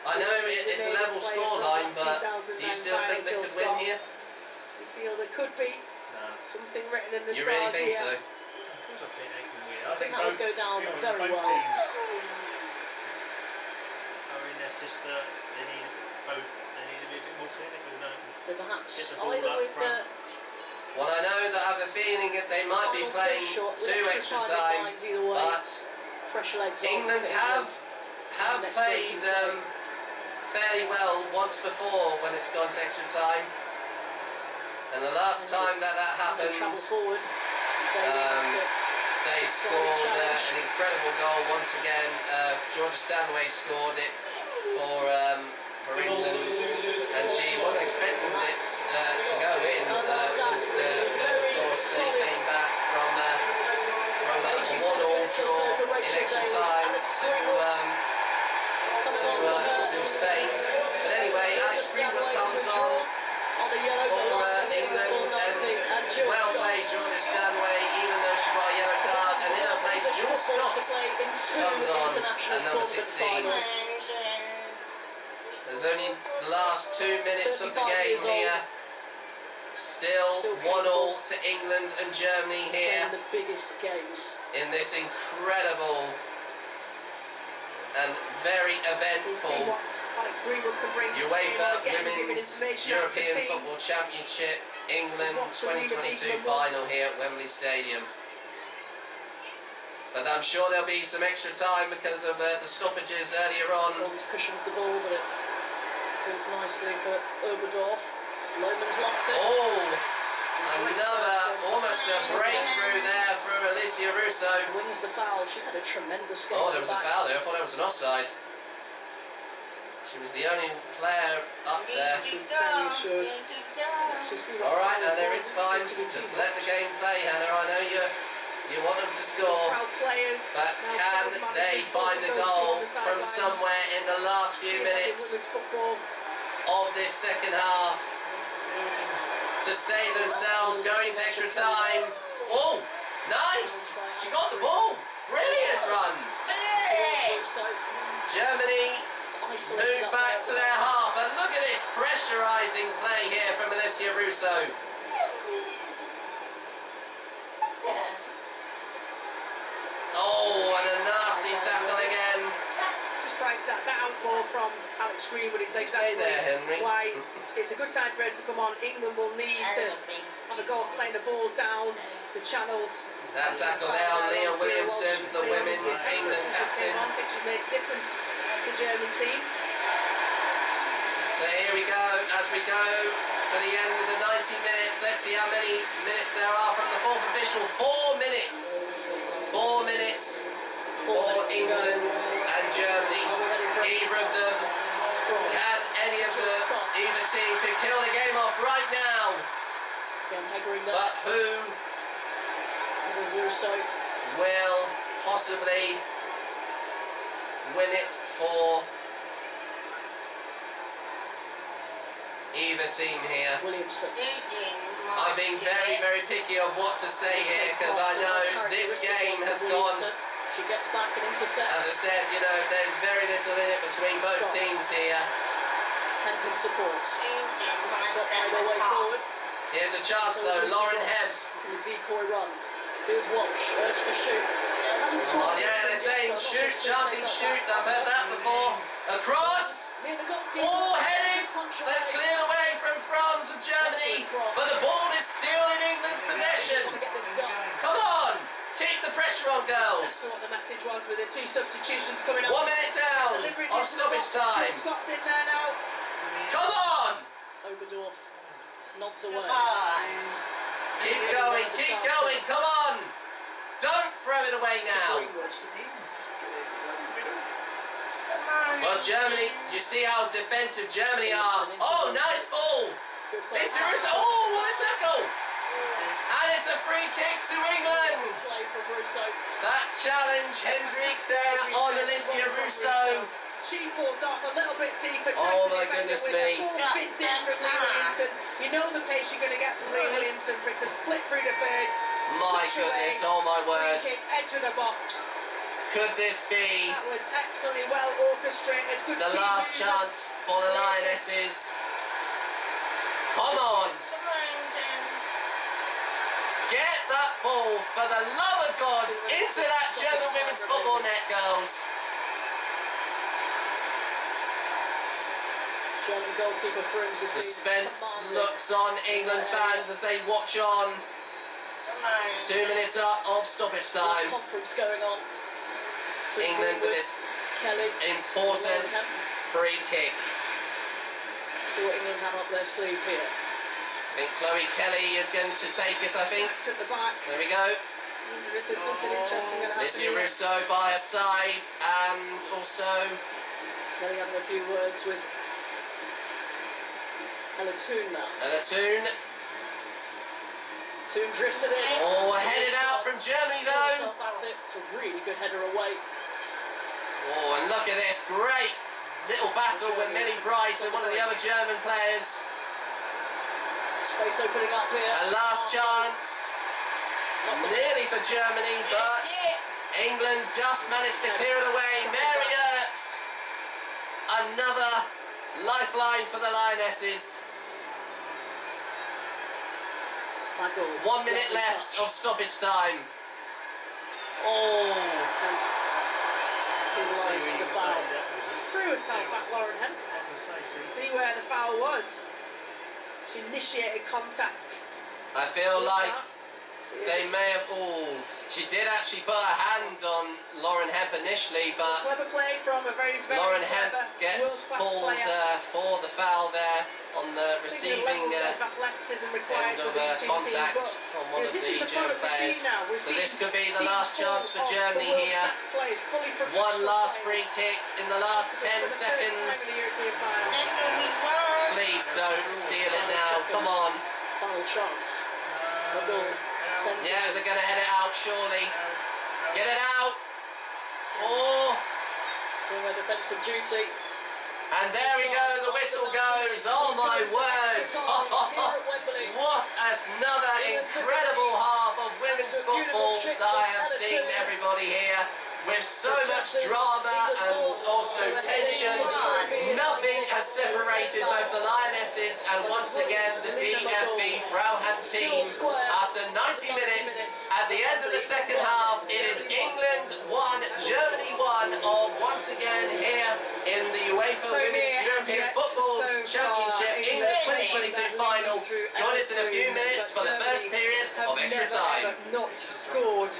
I know it's a level scoreline, but do you still think they could win here? You feel there could be something written in the stars. You really think so? Of course I think they can win. I think that would go down very both well. Teams, I mean, that's just they need a bit more clinical, don't they? So perhaps Get the ball either up with front. Well, I know that I have a feeling that they might be playing 2 extra time, but England have played fairly well once before when it's gone to extra time. And the last time that happened, they scored an incredible goal once again. Georgia Stanway scored it for England, and she wasn't expecting it to go in. But of course, they came back from a 1-1 draw in extra time to Spain. But anyway, Alex Greenwood comes on for England, and well played Georgia Stanway, even though she got a yellow card, and in her place Jules Scott comes on at number 16. There's only the last 2 minutes of the game here. Still 1-1 to England and Germany here the biggest games in this incredible and very eventful UEFA Women's European Football Championship England 2022 final here at Wembley Stadium. But I'm sure there'll be some extra time because of the stoppages earlier on. Bronze cushions the ball, but it feels nicely for Oberdorf. Loman's lost it. Oh! Almost a breakthrough there for Alicia Russo. Wins the foul. She's had a tremendous game. Oh, there was a foul there. I thought that was an offside. She was the only player up there. Alright, Hannah, it's fine. Just let the game play, Hannah. I know you want them to score. But can they find a goal from somewhere in the last few minutes of this second half to save themselves going to extra time? Oh, nice! She got the ball. Brilliant run. Germany move back to their half, and look at this pressurising play here from Alicia Russo. Oh, and a nasty tackle again. Just breaks that outball from Alex Greenwood is exactly why it's a good time for her to come on. England will need to have a go at playing the ball down the channels. That tackle there on Leah Williamson, the women's England captain. I think she's made a difference to the German team. So here we go, as we go to the end of the 90 minutes. Let's see how many minutes there are from the fourth official. 4 minutes. 4 minutes for England and Germany. Either of them, can any of either team could kill the game off right now. But who will possibly win it for either team here? I'm being very, very picky of what to say here because I know this game has gone. She gets back and intercepts. As I said, you know, there's very little in it between both teams here. Hendon supports. Scott's made her way forward. Here's a chance though, Lauren Hemp. The decoy run. Here's Walsh, urged to shoot. Hasn't scored. Well, yeah, they're saying shoot, chanting shoot. I've heard that before. Across. All headed. Then cleared away from France of Germany. But the ball is still in England's possession. girls. What the message was with the 2 substitutions coming on. 1 minute down of stoppage time. Scott's in there now. Come on! Oberdorf nods away. Keep going, come on! Don't throw it away now. Well, Germany, you see how defensive Germany are. Oh, nice ball! It's Russo. Oh, what a tackle! And it's a free kick to England. That challenge, Hendrick there on Alicia Russo. She pulls off a little bit deeper. Oh my goodness me. Fist in from Lee Williamson. You know the pace you're going to get from Lee Williamson for it to split through the thirds. My goodness, oh my word. Free kick, edge of the box. Could this be That was excellently well orchestrated. Good the last chance for the Lionesses? Come on. Get that ball, for the love of God, into that German women's football net, girls. German goalkeeper Frooms is Suspense looks on England fans as they watch on. 2 minutes up of stoppage time. Conference going on. England with this important free kick. See what England have up their sleeve here. I think Chloe Kelly is going to take it, I think. At the back. There we go. If there's something interesting going to happen. Alicia Russo by her side, and also Kelly having a few words with Ella Toon now. Ella Toon. Toon drifts it in. Oh, headed out from Germany though. That's it. It's a really good header away. Oh, and look at this great little battle with Millie Bright and one of the other German players. Space opening up here. A last chance. Nearly for Germany, but England just managed to clear it away. Mary Earps. Another lifeline for the Lionesses. 1 minute left of stoppage time. Oh. Threw herself at Lauren Hemp. See where the foul was. She initiated contact. I feel like they may have. Oh, she did actually put her hand on Lauren Hemp initially, but clever play from a very Lauren Hemp gets pulled for the foul there on the receiving end of contact from one of the German players. So this could be the last chance for Germany here. One last free kick in the last 10 seconds. Please don't steal it now, come on. Final chance. Yeah, they're going to head it out, surely. Get it out. Oh. Doing their defensive duty. And there we go, the whistle goes. Oh my word. What another incredible half of women's football that I have seen, everybody here. With so much drama and also tension, nothing has separated both the Lionesses and once again the DFB Frauenhand team. After 90 minutes, at the end of the second half, it is England 1, Germany 1, or once again here in the UEFA Women's European Football Championship England 2022 final. Join us in a few minutes for the first period of extra time. Not scored.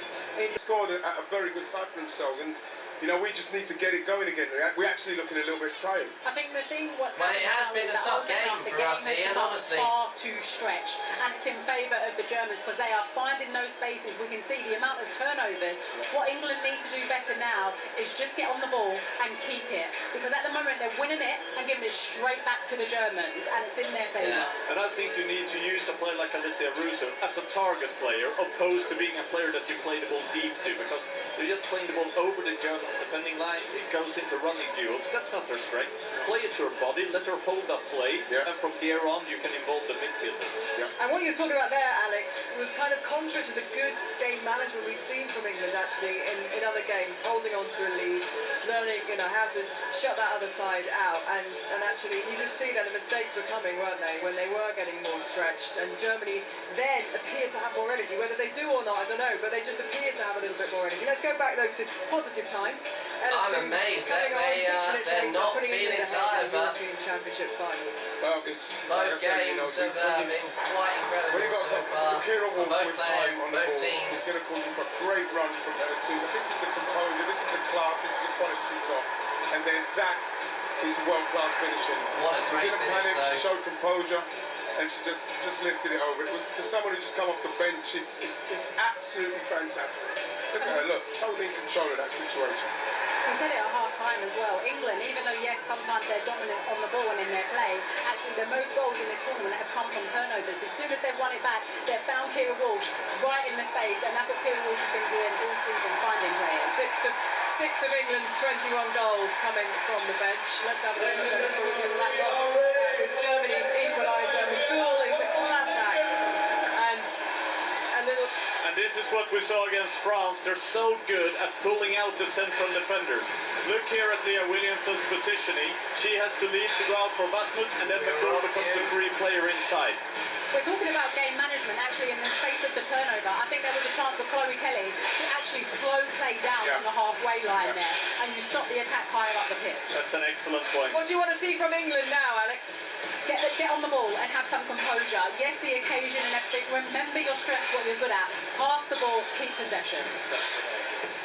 Scored at a very good time for themselves, and you know we just need to get it going again. We're actually looking a little bit tired. I think the thing well, it has been a tough game for us, Ian, honestly. Far too stretched, and it's in favour of the Germans because they are finding those spaces. We can see the amount of turnovers. What England need to do better now is just get on the ball and keep it, because at the moment they're winning it and giving it straight back to the Germans, and it's in their favour. Yeah. And I think you need to use a player like Alicia Russo as a target player, opposed to being a player that you play the ball deep to, because you're just playing the ball over the Germans defending line. It goes into running duels. That's not her strength. Play it to her body, let her hold up play, and from here on you can involve the midfielders. And what you're talking about there, Alex, was kind of contrary to the good game management we'd seen from England actually in other games, holding on to a lead, learning how to shut that other side out, and actually you could see that the mistakes were coming, weren't they, when they were getting more stretched, and Germany then appeared to have more energy. Whether they do or not, I don't know, but they just appear to have a little bit more energy. Let's go back though to positive times. England. I'm amazed that they're not feeling tired, but Championship final. Well, it's both games have been quite incredible so far. Both players, both teams. He's going to call you a great run from her too. This is the composure, this is the class, this is the quality she's got. And then that is world-class finishing. What a great finish, though. though. She showed composure, and she just lifted it over. It was for someone who just come off the bench. It's absolutely fantastic. Look at her, look, totally in control of that situation. We said it at half-time as well. England, even though, yes, sometimes they're dominant on the ball and in their play, actually the most goals in this tournament have come from turnovers. As soon as they've won it back, they've found Kira Walsh right in the space, and that's what Kira Walsh has been doing all season, finding players. Six of England's 21 goals coming from the bench. Let's have a look at that one. With Germany's equaliser, Goal is a class act. And a little... And this is what we saw against France. They're so good at pulling out the central defenders. Look here at Leah Williamson's positioning. She has to leave to go out for Vasmut, and then McCall becomes the free player inside. We're talking about game management, actually, in the face of the turnover. I think there was a chance for Chloe Kelly to actually slow play down on the halfway line there, and you stop the attack higher up the pitch. That's an excellent point. What do you want to see from England now, Alex? Get on the ball and have some composure. Yes, the occasion and everything. Remember your strengths, what you're good at. Pass the ball, keep possession.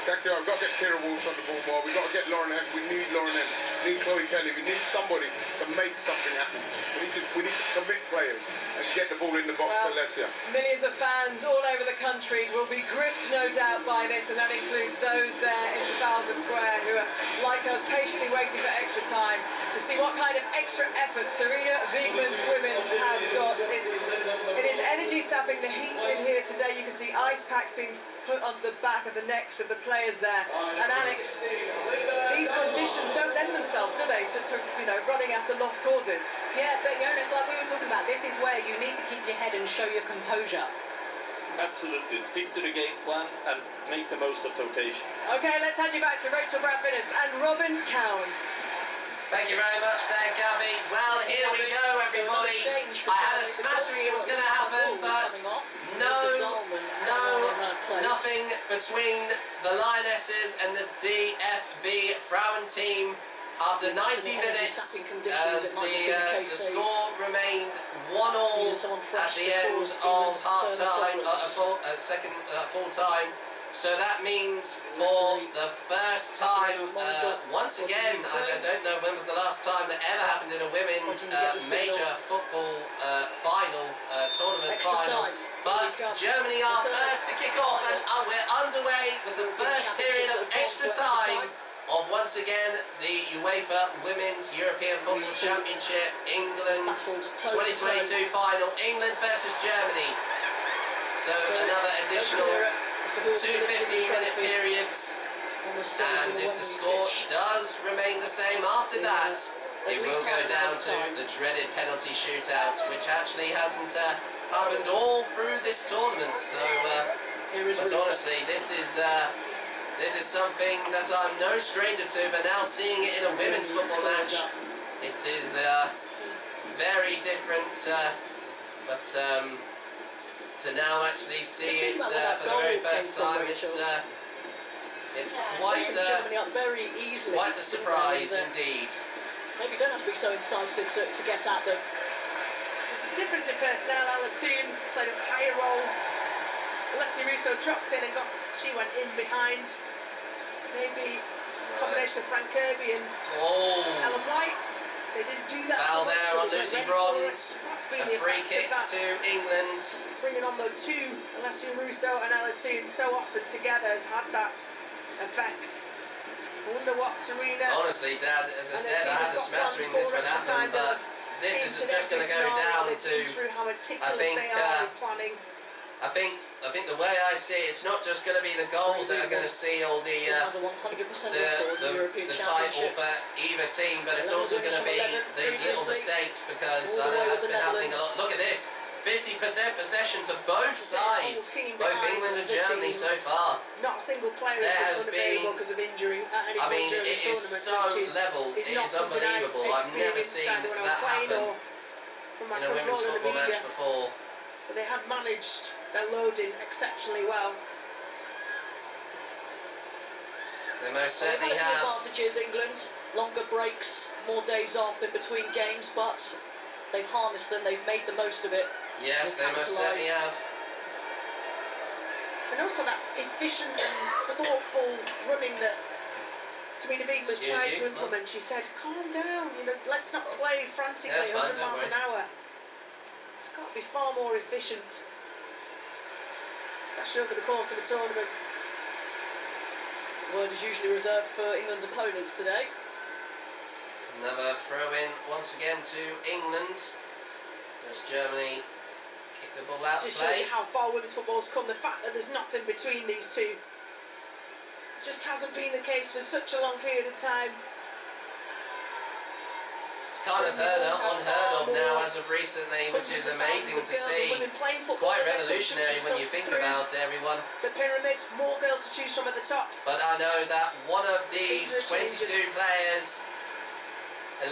Exactly right. We've got to get Kira Walsh on the ball more. We've got to get Lauren Hemp. We need Lauren Hemp. We need Chloe Kelly. We need somebody to make something happen. We need to commit players and get the ball in the box for Lesia. Millions of fans all over the country will be gripped, no doubt, by this, and that includes those there in Trafalgar Square who are, like us, patiently waiting for extra time to see what kind of extra effort Serena Wiegmann's women have got. It is energy sapping. The heat in here today. You can see ice packs being put onto the back of the necks of the players there. And Alex, these conditions don't lend themselves, do they, to you know, running after lost causes? Yeah, but Jonas, like we were talking about, this is where you need to keep your head and show your composure. Absolutely. Stick to the game plan and make the most of the occasion. Okay, let's hand you back to Rachel Brad-Finnis and Robyn Cowen. Thank you very much there, Gabby. Well, here we go, everybody. I had a smattering it was going to happen, but nothing between the Lionesses and the DFB Frauen team. After 90 minutes, as the score remained 1-1 at the end of half-time, full time. So that means for the first time, once again, I don't know when was the last time that ever happened in a women's major football tournament final. But Germany are first to kick off, and we're underway with the first period of extra time of, once again, the UEFA Women's European Football Championship England 2022 final. England versus Germany. So another additional 2 15-minute periods, and if the score does remain the same after that, it will go down to the dreaded penalty shootout, which actually hasn't happened all through this tournament. So, but honestly, this is something that I'm no stranger to, but now seeing it in a women's football match, it is very different, but to now actually see it for the very first time, it's quite the surprise indeed. Maybe you don't have to be so incisive to get at them. There's a difference in personnel. Alatoon played a higher role. Alessia Russo dropped in and she went in behind. Maybe a combination of Frank Kirby and Ellen White. They didn't do that. Foul there on Lucy Bronze. A free kick to England. Bringing on the two, Alessia Russo and Alatoon, so often together has had that effect. I wonder what Serena... Honestly, Dad, as I said, I had a smattering this would happen, but this isn't just going to go down to... I think the way I see it, it's not just going to be the goals that are going to seal the title for either team, but it's also going to be these little mistakes, because I know that's been happening a lot. Look at this, 50% possession to both sides, both England and Germany so far. Not a single player has been because of injury at any I mean, point it is so level, it is unbelievable. I've never seen that happen in a women's football match before. So they have managed their loading exceptionally well. They most Well, certainly they've had a few have. advantages, England. Longer breaks, more days off in between games, but they've harnessed them, they've made the most of it. Yes, they most certainly have. And also that efficient and thoughtful running that Serena Beam was Excuse trying you, to implement. She said, calm down, you know, let's not play frantically, Yeah, it's fine, 100 don't miles an worry. hour. It's got to be far more efficient, especially over the course of a tournament. The word is usually reserved for England's opponents today. Another throw-in once again to England. As Germany kick the ball out of Just shows play. you how far women's football's come. The fact that there's nothing between these two just hasn't been the case for such a long period of time. It's kind of unheard of now as of recently, which is amazing to see. It's quite revolutionary when you think about it, everyone. The pyramid, more girls to choose from at the top. But I know that one of these 22 players,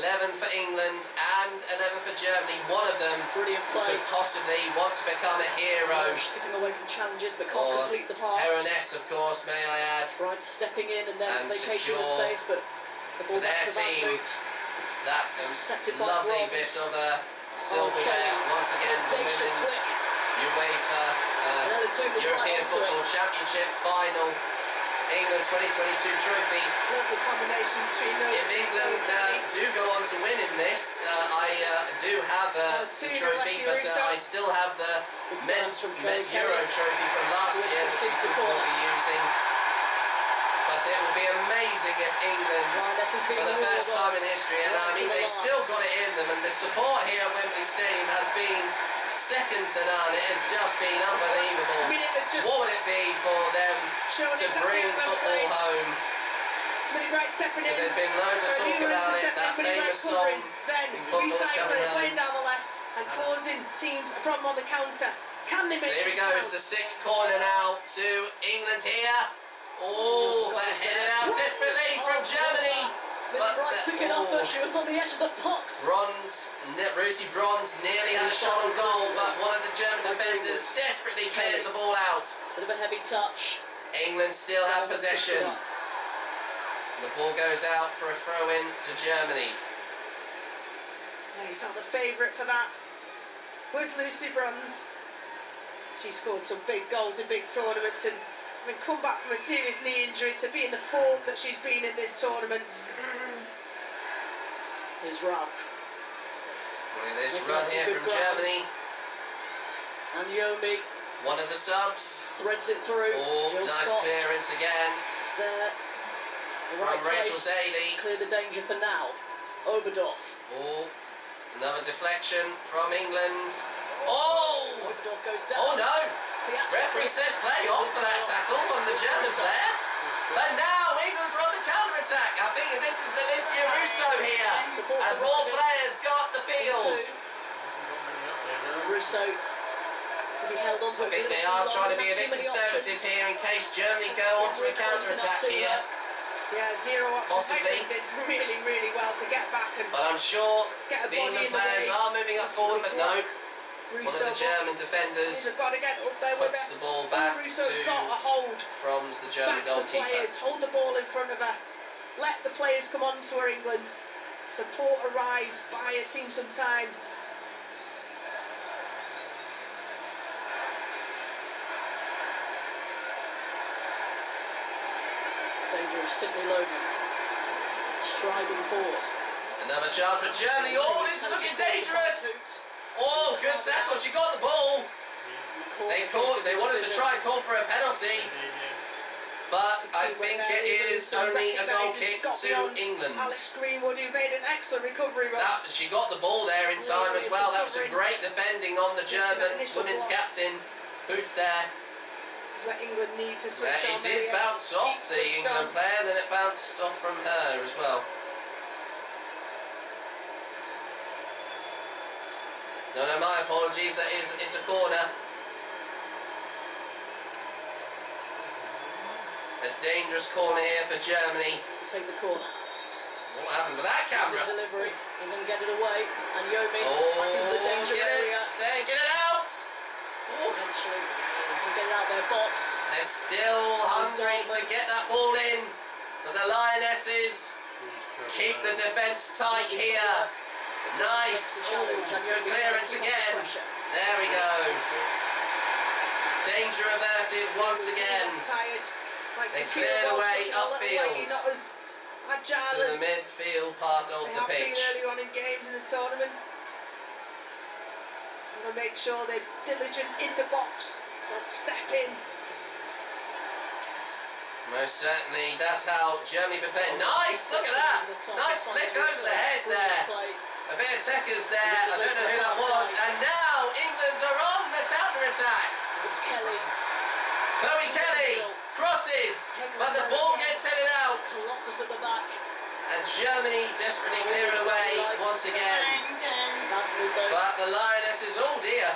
11 for England and 11 for Germany, one of them could possibly want to become a hero. Skipping away from challenges but can't Or complete the pass. Heroness, of course, may I add. Right, stepping in and then And vacating the secure space, but the ball for back their to team. Vasmut. That Intercepted by lovely Robyn. bit of silverware once again, the women's UEFA European Football Championship final, England 2022 trophy. Lovely combination between those. If England do go on to win in this, I do have the trophy, but I still have the men's Euro trophy from last year, which we will be using. But it would be amazing if England, for the first time in history, and I mean they've still got it in them, and the support here at Wembley Stadium has been second to none. It has just been unbelievable. What would it be for them to bring football home? Because there's been loads of talk about it, that famous song, Football's Coming Playing Home. down the left and causing teams a problem on the counter. Can they make So here we this go, count? it's the sixth corner now to England here. Oh, but headed out desperately from Germany. But took it off, but she was on the edge of the box. Rusi Bronze nearly had a shot on goal, but one of the German defenders desperately cleared the ball out. Bit of a heavy touch. England still have possession. The ball goes out for a throw-in to Germany. Yeah, you felt the favourite for that was Lucy Bronze. She scored some big goals in big tournaments and come back from a serious knee injury to be in the form that she's been in this tournament. Here's Ralph. Look at this run here from Germany. And Yomi. One of the subs. Threads it through. Oh, Jill nice Scott. clearance again. It's there. The From right Rachel place. Daly. Clear the danger for now. Oberdorf. Oh, another deflection from England. Oh! Oberdorf goes down. Oh no! Referee says play on for that tackle on the German player. But now England are on the counter-attack. I think this is Alicia Russo here, as more players go up the field. Russo will be held onto I think they are trying to be a bit conservative here in case Germany go onto a counter-attack here. Yeah, zero options. Possibly. Did really, really well to get back and But I'm sure get a the body in England the players way. are moving up forward, but no. One of the German They've defenders got to get up there with puts her. the ball back Russo's to got a hold From's, the German back to goalkeeper. players. Hold the ball in front of her. Let the players come on to her, England. Support arrive. Buy her team some time. Dangerous Sydney Logan. Striding forward. Another chance for Germany. Oh, this is looking dangerous. Oh, good tackle. She got the ball. They wanted to try and call for a penalty. But I think it is only a goal kick to England. Alex Greenwood, who made an excellent recovery run. She got the ball there in time as well. That was some great defending on the German women's captain. Hoof there. This is where England need to switch on. It did bounce off the England player, then it bounced off from her as well. No, my apologies. It's a corner. A dangerous corner here for Germany. To take the corner. What happened to that camera? Delivery. And then get it away. And Yomi back into the danger area. Get it out! Eventually, can get it out their box. They're still hungry to get that ball in. But the Lionesses keep the defence tight here. Nice. Oh, good clearance again. There we go. Danger averted once again. They cleared away upfield to the midfield part of the pitch. Early on in games in the tournament. Want to make sure they're diligent in the box, don't step in. Most certainly, that's how Germany been playing. Nice, look at that! Nice flick over the head there. A bit of Tekers there, I don't know who that was. And now England are on the counter-attack. It's Kelly. Chloe Kelly crosses, but the ball gets headed out. Colossus at the back. And Germany desperately clear it away once again. But the Lionesses, oh dear.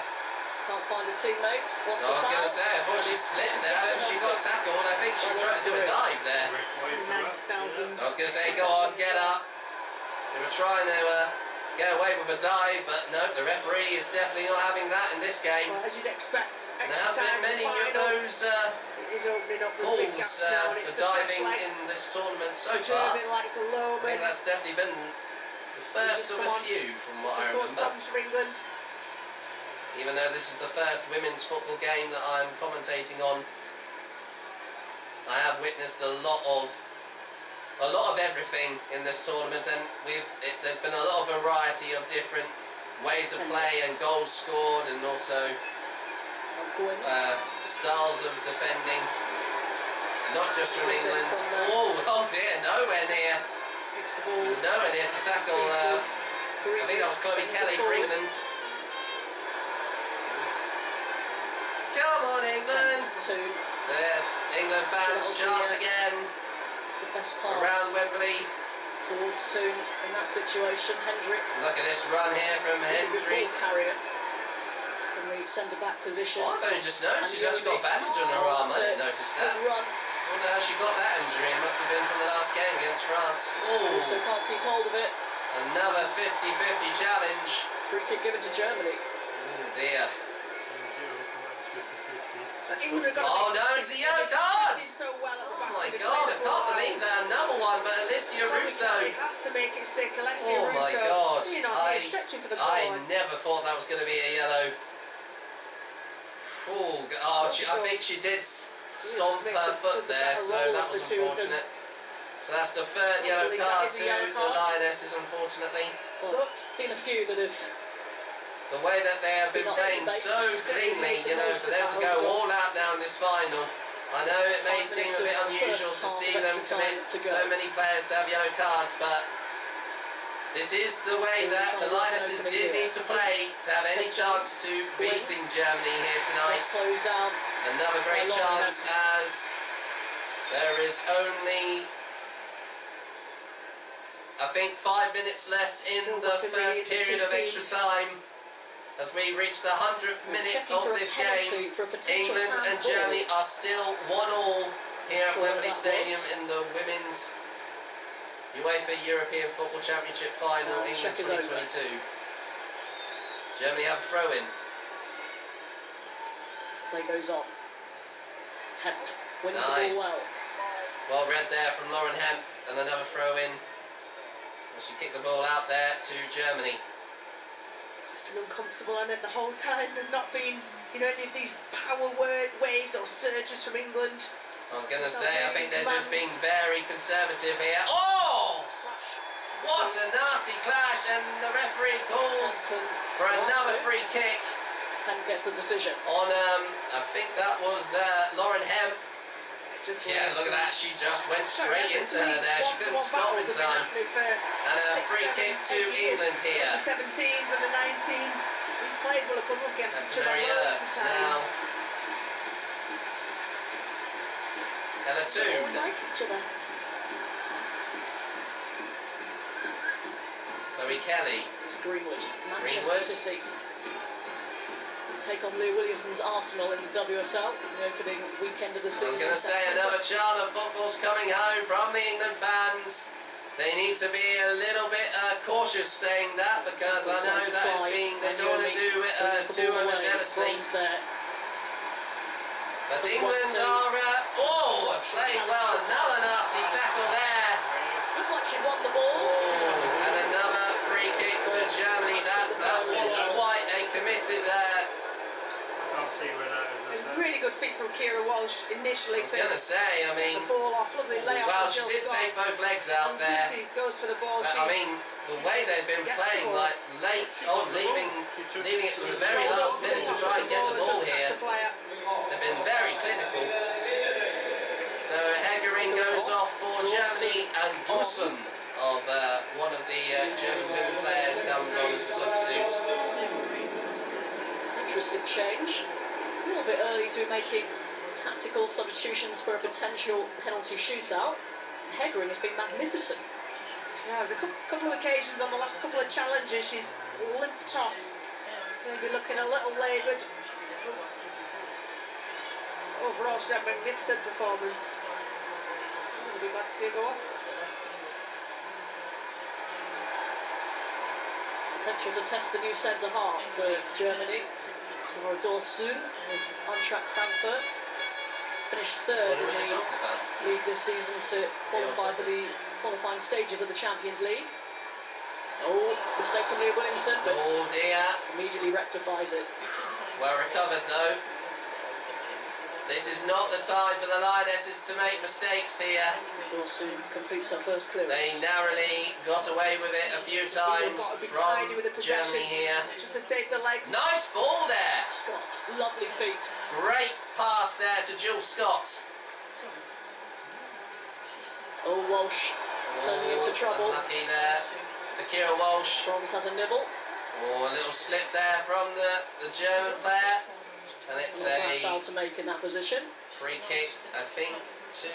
Can't find a teammate. I was going to say, I thought she slipped there. I don't think she got tackled. I think she was trying to do a dive there. I was going to say, go on, get up. They were trying to get away with a dive, but no, the referee is definitely not having that in this game. Well, as you'd expect, There have been many of those calls for diving in this tournament so far. I think that's definitely been the first of a few from what I remember. Even though this is the first women's football game that I'm commentating on, I have witnessed a lot of everything in this tournament, and there's been a lot of variety of different ways of play and goals scored, and also styles of defending, not just from England. Oh dear, nowhere near to tackle. I think that was Chloe Kelly for England. Come on, England! The England fans chant again around Wembley. Towards Toon in that situation. Hendrick. Look at this run here from Hendrick. Carrier from the centre back position. Oh, I've only just noticed she's actually got a bandage on her arm. I didn't notice that. I don't know how she got that injury. It must have been from the last game against France. Oh, so can't keep hold of it. Another 50-50 challenge. Free kick given to Germany. Oh dear. Oh no, it's a yellow card! Oh my god, I can't believe that. Another one, but Alicia Russo. Has to make it stick. Oh my god. I never thought that was going to be a yellow. Oh, I think she did stomp her foot there, so that was unfortunate. So that's the third yellow card to the Lionesses, unfortunately. Well, seen a few that have... The way that they have been playing so cleanly, you know, for them to go all out now in this final. I know it may seem a bit unusual to see them commit so many players to have yellow cards, but this is the way that the Lionesses did need to play to have any chance to beating Germany here tonight. Another great chance, as there is only, I think, 5 minutes left in the first period of extra time. As we reach the 100th minute of this game, England and Germany are still 1-1 here at Wembley Stadium in the Women's UEFA European Football Championship Final, England 2022. Germany have a throw-in. Play goes on. Hemp wins nice. the ball well. Well read there from Lauren Hemp, and another throw-in. She kicked the ball out there to Germany. Uncomfortable, and the whole time there's not been, you know, any of these power waves or surges from England. I was going to say, I think they're just being very conservative here. Oh! What a nasty clash, and the referee calls for another free kick. Hemp gets the decision. On, I think that was Lauren Hemp. Yeah, look at that, she just went straight into her there, she couldn't stop in time. And a free kick to England here. The 17s and the 19s, these players will have come up against each other loads of now. times. And a Toon. Chloe Kelly. Greenwood. Manchester City take on Lou Williamson's Arsenal in the WSL in the opening weekend of the season. I was going to say, another chant of football's coming home from the England fans. They need to be a little bit cautious saying that, because I know that is being, they don't want to do it too overzealously. But But England are, playing well. Another nasty tackle there. Looked like she won the ball. Oh, and another free kick to Germany. That was quite a committed there. I can't see where that is. A really good feat from Kira Walsh initially. I was going to say, I mean... The ball off, lovely layoff. Well, she did take both legs out there. Goes for the ball. But, I mean, the way they've been playing, like, late on, leaving it to the very last minute to try and get the ball here. They've been very clinical. So Hegering goes off for Germany, and Dussen of one of the German women players comes on as a substitute. Interesting change. A little bit early to be making tactical substitutions for a potential penalty shootout. Hegering has been magnificent. Yeah, there's a couple of occasions on the last couple of challenges she's limped off. Maybe looking a little laboured. Overall, she's had a magnificent performance. It'll be glad to see her go off. Potential to test the new centre half for Germany. Sarah Dorsun with Eintracht Frankfurt. Finished third in the league this season to qualify for the qualifying stages of the Champions League. Oh, mistake from Leah Williamson, but immediately rectifies it. Well recovered though. This is not the time for the Lionesses to make mistakes here. Dorsun completes her first clearance. They narrowly got away with it a few times from Germany here. Just to save the legs. Nice ball there. Scott, lovely feet. Great pass there to Jill Scott. Oh, Walsh turning into trouble. Unlucky there for Kira Walsh. Bronze has a nibble. Oh, a little slip there from the German player. And it's a foul to make in that position. Free kick, I think, to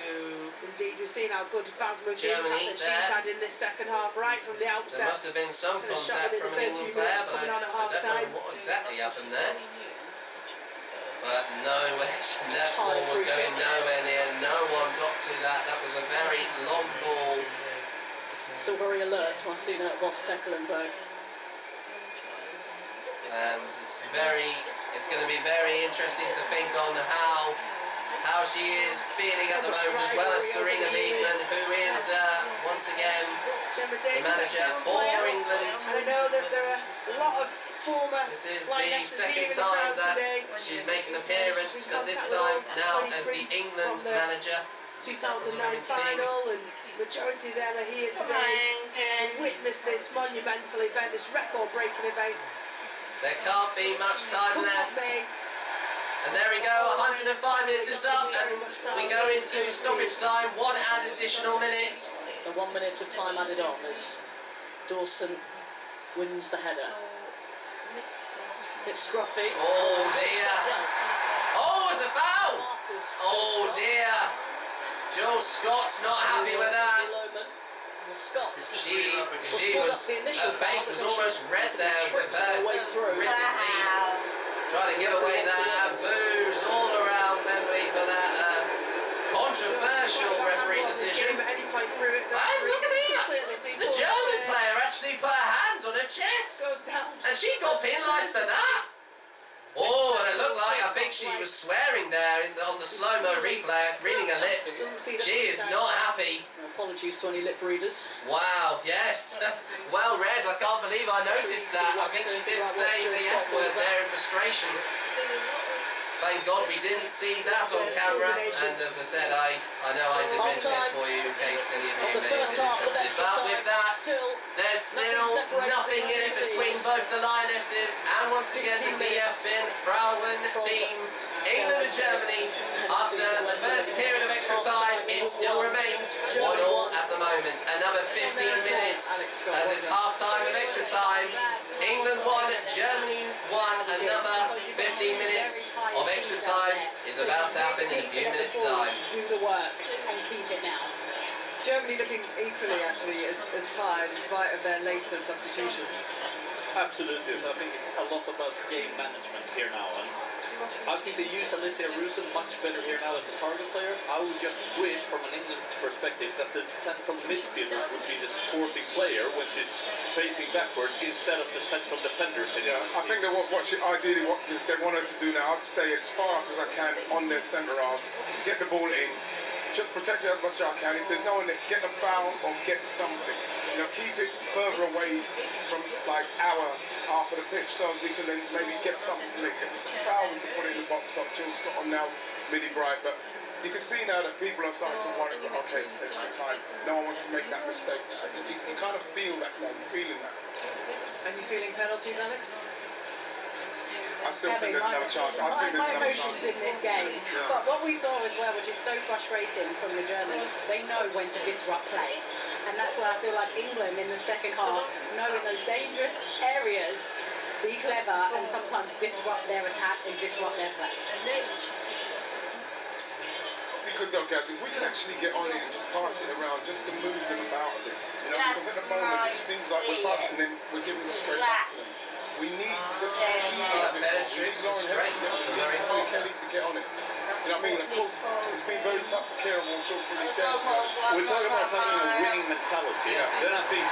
Indeed, we've seen how good Vasma Germany that she's had in this second half, right from the outset. There must have been some contact from an England player, but I don't know what exactly happened there. But nowhere, that ball was going nowhere near. No one got to that. That was a very long ball. Still very alert, Marcina Voss-Tecklenburg. And it's going to be very interesting to think on how she is feeling at the moment, as well as Serena Wiedmann, who is once again the manager for England. And I know that there are a lot of former. This is the second time that she's making an appearance, but this time now as the England manager. 2009 final, and majority of them are here today to witness this monumental event, this record-breaking event. There can't be much time left. And there we go, 105 minutes is up, and we go into stoppage time, 1 additional minute. So 1 minute of time added on as Dawson wins the header. It's scruffy. Oh dear. Oh, it's a foul! Oh dear. Joe Scott's not happy with that. She was, her face was almost red there with her gritted teeth, trying to give away that, and boos all around Wembley for that controversial referee decision. And look at that! The German player actually put her hand on her chest, and she got penalised for that. Oh, and it looked like, I think she was swearing there on the slow-mo replay, reading her lips. She is not happy. Apologies to any lip readers. Wow, yes. Well read. I can't believe I noticed that. I think she did say the F word there in frustration. Thank God we didn't see that on camera. And as I said, I know I did mention it for you in case any of you may have been interested. But with that, there's still nothing in it between both the Lionesses and once again the DF Bin Frauen team, England and Germany. After the first period of extra time, it still remains 1-1 at the moment. Another 15 minutes as it's half time of extra time. England won, Germany won. Another 15 minutes of extra time is about to happen in a few minutes' time. Do the work and keep it now. Germany looking equally actually as tired in spite of their later substitutions. Absolutely. So I think it's a lot about game management here now. And I think they use Alicia Russo much better here now as a target player. I would just wish, from an England perspective, that the central midfielders would be the supporting player when she's facing backwards instead of the central defenders. Yeah, I think that ideally what they want her to do now, I'd stay as far up as I can on their centre halves, get the ball in, just protect it as much as I can. If there's no one there, get a foul or get something. You know, keep it further away from like our half of the pitch so we can then maybe get something. If it's a foul, we can put it in the box. Got Jill Scott on now, Millie Bright, but you can see now that people are starting to worry. Okay, it's extra time. No one wants to make that mistake. You kind of feel that now. You're feeling that. And you feeling penalties, Alex? I still think there's another chance. I think there's My another emotions chance. in this game. Yeah. But what we saw as well, which is so frustrating from the Germans, they know when to disrupt play. And that's why I feel like England in the second half, knowing those dangerous areas, be clever and sometimes disrupt their attack and disrupt their play. We could though, Gavin. We can actually get on it and just pass it around just to move them about a bit. You know, because at the moment it seems like we're passing them, we're giving it straight back to them. We need to better tricks and straight Kelly to get on it. You know what I mean? Of course, it's been very tough for Karen Walsall for these games. We're talking about having a winning mentality. Then I think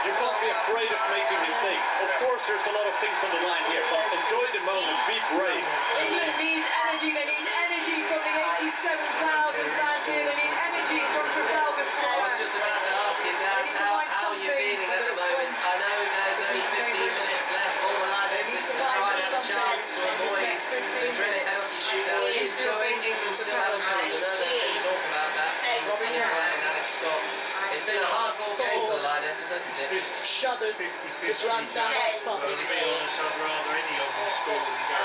you can't be afraid of making mistakes. Of course, there's a lot of things on the line here, but enjoy the moment, be brave. England need energy. They need energy from the 87,000 fans here. They need energy from Trafalgar Square. I was just about to ask you, Dad, how are you feeling at the moment? I know there's only 15 minutes left for the Lionesses to try and have a chance to avoid the dreaded penalty shootout. Do you still think England still have a chance? I know there's been talk about that from Robyn and Alex Scott. It's been a hard-fought game for the Lionesses, hasn't it? Shuddered. 50-50. Just ran down that spot. Well, to be honest, I'd rather any of them score than go.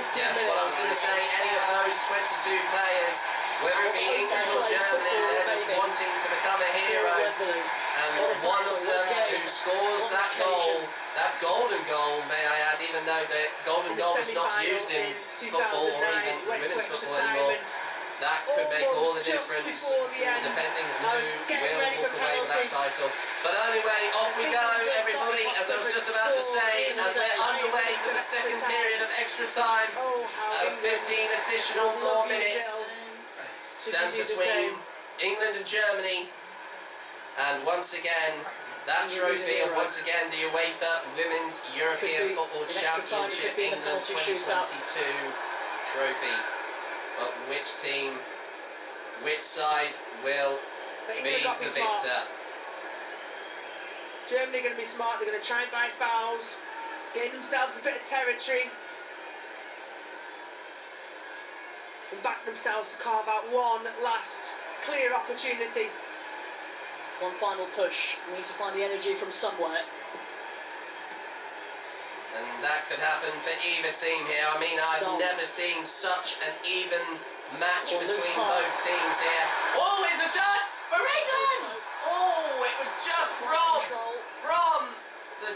15 Yeah, minutes. well, I was going to say, any of those 22 players, whether it be England or Germany, they're just wanting to become a hero. And one of them who scores that goal, that golden goal, may I add, even though the golden goal is not used in football or even women's football anymore, that could make all the difference depending on who will walk away with that title. But anyway, off we go, everybody, as I was just about to say, as we're underway with the second period of extra time, 15 additional more minutes stands between England and Germany. And once again, that trophy of once again the UEFA Women's European Football Championship England 2022 trophy. But which team, which side will be the victor? Germany are going to be smart. They're going to try and buy fouls, gain themselves a bit of territory, and back themselves to carve out one last clear opportunity. One final push. We need to find the energy from somewhere. And that could happen for either team here. I mean, I've never seen such an even match between both teams here. Oh, it's a chance for England! Oh, it was just robbed from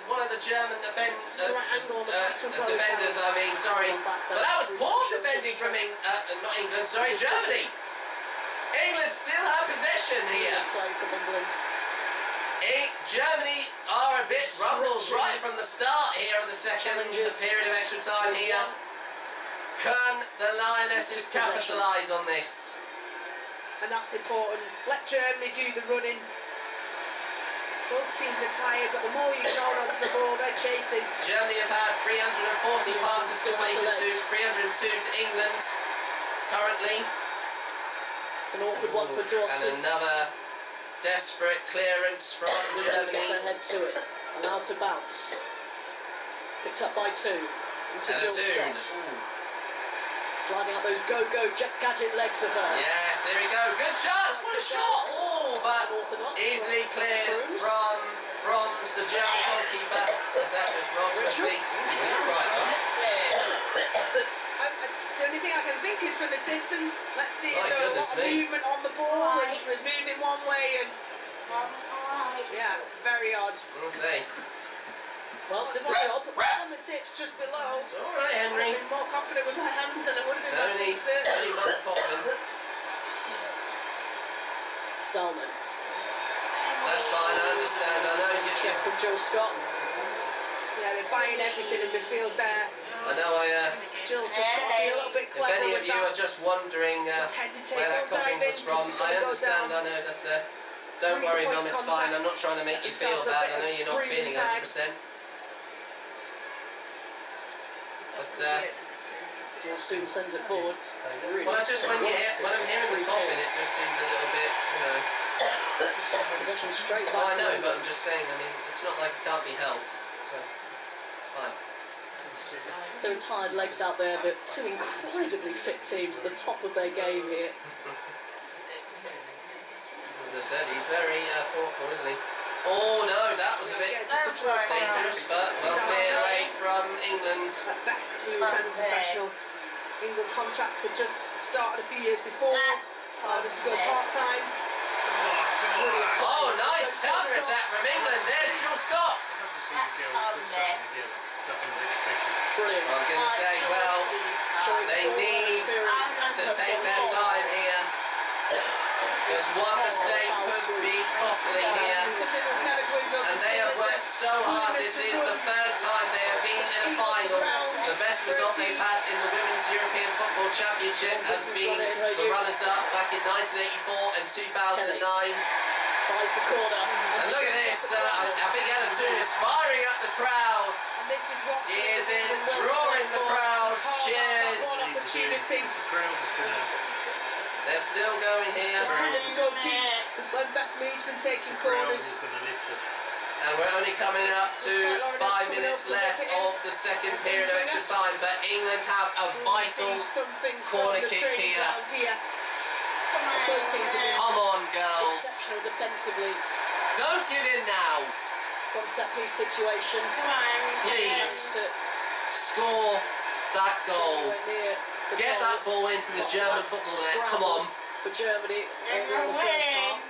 one of the German defenders, I mean, sorry. But that was poor defending from not England, sorry, Germany. England still have possession here. Germany are a bit rumbled right from the start here of the second period of extra time here. Can the Lionesses capitalise on this? And that's important. Let Germany do the running. Both teams are tired, but the more you can hold onto the ball, they're chasing. Germany have had 340 passes completed to 302 to England currently. It's an awkward one for Dawson. And another desperate clearance from Germany. Ahead to it. Allowed to bounce. Picked up by two. Into Jill Scott. Sliding out those go-go gadget legs of hers. Yes, here we go. Good chance. What a shot. Oh, but easily cleared from the German goalkeeper. As that just rolled to her feet. Right, the only thing I can think is from the distance, let's see, My is there a lot goodness of me. movement on the ball, and she was moving one way, and yeah, very odd. We'll see. Well, did my job. On the dips just below. It's all right, Henry. I've been more confident with my hands than I would have been Tony Cowen. Dahlman. That's fine, I understand. I know you. Check from Jill Scott. Yeah, buying everything in midfield there. I know Jill just got to be a little bit if clever any of with you that. are just wondering where that coughing was from, I understand, I know that, don't worry Mum, it's fine, I'm not trying to make you feel bad, I know you're not feeling 100%. But, Jill soon sends it forward. Really well, when I'm hearing the coughing, it just seems a little bit, you know. Possession straight back. Oh, I know, but I'm just saying, I mean, it's not like it can't be helped, so it's fine. There are tired legs out there, but two incredibly fit teams at the top of their game here. As I said, he's very thoughtful, isn't he? Oh no, that was a bit dangerous, but well cleared away from England. At best, he was unprofessional. England contracts had just started a few years before. This is going part-time. Oh, nice counter-attack from England. There's Jill Scott. Brilliant. I was going to say, well, they need to take their time here. Because one mistake could be costly here. And they have worked so hard. This is the third time they have been in a final. The best result they've had in the Women's European Football Championship has been the runners-up back in 1984 and 2009. And look at this, I think Ella Toon is firing up the crowd. She is in, drawing the crowd. Cheers. They're still going here. Trying to go deep when Beth Mead's been taking corners. And we're only coming up to 5 minutes left of the second period of extra time, but England have a vital corner kick here. Come on, girls. Exceptional defensively. Don't give in now. From set piece situations. Please score that goal. Get that ball into the German football net. Come on. For Germany over the first half.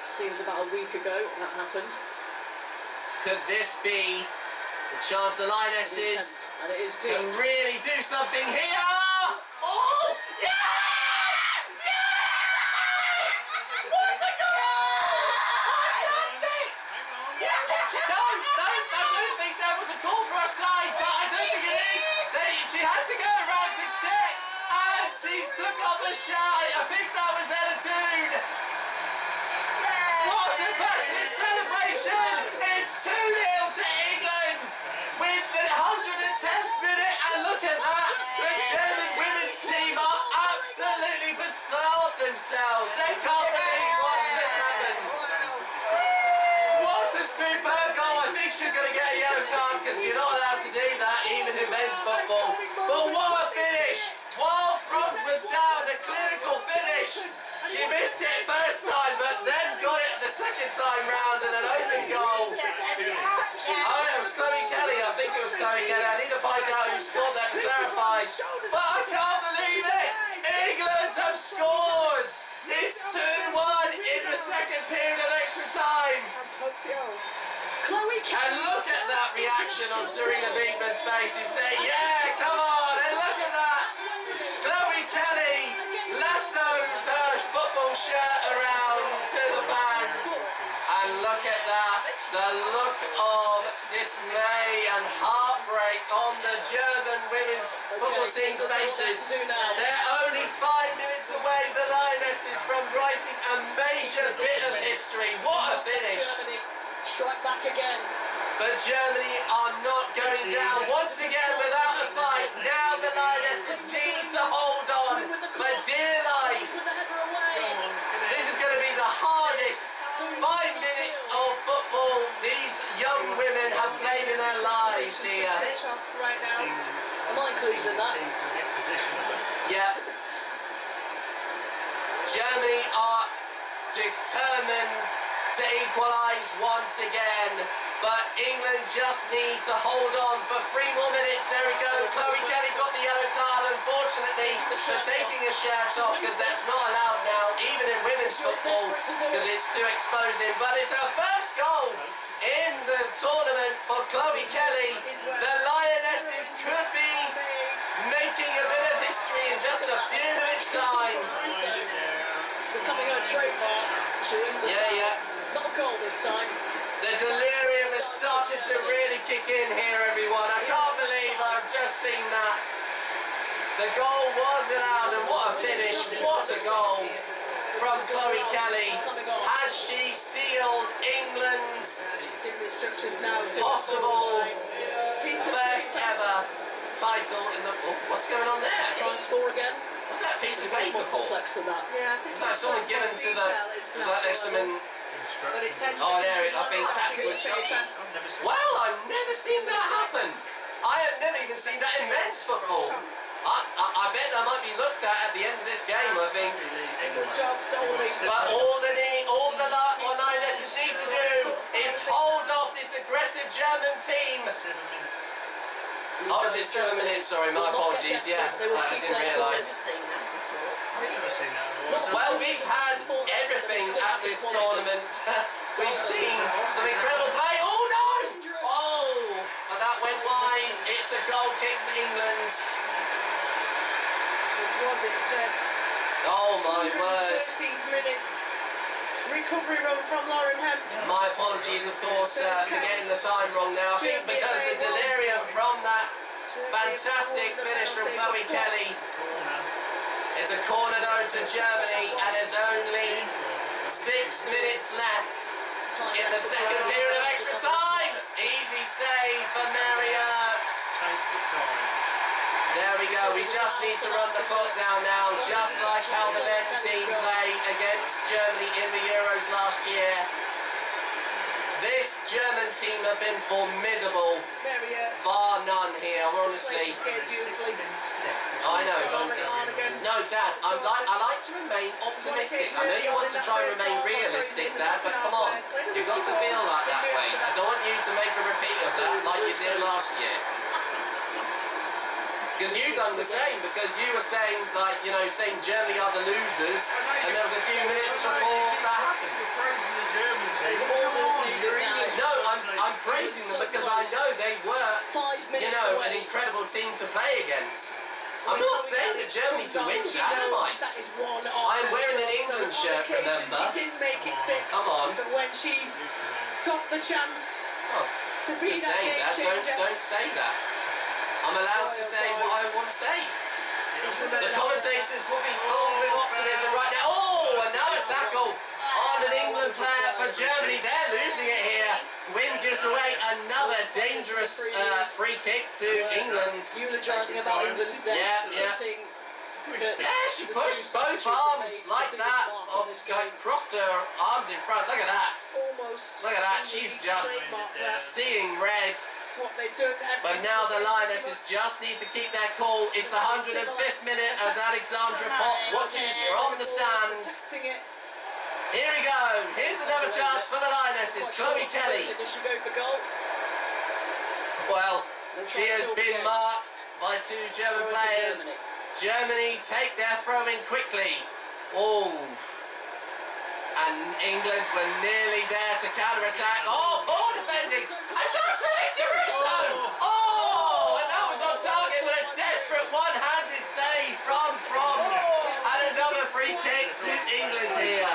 Seems about a week ago that happened. Could this be the chance the Lionesses can really do something here? Oh, yes! Yes! What a goal! Fantastic! Yeah! No, I don't think that was a call for offside, but I don't think it is. She had to go around to check, and she's took off a shot. I think that was Ella Toon. What a passionate celebration! It's 2-0 to England with the 110th minute, and look at that! The German women's team are absolutely beside themselves. They can't believe what's just happened. What a superb goal! I think she's going to get a yellow card because you're not allowed to do that even in men's football. But what a finish! While France was down, a clinical finish. She missed it first time, but then got it the second time round in an open goal. Oh, it was Chloe Kelly. I think it was Chloe Kelly. I need to find out who scored that to clarify. But I can't believe it! England have scored! It's 2-1 in the second period of extra time. And look at that reaction on Serena Wiegmann's face. You say, yeah, come on, and look at that. Chloe Kelly lassos her football shirt around to the fans. And look at that, the look of dismay and heartbreak on the German women's football team's faces. They're only 5 minutes away, the Lionesses, from writing a major bit of history. What a finish! Strike back again. But Germany are not going down once again without a fight. Now the Lionesses need to hold on for dear life. This is going to be the hardest 5 minutes of football these young women have played in their lives here. Am I included in that? Yeah. Germany are determined to equalise once again, but England just need to hold on for 3 more minutes. There we go. Chloe Kelly got the yellow card, unfortunately, for taking a shirt off, because that's not allowed now, even in women's football, because it's too exposing. But it's her first goal in the tournament for Chloe Kelly. The Lionesses could be making a bit of history in just a few minutes' time. It's becoming her trademark. She wins it. Yeah. Not a goal this time. The delirium has started to really kick in here, everyone. I can't believe I've just seen that. The goal was allowed, and what a finish, what a goal from Chloe Kelly. Has she sealed England's possible first ever title in the... Oh, what's going on there? Try and score again. What's that piece of paper for? Complex than that. Yeah, I think was that someone given to the... Was that there's someone... Oh, there it, I think tactical instructions. Well, I've never seen that happen. I have never even seen that in men's football. I bet that might be looked at the end of this game, I think. But all the Lionesses need to do is hold off this aggressive German team. Oh, is it 7 minutes? Sorry, my apologies. Yeah, I didn't realise. Well, we've had everything at this tournament. We've seen some incredible play. Oh no! Oh, but that went wide. It's a goal kick to England. Was it the Oh my word. 13th minute recovery run from Lauren Hemp? My apologies, of course, for getting the time wrong now. I think because the delirium from that fantastic finish from Chloe Kelly. It's a corner though to Germany, and there's only 6 minutes left in the second period of extra time. Easy save for Mary Earps. There we go, we just need to run the clock down now, just like how the men team played against Germany in the Euros last year. This German team have been formidable, bar none here, honestly. I know, but I'm just... No, Dad, I like to remain optimistic. I know you want to try and remain realistic, Dad, but come on. You've got to feel like that way. I don't want you to make a repeat of that like you did last year. Because you done the same, because you were saying, like, you know, saying Germany are the losers, and there was a few minutes before that happened. You're praising the German team. Come on, you're English. No, I'm praising them because I know they were, you know, an incredible team to play against. I'm not saying that Germany to win, Dad, am I? I'm wearing an England shirt, remember? She didn't make it stick. Come on. But when she got the chance to be Just that say, game Dad, changer. don't say that. I'm allowed to say what I want to say. The commentators will be full with optimism right now. Oh, another tackle on an England player for Germany. They're losing it here. Gwyn gives away another dangerous free kick to England. Eulogising about England's death. Yeah. Yeah, she pushed both arms like that. Crossed her arms in front. Look at that. Look at that. She's just seeing red. But now the Lionesses just need to keep their cool. It's the 105th minute as Alexandra Pott watches from the stands. Here we go. Here's another chance for the Lionesses. Chloe Kelly. Well, she has been marked by 2 German players. Germany take their throw-in quickly. Oh. And England were nearly there to counter-attack. Oh, poor defending. And chance for Di Russo. Oh, and that was on target, but a desperate one-handed save from Froms. And another free kick to England here.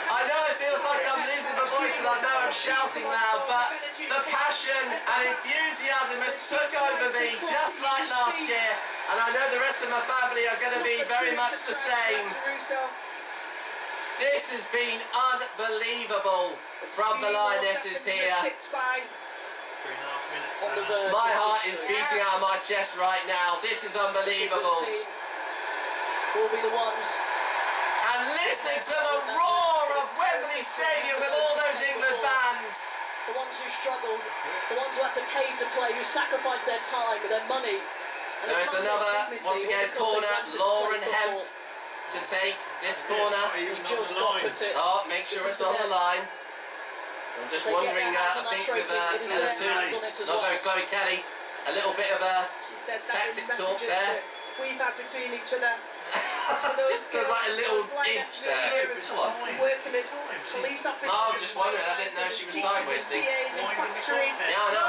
I know it feels like I'm losing my voice and I know I'm shouting now, but the passion and enthusiasm has took over me just like last year, and I know the rest of my family are going to be very much the same. This has been unbelievable from the Lionesses here. 3.5 minutes. My heart is beating out of my chest right now. This is unbelievable. Will be the ones. And listen to the roar of Wembley Stadium with all those England fans. The ones who struggled, the ones who had to pay to play, who sacrificed their time and their money. So it's another, once again, corner. Lauren Hemp to take this corner. Oh, make sure it's on the line. I'm just wondering, I think with Chloe Kelly, a little bit of a tactic talk there. We've had between each other. Just there's like a little inch there. Come on. Working as police officers. Oh, I was just wondering. I didn't know she was time wasting. Yeah, I know.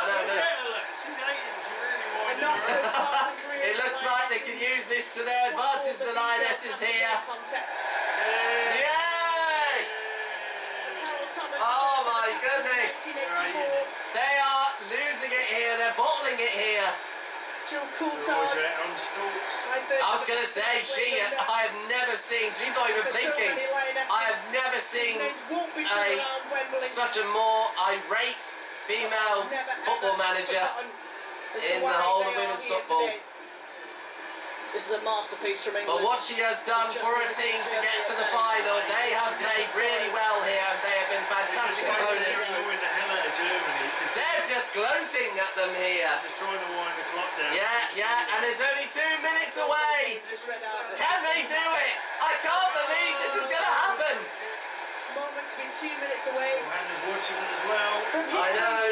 It looks like they can use this to their advantage, the Lionesses here. Yes! Oh my goodness! They are losing it here. They're bottling it here. Jill Coulthard. I was going to say, I have never seen, she's not even blinking. I have never seen such a more irate female football manager in the whole of women's football. This is a masterpiece from England. But what she has done for her team to get to the final, they have played really well here, and they have been fantastic opponents. They're just gloating at them here. Just trying to wind the clock down. Yeah, and there's only 2 minutes away. Can they do it? I can't believe this is going to happen. Moment to be 2 minutes away. Hannah's watching it as well. I know.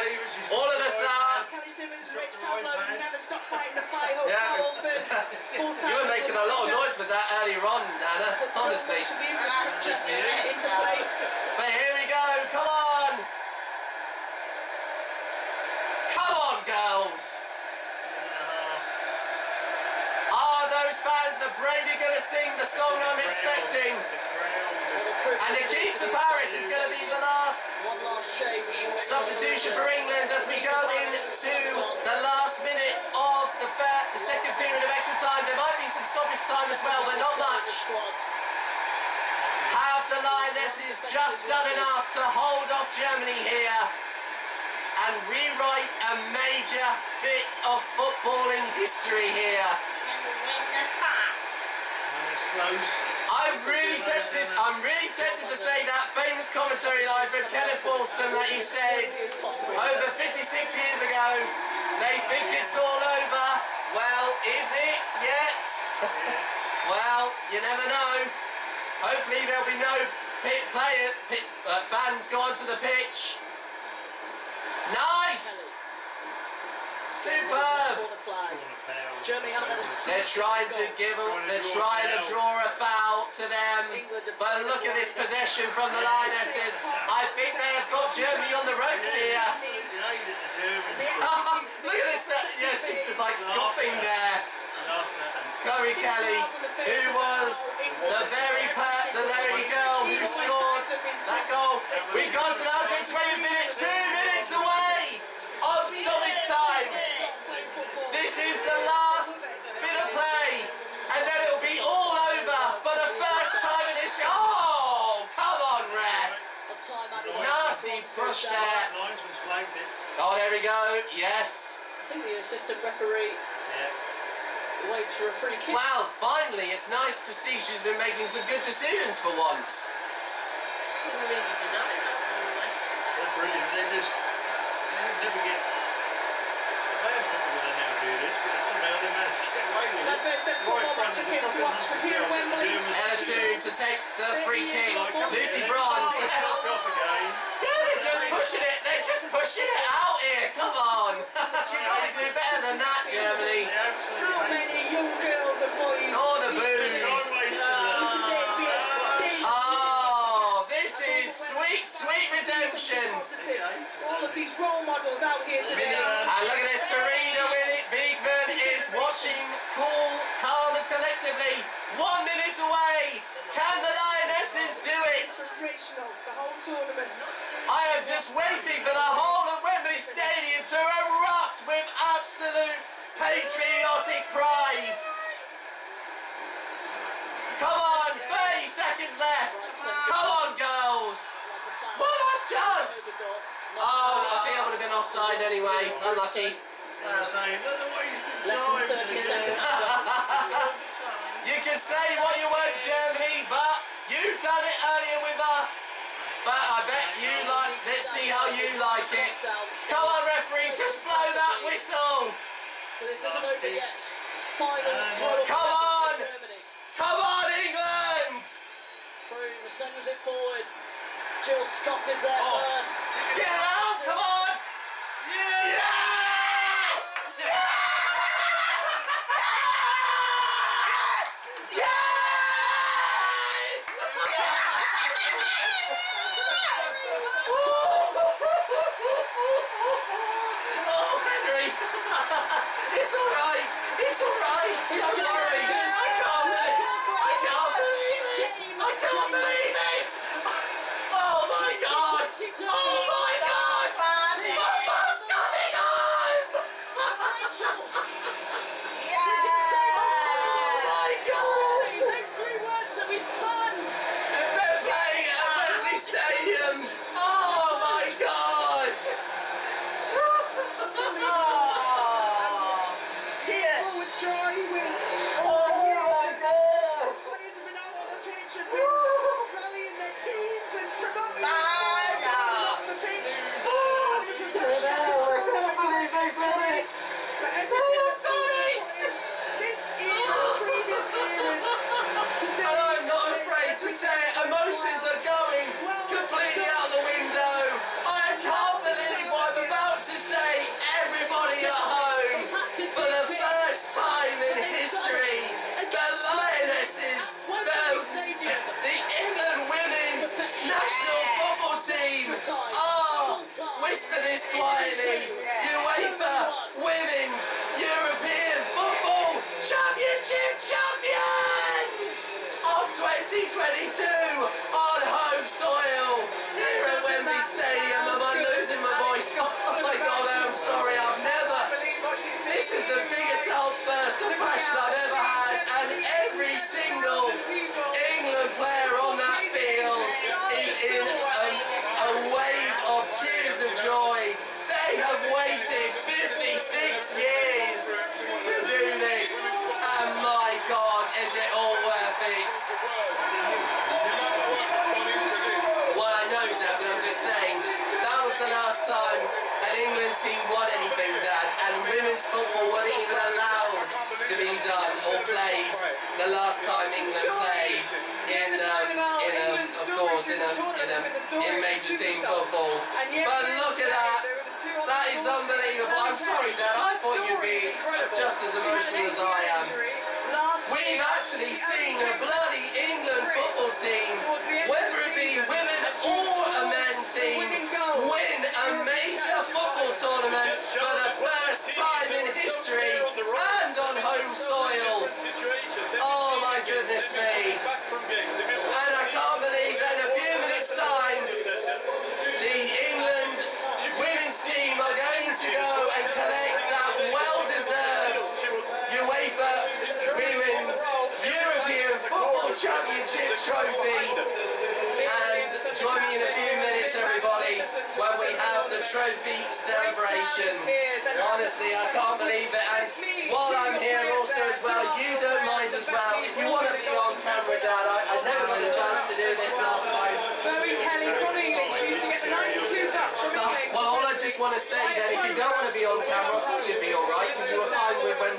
All of us are. Kelly Simmons, Rich Pablo, who never stopped fighting the fight-hook foul first full-time. You were making a lot of noise with that earlier on, Hannah, honestly. The infrastructure into place. But here we go, come on! Come on, girls! Are those fans of Brady going to sing the song I'm expecting? And the key to Paris is going to be the last substitution for England as we go into the last minute of the second period of extra time. There might be some stoppage time as well, but not much. Have the Lionesses just done enough to hold off Germany here and rewrite a major bit of footballing history here? I'm really tempted to say that famous commentary line from Kenneth Woolston that he said over 56 years ago, they think it's all over. Well, is it yet? Well, you never know. Hopefully there'll be no fans go onto the pitch. Nice! Superb! Germany haven't had a they're trying to draw a foul to them, but look at this possession from the Lionesses. I think they have got Germany on the ropes here. Look at this, yes, she's just like scoffing there. Chloe Kelly, who was the very girl who scored that goal. We've gone to the 120th minute, 2 minutes away of stoppage time. This is the last bit of play, and then it'll be all over for the first time in history. Oh, come on, ref. Nasty push there. Oh, there we go. Yes. I think the assistant referee waved for a free kick. Well, finally, it's nice to see she's been making some good decisions for once. Couldn't really deny that, Norway. They're brilliant. They never get. The bad football, they never do this, but somehow they manage to get away with it. Right front, they've just got enough to sell the Germans. Ella to take the free kick. Lucy Bronze. Yeah, they're just pushing it. They're just pushing it out here. Come on. You've got to do better than that, Germany. How many young girls and boys? Oh, the boos. Oh, this is sweet, sweet redemption. All of these role models out here today. And look at this, Serena Wiegman is watching cool, calm and collectively. 1 minute away. Can the Lionesses do it? Inspirational, the whole tournament. I am just waiting for the whole of Wembley Stadium to erupt with absolute patriotic pride. Come on, 30 seconds left. Come on, girls. One last chance. Oh, I think I would have been offside anyway. Unlucky. Saying, no, the wasted time. Less than 30 seconds to go. You can say what you want, Germany, but you've done it earlier with us. But I bet you like. Let's see how you like it. Come on, referee, just blow that whistle. But this isn't over yet. Final throw. Come on! Come on, England! Froome sends it forward. Jill Scott is there first. Get out! Come on! Yes! Yes! Yes! Oh, Henry! It's all right. It's all right. Don't worry. I can't believe it. I can't believe it. Oh my God. Oh my God. years to do this, and my God, is it all worth it? Well, I know, Dad, but I'm just saying, that was the last time an England team won anything, Dad, and women's football wasn't even allowed to be done or played the last time England played in major team football. But look at that. That is unbelievable. I'm sorry, Dad, I thought you'd be just as emotional as I am. We've actually seen a bloody England football team, whether it be women or a men team, win a major football tournament for the first time in history and on home soil. Oh my goodness me. And I can't believe that in a few minutes' time, the England women's team are going to go and collect that well-deserved UEFA Women's European Football Championship trophy. And join me in a few minutes, everybody, when we have the trophy celebration. Honestly, I can't believe it. And while I'm here also as well, you don't mind as well, if you want to be on camera, Dad, I never got a chance to do this last time. Chloe Kelly from England, she used to get the 92 plus from England. Well, all I just want to say then, if you don't want to be on camera, I thought you'd be alright, because you were fine with when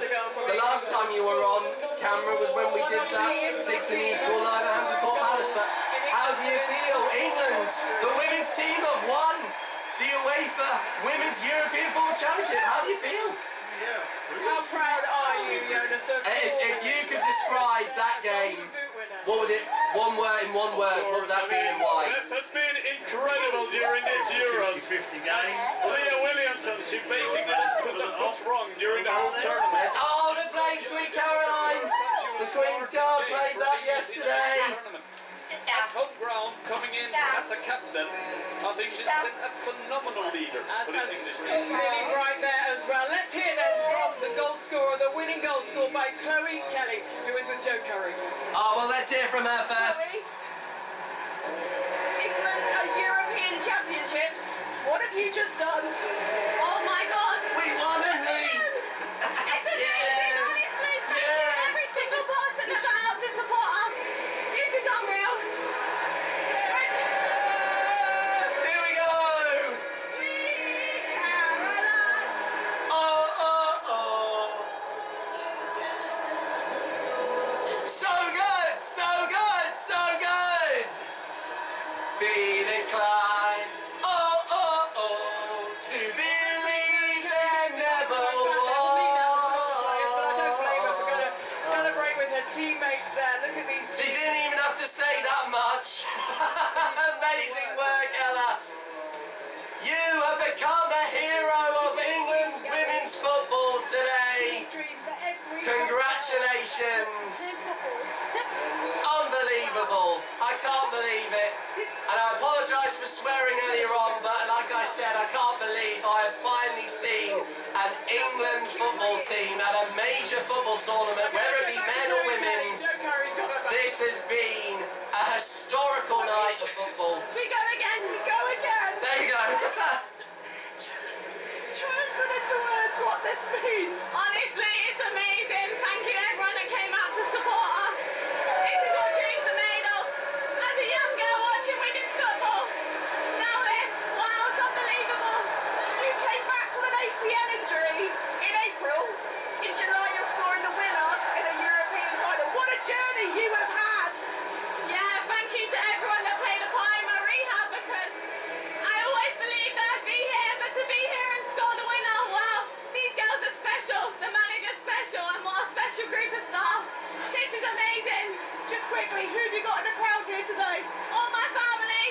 the last time you were on camera was when we did that 60 Minutes School Live at Hampton Court Palace. But how do you feel? England, the women's team have won the UEFA Women's European Football Championship. How do you feel? How proud are you, Jonas? If you could describe that game, what would it, in one word, what would that be and why? That's been incredible during this Euros. 50-50 game. Leah Williamson, she basically put the top wrong during the whole tournament. Oh, they're playing Sweet Caroline! The Queen's Guard played that yesterday. At home ground, coming in as a captain, I think she's been a phenomenal leader. As has really right there as well. Let's hear then from the goal scorer, the winning goal scored by Chloe Kelly, who is with Joe Curry. Oh, well, let's hear from her first. England are European Championships. What have you just done? Oh my God! We won, Henry! It's amazing, honestly! Thank you every single person that's out to support us. This is unreal. Here we go! Oh, oh, oh. So good, so good, so good! Feel inclined, oh, oh, oh, to believe there never was. Celebrate with her teammates there. Look at these. She didn't even have to say that much. Amazing work, Ella. You have become a hero of England women's football today. Congratulations. Unbelievable. I can't believe it. And I apologise for swearing earlier on, but like I said, I can't believe I have finally seen an England football team at a major football tournament, whether it be men or women's. This has been a historical night of football. We go again! We go again! There you go. Try and put into words what this means. Honestly, it's amazing. Thank you everyone that came out to support us. This is what dreams are made of. As a young girl watching women's football, now this, wow, it's unbelievable. You came back from an ACL injury in April. In July, you're scoring the winner in a European final. What a journey you have had. Yeah, thank you to everyone that played a part in my rehab, because I always believed that I'd be here, but to be here and score the winner, wow, these girls are special, the manager's special, and what a special group of staff. This is amazing. Just quickly, who have you got in the crowd here today? All my family.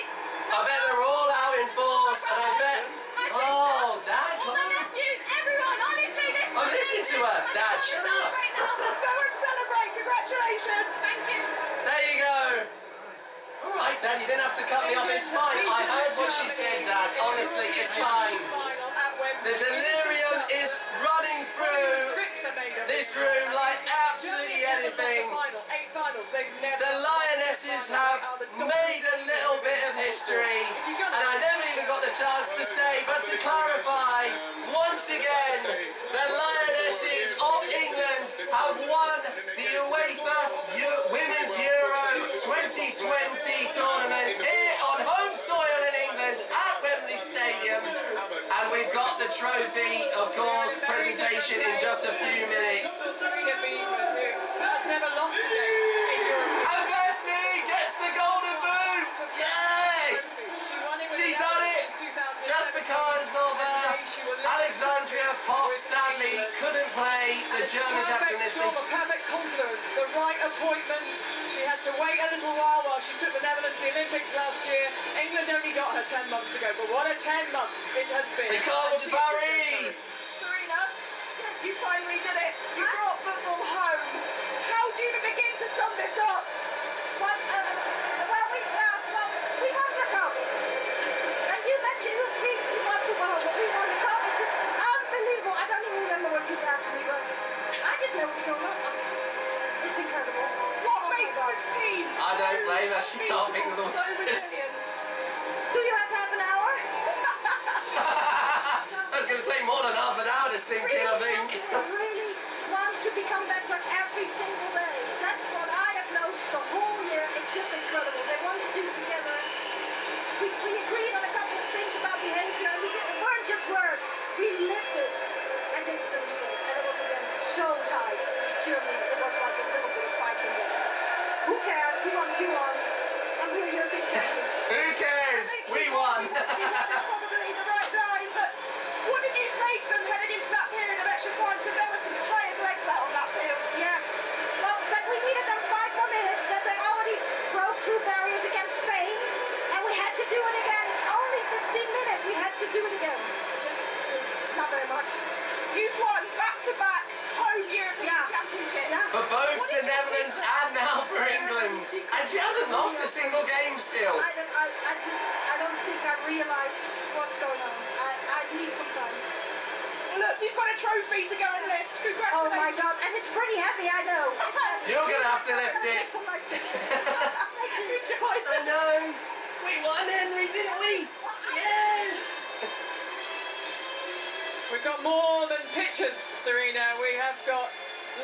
I bet they're all out in force, and I bet... Oh, Dad, All come my on. nephews, everyone, honestly, this is I'm listening to her. Dad, shut up. right now. Go and celebrate. Congratulations. Thank you. There you go. All right, Dad, you didn't have to cut me off. It's fine. I heard what she said, Dad. Honestly, it's fine. The delirium is running through this room like absolutely anything. Eight finals, they've never. The lioness Lionesses have made a little bit of history, and I never even got the chance to say, but to clarify, once again, the Lionesses of England have won the UEFA Women's Euro 2020 tournament here on home soil in England at Wembley Stadium, and we've got the trophy, of course, presentation in just a few minutes. Has never lost a game in Europe. And Bethany gets the golden boot! Yes! She done it! Just because of Alexandria Pop sadly couldn't play the German captain this week. Perfect confluence, the right appointments. She had to wait a little while she took the Netherlands to the Olympics last year. England only got her 10 months ago, but what a 10 months it has been. The Cup of Paris! Serena, you finally did it. You brought football home. How do you begin to sum this up? Well, we won the cup. And you mentioned we won football, but we won the cup. It's just unbelievable. I don't even remember what people asked me, but I just know what's going on. It's incredible. What makes this team? I don't blame her, she can't think of the words. Do you have half an hour? That's going to take more than half an hour to sink in, I think. They really want to become better every single day. That's what I have noticed the whole year. It's just incredible. They want to do it together. We agreed on a couple of things about behavior, and it weren't just words. We lived it. And this is the result. And it was again so tight. Germany, it was like a little bit of fighting there. Who cares? We won 2-1. And we're European champions. Who cares? We won! Probably the right line, but what did you say to them heading into that period of extra time? Because there were some tired legs out on that field. Yeah. Well, but we needed them 5 more minutes. That they already broke through barriers against Spain, and we had to do it again. It's only 15 minutes. We had to do it again. Just not very much. You've won back-to-back home European Championship. Yeah. For both the Netherlands and now for England. And she hasn't lost a single game still. I don't think I realize what's going on. I need some time. Look, you've got a trophy to go and lift. Congratulations. Oh my God, and it's pretty heavy, I know. You're going to have to lift it. Some nice pictures. I know. We won, Henry, didn't we? Yes! We've got more than pictures, Serena. We have got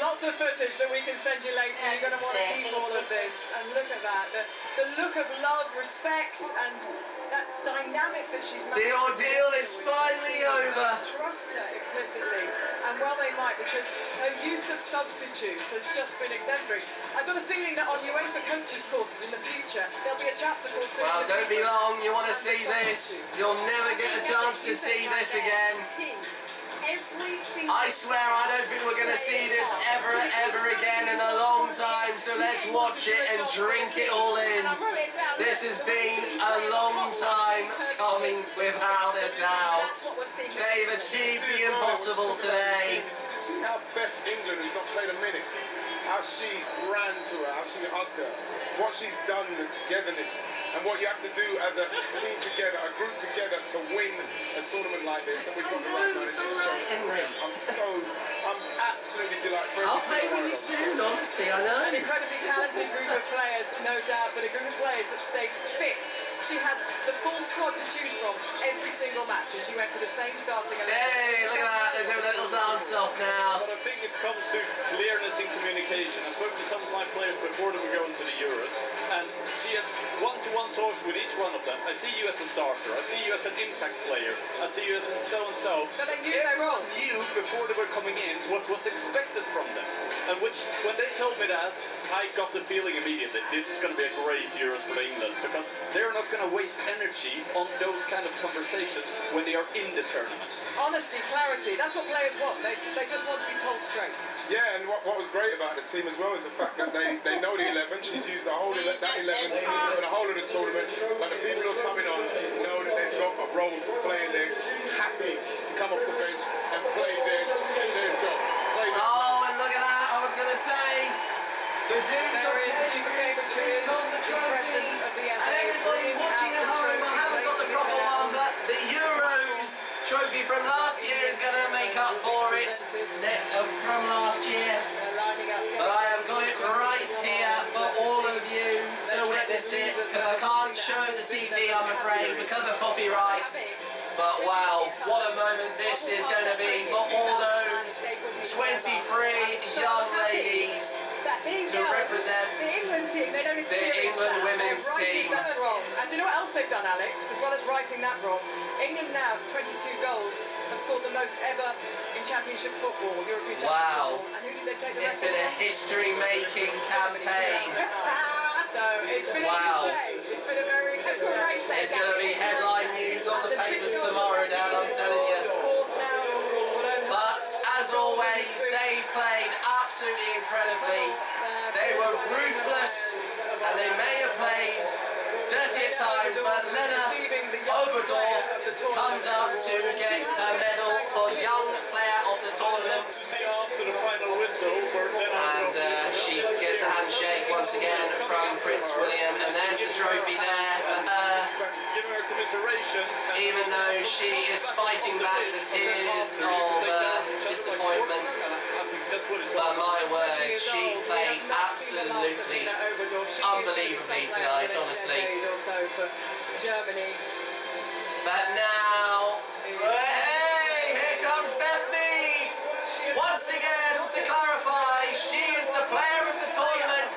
lots of footage that we can send you later. You're going to want to keep all of this. And look at that. The look of love, respect, and that dynamic that she's managed. The ordeal is finally over. Trust her implicitly. And well they might, because her use of substitutes has just been exemplary. I've got a feeling that on UEFA coaches courses in the future, there'll be a chapter called... Well, don't be long. You want to see this. You'll never get a chance to see this again. I swear I don't think we're going to see this ever again in a long time, so let's watch it and drink it all in. This has been a long time coming without a doubt. They've achieved the impossible today. Did you see how Beth England, who's not played a minute, how she ran to her, how she hugged her, what she's done, the togetherness, and what you have to do as a team together, a group together to win a tournament like this. And we've got the right manager. I'm absolutely delighted. I'll play with you soon, honestly, I know. An incredibly talented group of players, no doubt, but a group of players that stayed fit. She had the full squad to choose from every single match, and she went for the same starting 11. Hey, look at that, they're doing a little dance off now. But I think it comes to clearness in communication. I spoke to some of my players before they were going to the Euros, and she has one-to-one talks with each one of them. I see you as a starter, I see you as an impact player, I see you as a so-and-so. But they knew their role. Knew before they were coming in what was expected from them. And which, when they told me that, I got the feeling immediately, this is going to be a great Euros for England, because they're not going to waste energy on those kind of conversations when they are in the tournament. Honesty, clarity, that's what players want. They just want to be told straight. Yeah, and what was great about the team as well is the fact that they know the 11. She's used the whole that 11 for the whole of the tournament. But the people who are coming on know that they've got a role to play, and they're happy to come off the bench and play their job. Oh, and look at that! I was going to say, the Duke of Cambridge, who is the trophy, and everybody watching at home, I haven't got the proper one, but the Euros trophy from last year is going to make up for it from last year. But I have got it right here for all of you to miss it because I can't show the TV, I'm afraid, because of copyright. But wow, what a moment this is going to be for all those 23 young ladies to represent the England women's team. And do you know what else they've done, Alex? As well as righting that wrong, England now, 22 goals, have scored the most ever in Championship football, European Championship Wow. football. And who did they take the It's record been a from? history-making campaign. So it's been a Wow. good day. It's been a very good day. It's going to be headline news on the papers tomorrow, Dan, I'm telling you. But as always, they played absolutely incredibly. They were ruthless, and they may have played dirty at times, but Lena Oberdorf comes up to get her medal for Young Player of the Tournament. And she gets a handshake once again from Prince William, and there's the trophy there for her. Even though she is fighting back the tears of disappointment. But my word, she played absolutely unbelievably tonight, honestly. But now, hey, here comes Beth Mead! Once again, to clarify, she is the player of the tournament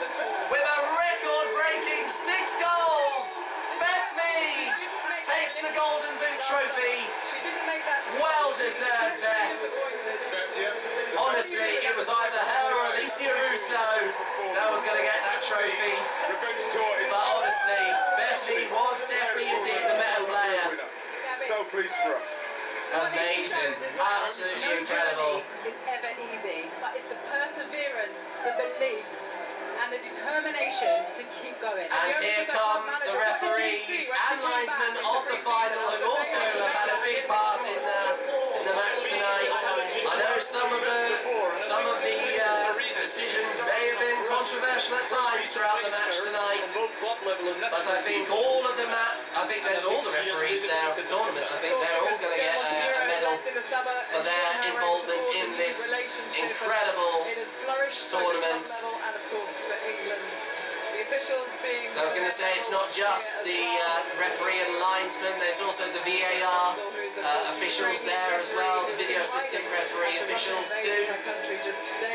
with a record-breaking 6 goals! Beth Mead takes the Golden Boot trophy. Well deserved, Beth. Honestly, it was either her or Alicia Russo that was going to get that trophy. But honestly, Beth Mead was definitely indeed the better player. So pleased for her. Amazing. Absolutely incredible. It's ever easy, but it's the perseverance, the belief, and the determination to keep going. And here come the referees and linesmen of the final, who also have had a big part in the match tonight. I know some of the decisions may have been controversial at times throughout the match tonight, but I think there's all the referees there of the tournament. I think they're all going to get a medal for their involvement in this incredible tournament. So I was going to say, it's not just the referee and linesman, there's also the VAR officials there as well, the video assistant referee officials too,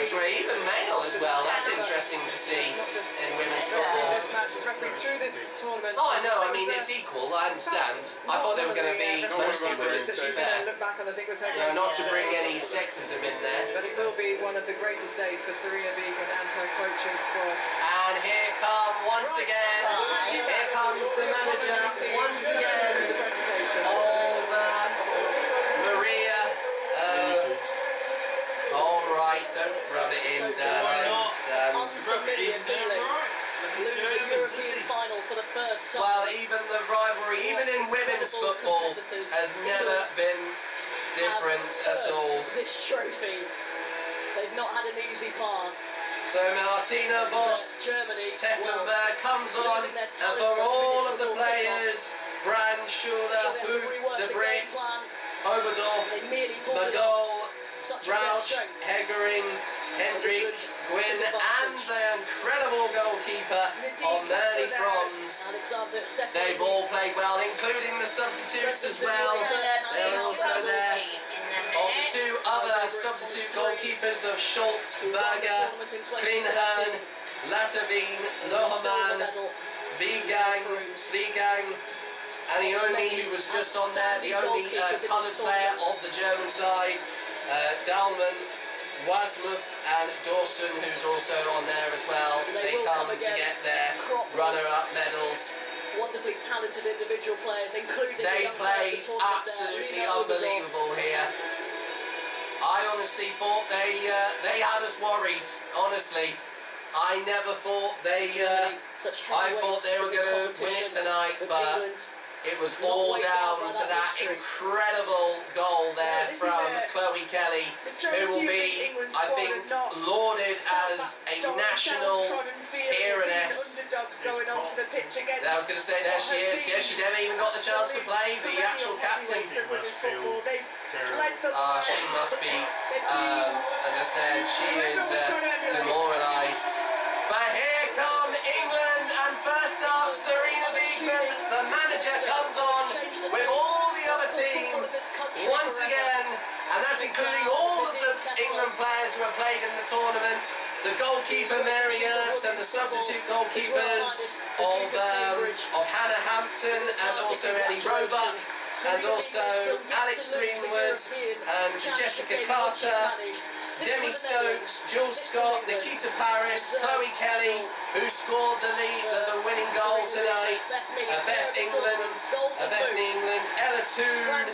which were even male as well. That's interesting to see in women's football. Oh, I know, I mean, it's equal, I understand. I thought they were going to be mostly women, to be fair. No, not to bring any sexism in there. But it will be one of the greatest days for Serena Beacon and her coaching squad. And here once again, here comes the manager once again of Maria. Alright, don't rub it in, Dan, I understand. Unfamiliar feeling. Losing European final for the first time. Well, even the rivalry, even in women's football, has never been different at all. This trophy, they've not had an easy path. So Martina Voss, Tecklenburg comes on, and for all of the players, Brand, Schuler, Hoof, De Bruyt, Oberdorf, Magol, Rauch, Hegering, Hendrik, Gwyn, and the incredible goalkeeper of Merle Franz. They've all played well, including the substitutes as well. They're also there. Of the 2 other substitute goalkeepers of Schultz, Berger, Kleinhern, Latavine, Lohaman, Vigang, and Iomi, who was just on there, the only coloured player of the German side, Dalman, Wasmuth, and Dawson, who's also on there as well. They come to get their runner-up medals. Wonderfully talented individual players, including they played absolutely unbelievable here. I honestly thought they had us worried. Honestly, I never thought I thought they were going to win it tonight, but it was all down to that incredible goal there from Chloe Kelly, who will be, I think, lauded as a national hero-ness. I was going to say, there she is. Yes, she never even got the chance to play, the actual captain. She must be, as I said, she is demoralised. But here come England, and first up, including all of the England players who have played in the tournament, the goalkeeper Mary Earps and the substitute goalkeepers of Hannah Hampton and also Ellie Roebuck, and also Alex Greenwood and Jessica Carter, Demi Stokes, Jules Scott, Nikita Paris, Chloe Kelly, who scored the winning goal tonight, Bethany England, Ella Toon,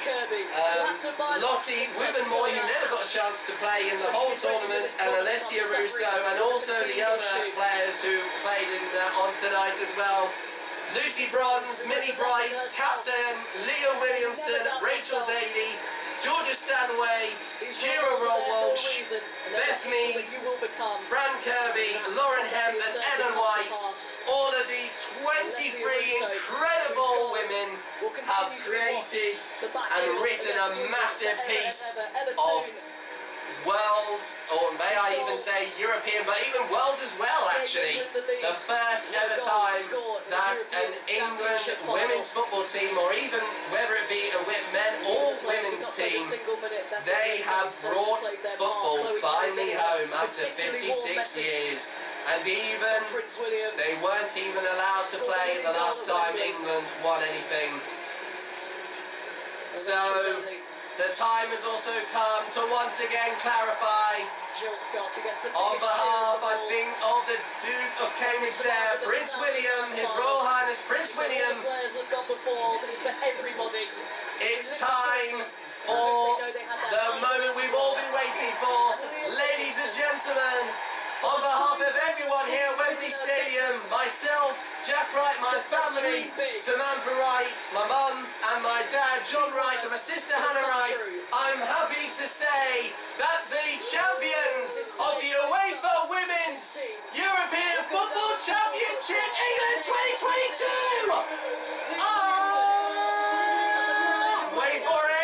Lottie Wibbenmoy, who never got a chance to play in the whole tournament, and Alessia Russo, and also the other players who played on tonight as well. Lucy Bronze, Minnie Bright, Captain, Leah Williamson, Rachel Daly, Georgia Stanway, Kira Roll-Walsh, Beth Mead, Fran Kirby, Lauren Hemp and Ellen White. All of these 23 incredible women have created and written a massive piece of world, or may I even say European, but even world as well actually. The first ever time that an England women's football team, or even whether it be a men or women's team, they have brought football finally home after 56 years. And even, they weren't even allowed to play the last time England won anything. So, the time has also come to once again clarify, on behalf, I think, of the Duke of Cambridge there, Prince William, His Royal Highness Prince William, it's time for the moment we've all been waiting for. Ladies and gentlemen, on behalf of everyone here at Wembley Stadium, myself, Jack Wright, my family, Samantha Wright, my mum and my dad, John Wright, and my sister Hannah Wright, I'm happy to say that the champions of the UEFA Women's European Football Championship England 2022 are... Wait for it!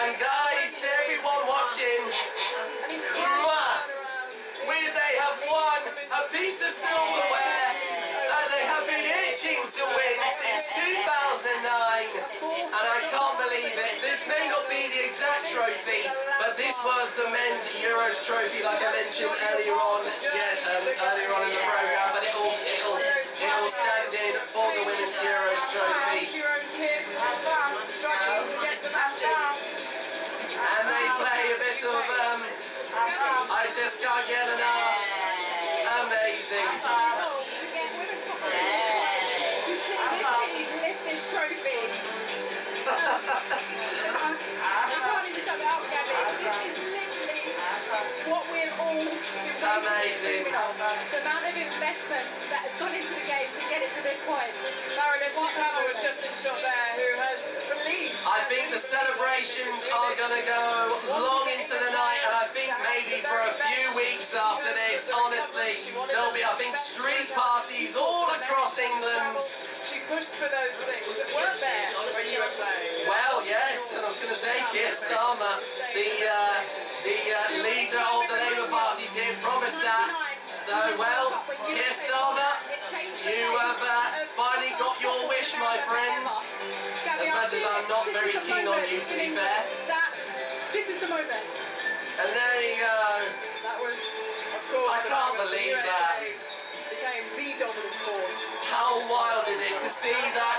And guys, to everyone watching, they have won a piece of silverware that they have been itching to win since 2009, and I can't believe it. This may not be the exact trophy, but this was the men's Euros trophy, like I mentioned earlier on in the program. But it will stand in for the women's Euros trophy. And they play a bit of I just can't get enough. Amazing. Lift this trophy. I can't even sum it up, Gabby. This is literally what we're all amazing. The amount of investment that has gone into the game to get it to this point. Baroness Clever was just in shot there, who has believed. I think the celebrations are going to go long into the night, and I think maybe for a few weeks after this, honestly, there'll be, I think, street parties all across England. She pushed for those things that weren't there when you were playing. Well, yes, and I was going to say, Keir Starmer, the leader of the Labour Party, did promise that. So, well, Keir Starmer, you have finally got your wish, my friends. As much as I'm not very keen on you, to be fair. This is the moment. And there you go. That was, of course, I can't believe that. Became the dominant force. How wild is it to see that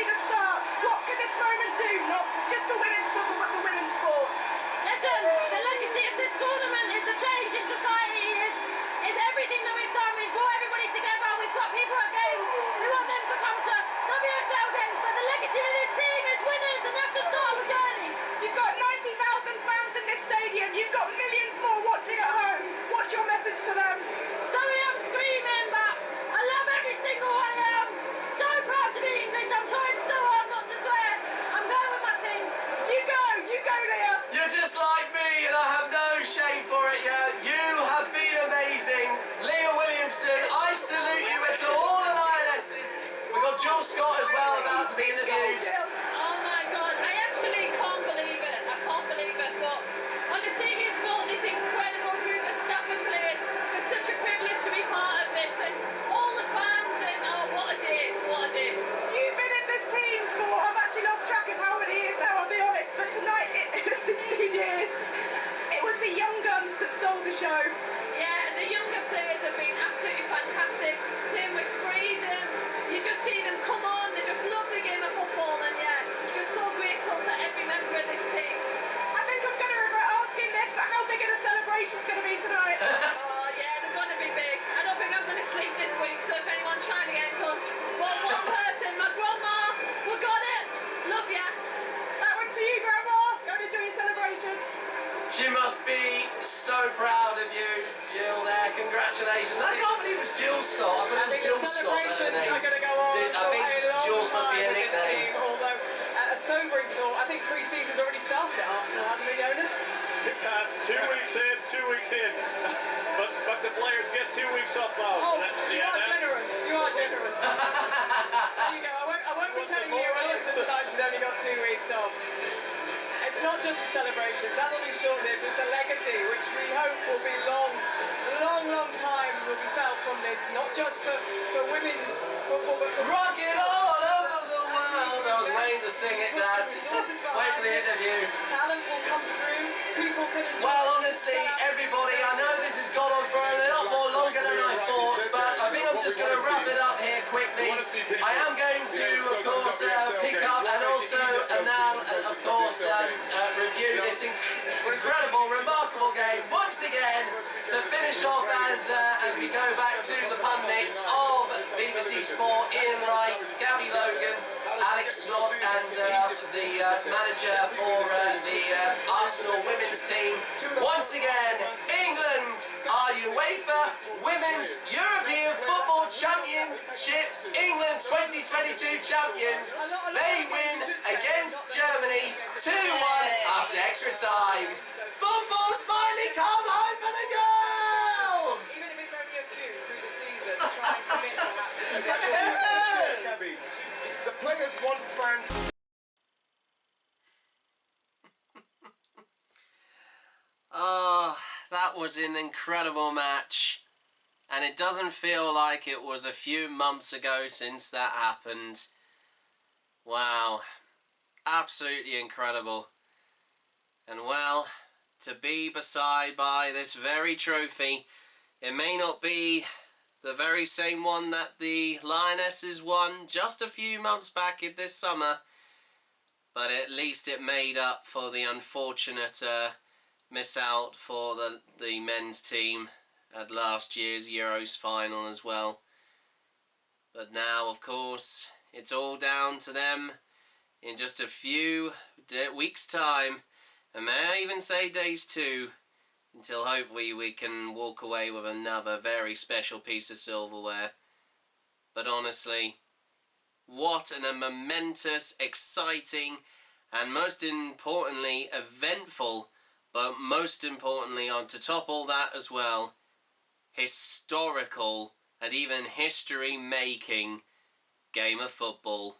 congratulations. I can't believe it was Jules Scott. I thought it was Jules Scott. Celebrations are going to go on. I think Jules must be a nickname. Although, a sobering thought, I think pre-season's already started at Arsenal, hasn't it, Jonas? It has 2 weeks in, 2 weeks in. But the players get 2 weeks off now. Oh, you are generous. You are generous. There you go. I won't be telling you sometimes she's only got 2 weeks off. It's not just the celebrations, that'll be short-lived, it's the legacy, which we hope will be long time will be felt from this, not just for women's football, but for... Rock it all over the world! I was waiting to sing it, Dad. Wait for the interview. Talent will come through, people can enjoy... Well, honestly, everybody, I know this has gone on for a lot more longer than I thought, but I think I'm just going to wrap it up here quickly. I am going to, of course, pick up and also of course, review this incredible, remarkable game once again to finish off as we go back to the pundits of BBC Sport, Ian Wright, Gabby Logan, Alex Scott and the manager for the Arsenal women's team. Once again, England are UEFA Women's European Football Championship England 2022 champions. They win against Germany 2-1 after extra time. Football's finally come home for the girls! Even if it's only a few through the season, try and commit to that. Gabby, the players want fans. Oh, that was an incredible match. And it doesn't feel like it was a few months ago since that happened. Wow. Absolutely incredible. And well, to be beside by this very trophy, it may not be the very same one that the Lionesses won just a few months back in this summer, but at least it made up for the unfortunate miss out for the men's team at last year's Euros final as well. But now, of course, it's all down to them in just a few weeks' time, and may I even say days too, until hopefully we can walk away with another very special piece of silverware. But honestly, what a momentous, exciting, and most importantly, eventful, but most importantly, on to top all that as well, historical and even history-making game of football.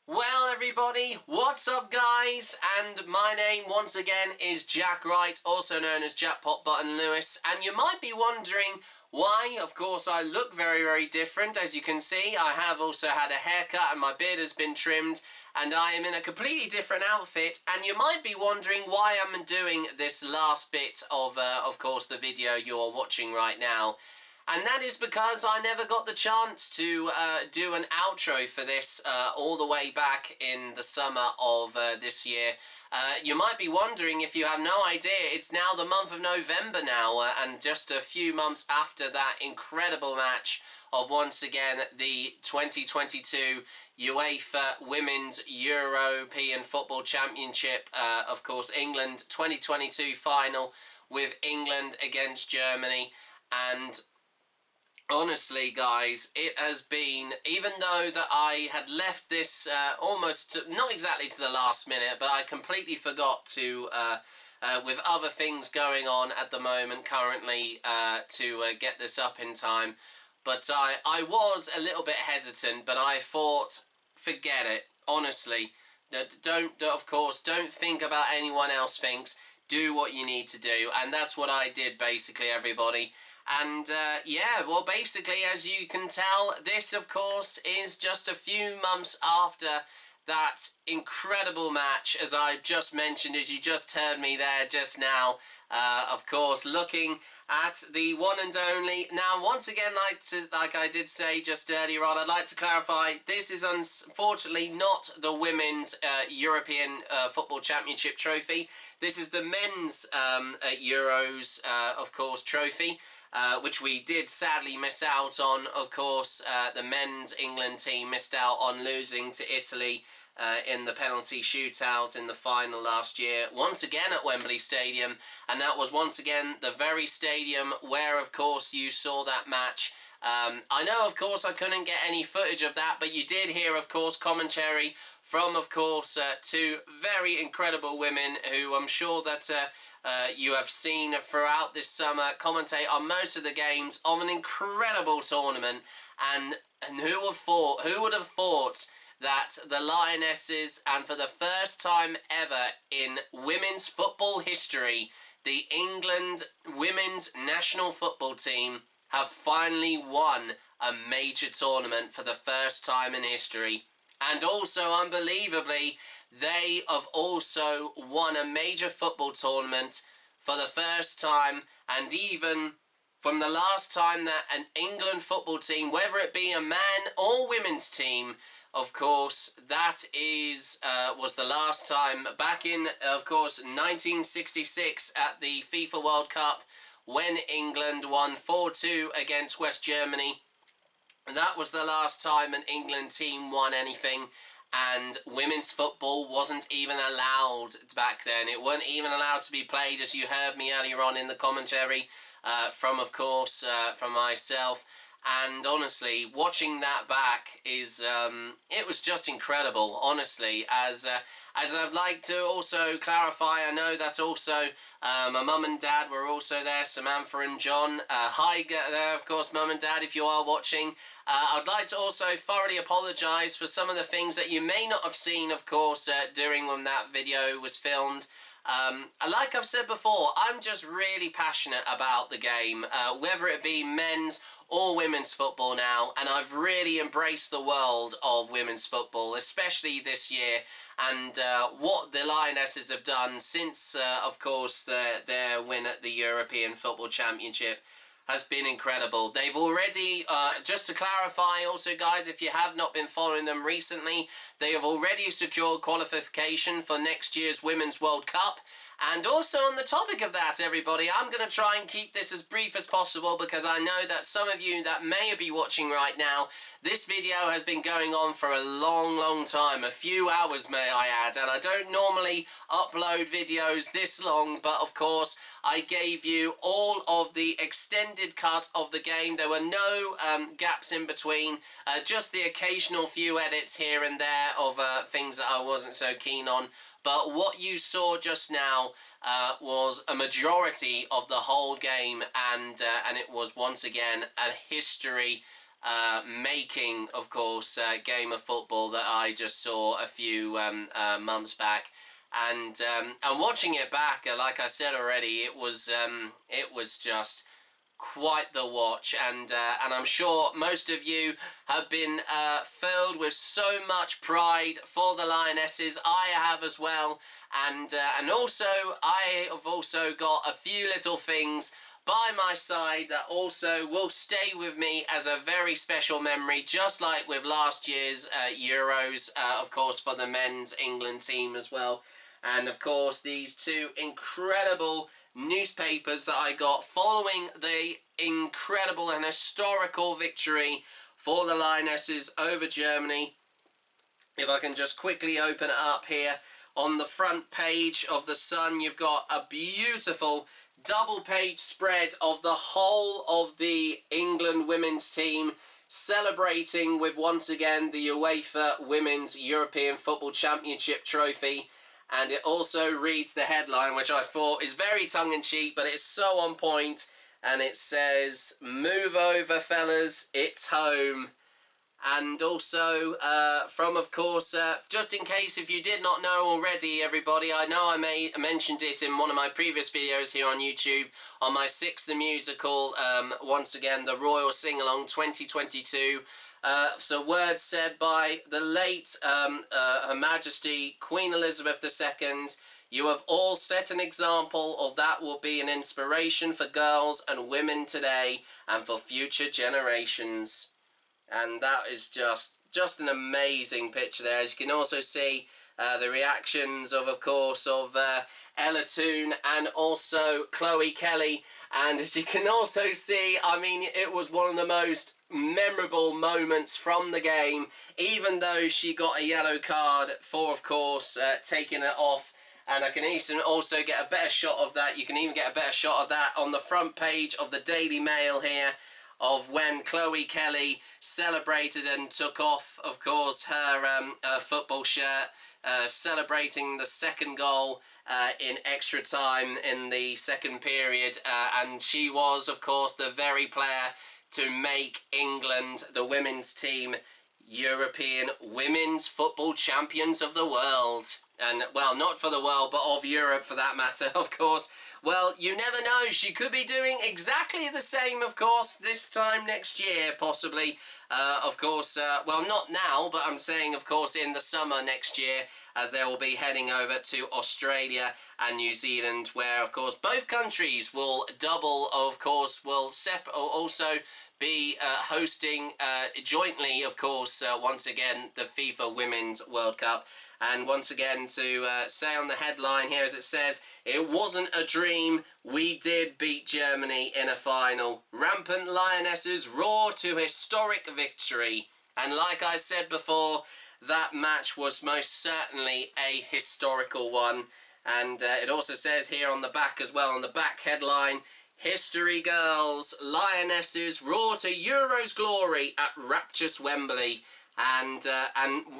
Well everybody, what's up guys? And my name once again is Jack Wright, also known as Jackpot Button Lewis, and you might be wondering why. Of course I look very, very different. As you can see, I have also had a haircut and my beard has been trimmed, and I am in a completely different outfit, and you might be wondering why I'm doing this last bit of course, the video you're watching right now. And that is because I never got the chance to do an outro for this all the way back in the summer of this year. You might be wondering, if you have no idea, it's now the month of November now, and just a few months after that incredible match of, once again, the 2022 UEFA Women's European Football Championship, of course, England 2022 final with England against Germany. And honestly guys, it has been, even though that I had left this almost not exactly to the last minute, but I completely forgot to with other things going on at the moment currently to get this up in time. But I was a little bit hesitant, but I thought, forget it, honestly. Of course, don't think about anyone else thinks. Do what you need to do, and that's what I did basically, everybody. And yeah, well basically, as you can tell, this of course is just a few months after that incredible match, as I just mentioned, as you just heard me there just now. Of course, looking at the one and only. Now, once again, like I did say just earlier on, I'd like to clarify, this is unfortunately not the Women's European Football Championship trophy. This is the Men's Euros, of course, trophy. Which we did sadly miss out on. Of course, the men's England team missed out on losing to Italy in the penalty shootout in the final last year, once again at Wembley Stadium, and that was once again the very stadium where, of course, you saw that match. I know, of course, I couldn't get any footage of that, but you did hear, of course, commentary from, of course, two very incredible women who I'm sure that you have seen throughout this summer commentate on most of the games of an incredible tournament. And who would have thought that the Lionesses, and for the first time ever in women's football history, the England women's national football team have finally won a major tournament for the first time in history. And also, unbelievably, they have also won a major football tournament for the first time, and even from the last time that an England football team, whether it be a man or women's team, of course, that was the last time back in, of course, 1966 at the FIFA World Cup, when England won 4-2 against West Germany. That was the last time an England team won anything, and women's football wasn't even allowed back then. It wasn't even allowed to be played, as you heard me earlier on in the commentary from, of course, from myself. And honestly, watching that back is, it was just incredible, honestly. As I'd like to also clarify, I know that also my mum and dad were also there, Samantha and John. Hi there, of course, mum and dad, if you are watching. I'd like to also thoroughly apologise for some of the things that you may not have seen, of course, during when that video was filmed. Like I've said before, I'm just really passionate about the game, whether it be men's or women's football now, and I've really embraced the world of women's football, especially this year, and what the Lionesses have done since, of course, their win at the European Football Championship has been incredible. They've already, just to clarify also, guys, if you have not been following them recently, they have already secured qualification for next year's Women's World Cup. And also on the topic of that, everybody, I'm going to try and keep this as brief as possible, because I know that some of you that may be watching right now, this video has been going on for a long time, a few hours may I add, and I don't normally upload videos this long, but of course I gave you all of the extended cut of the game. There were no gaps in between, just the occasional few edits here and there of things that I wasn't so keen on. But what you saw just now was a majority of the whole game, and it was once again a history making, of course, game of football that I just saw a few months back. And watching it back, like I said already, it was just quite the watch, and I'm sure most of you have been filled with so much pride for the Lionesses. I have as well, and also I have also got a few little things by my side that also will stay with me as a very special memory, just like with last year's Euros, of course, for the men's England team as well. And of course, these two incredible newspapers that I got following the incredible and historical victory for the Lionesses over Germany. If I can just quickly open it up here, on the front page of the Sun, you've got a beautiful double page spread of the whole of the England women's team celebrating with, once again, the UEFA Women's European Football Championship trophy. And it also reads the headline, which I thought is very tongue-in-cheek, but it's so on point. And it says, "Move over, fellas, it's home." And also, from, of course, just in case if you did not know already, everybody, I know I mentioned it in one of my previous videos here on YouTube, on my Six the Musical, once again, the Royal Sing-Along 2022. So words said by the late Her Majesty Queen Elizabeth II, "You have all set an example of that will be an inspiration for girls and women today and for future generations." And that is just an amazing picture there. As you can also see, the reactions of course, of Ella Toone and also Chloe Kelly. And as you can also see, I mean, it was one of the most memorable moments from the game, even though she got a yellow card for, of course, taking it off. And I can also get a better shot of that. You can even get a better shot of that on the front page of the Daily Mail here, of when Chloe Kelly celebrated and took off, of course, her football shirt, celebrating the second goal in extra time in the second period. And she was, of course, the very player to make England, the women's team, European women's football champions of the world. And, well, not for the world, but of Europe for that matter, of course. Well, you never know. She could be doing exactly the same, of course, this time next year, possibly. Of course, well, not now, but I'm saying, of course, in the summer next year, as they will be heading over to Australia and New Zealand, where, of course, both countries will double, of course, will also be hosting jointly, of course, once again, the FIFA Women's World Cup. And once again, to say on the headline here, as it says, it wasn't a dream, we did beat Germany in a final. Rampant Lionesses roar to historic victory. And like I said before, that match was most certainly a historical one. And it also says here on the back as well, on the back headline, History Girls, Lionesses roar to Euros glory at rapturous Wembley. And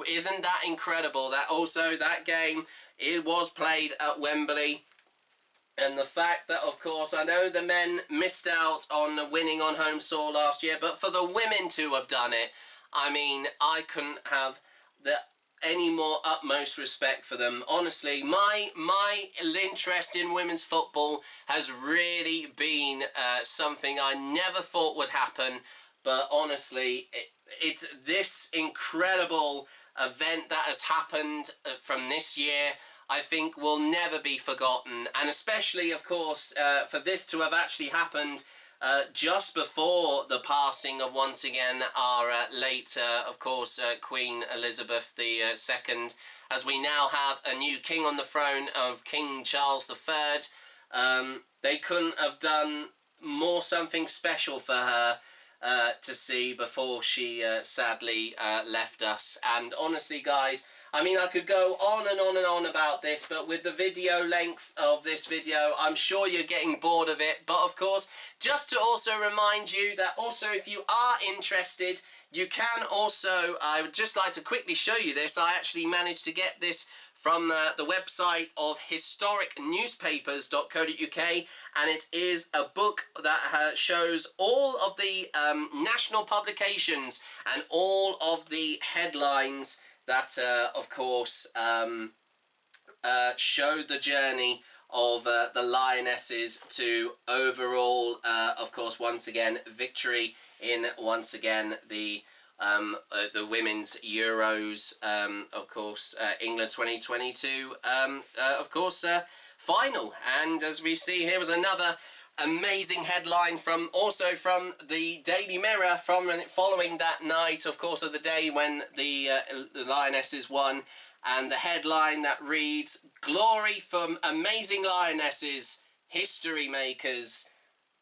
isn't that incredible that also that game, it was played at Wembley. And the fact that, of course, I know the men missed out on winning on home soil last year, but for the women to have done it, I mean, I couldn't have any more utmost respect for them. Honestly, my interest in women's football has really been something I never thought would happen. But honestly, it's this incredible event that has happened from this year, I think will never be forgotten. And especially, of course, for this to have actually happened just before the passing of, once again, our late, of course, Queen Elizabeth II, as we now have a new king on the throne of King Charles III. They couldn't have done more something special for her to see before she sadly left us. And honestly, guys, I mean, I could go on and on and on about this, but with the video length of this video, I'm sure you're getting bored of it. But of course, just to also remind you that also if you are interested, you can also, I would just like to quickly show you this. I actually managed to get this from the website of historicnewspapers.co.uk, and it is a book that shows all of the national publications and all of the headlines that, of course, showed the journey of the Lionesses to overall, of course, once again, victory in, once again, the women's Euros, of course, England 2022, of course, final. And as we see here was another amazing headline from the Daily Mirror following that night, of course, of the day when the Lionesses won. And the headline that reads, "Glory from amazing Lionesses, history makers.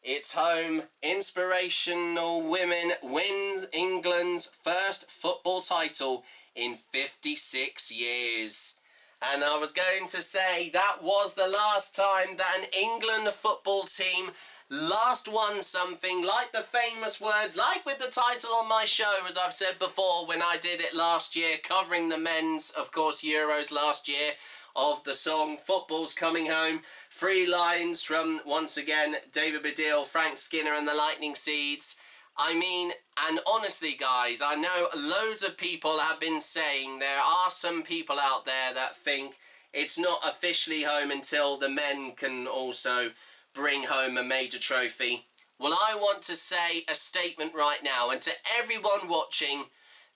It's home. Inspirational women wins England's first football title in 56 years. And I was going to say that was the last time that an England football team last won something, like the famous words, like with the title on my show, as I've said before, when I did it last year, covering the men's, of course, Euros last year, of the song Football's Coming Home. 3 lines from, once again, David Baddiel, Frank Skinner and the Lightning Seeds. I mean, and honestly, guys, I know loads of people have been saying there are some people out there that think it's not officially home until the men can also bring home a major trophy. Well, I want to say a statement right now, and to everyone watching,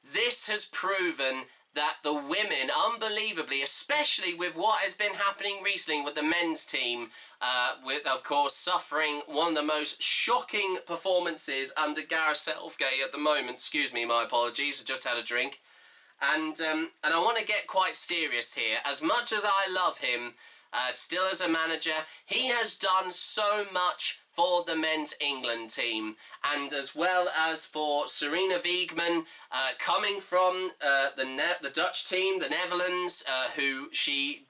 this has proven that the women, unbelievably, especially with what has been happening recently with the men's team, with, of course, suffering one of the most shocking performances under Gareth Southgate at the moment. Excuse me, my apologies, I just had a drink. And I want to get quite serious here. As much as I love him, still as a manager, he has done so much for the men's England team, and as well as for Serena Wiegman, coming from the Dutch team, the Netherlands, who she,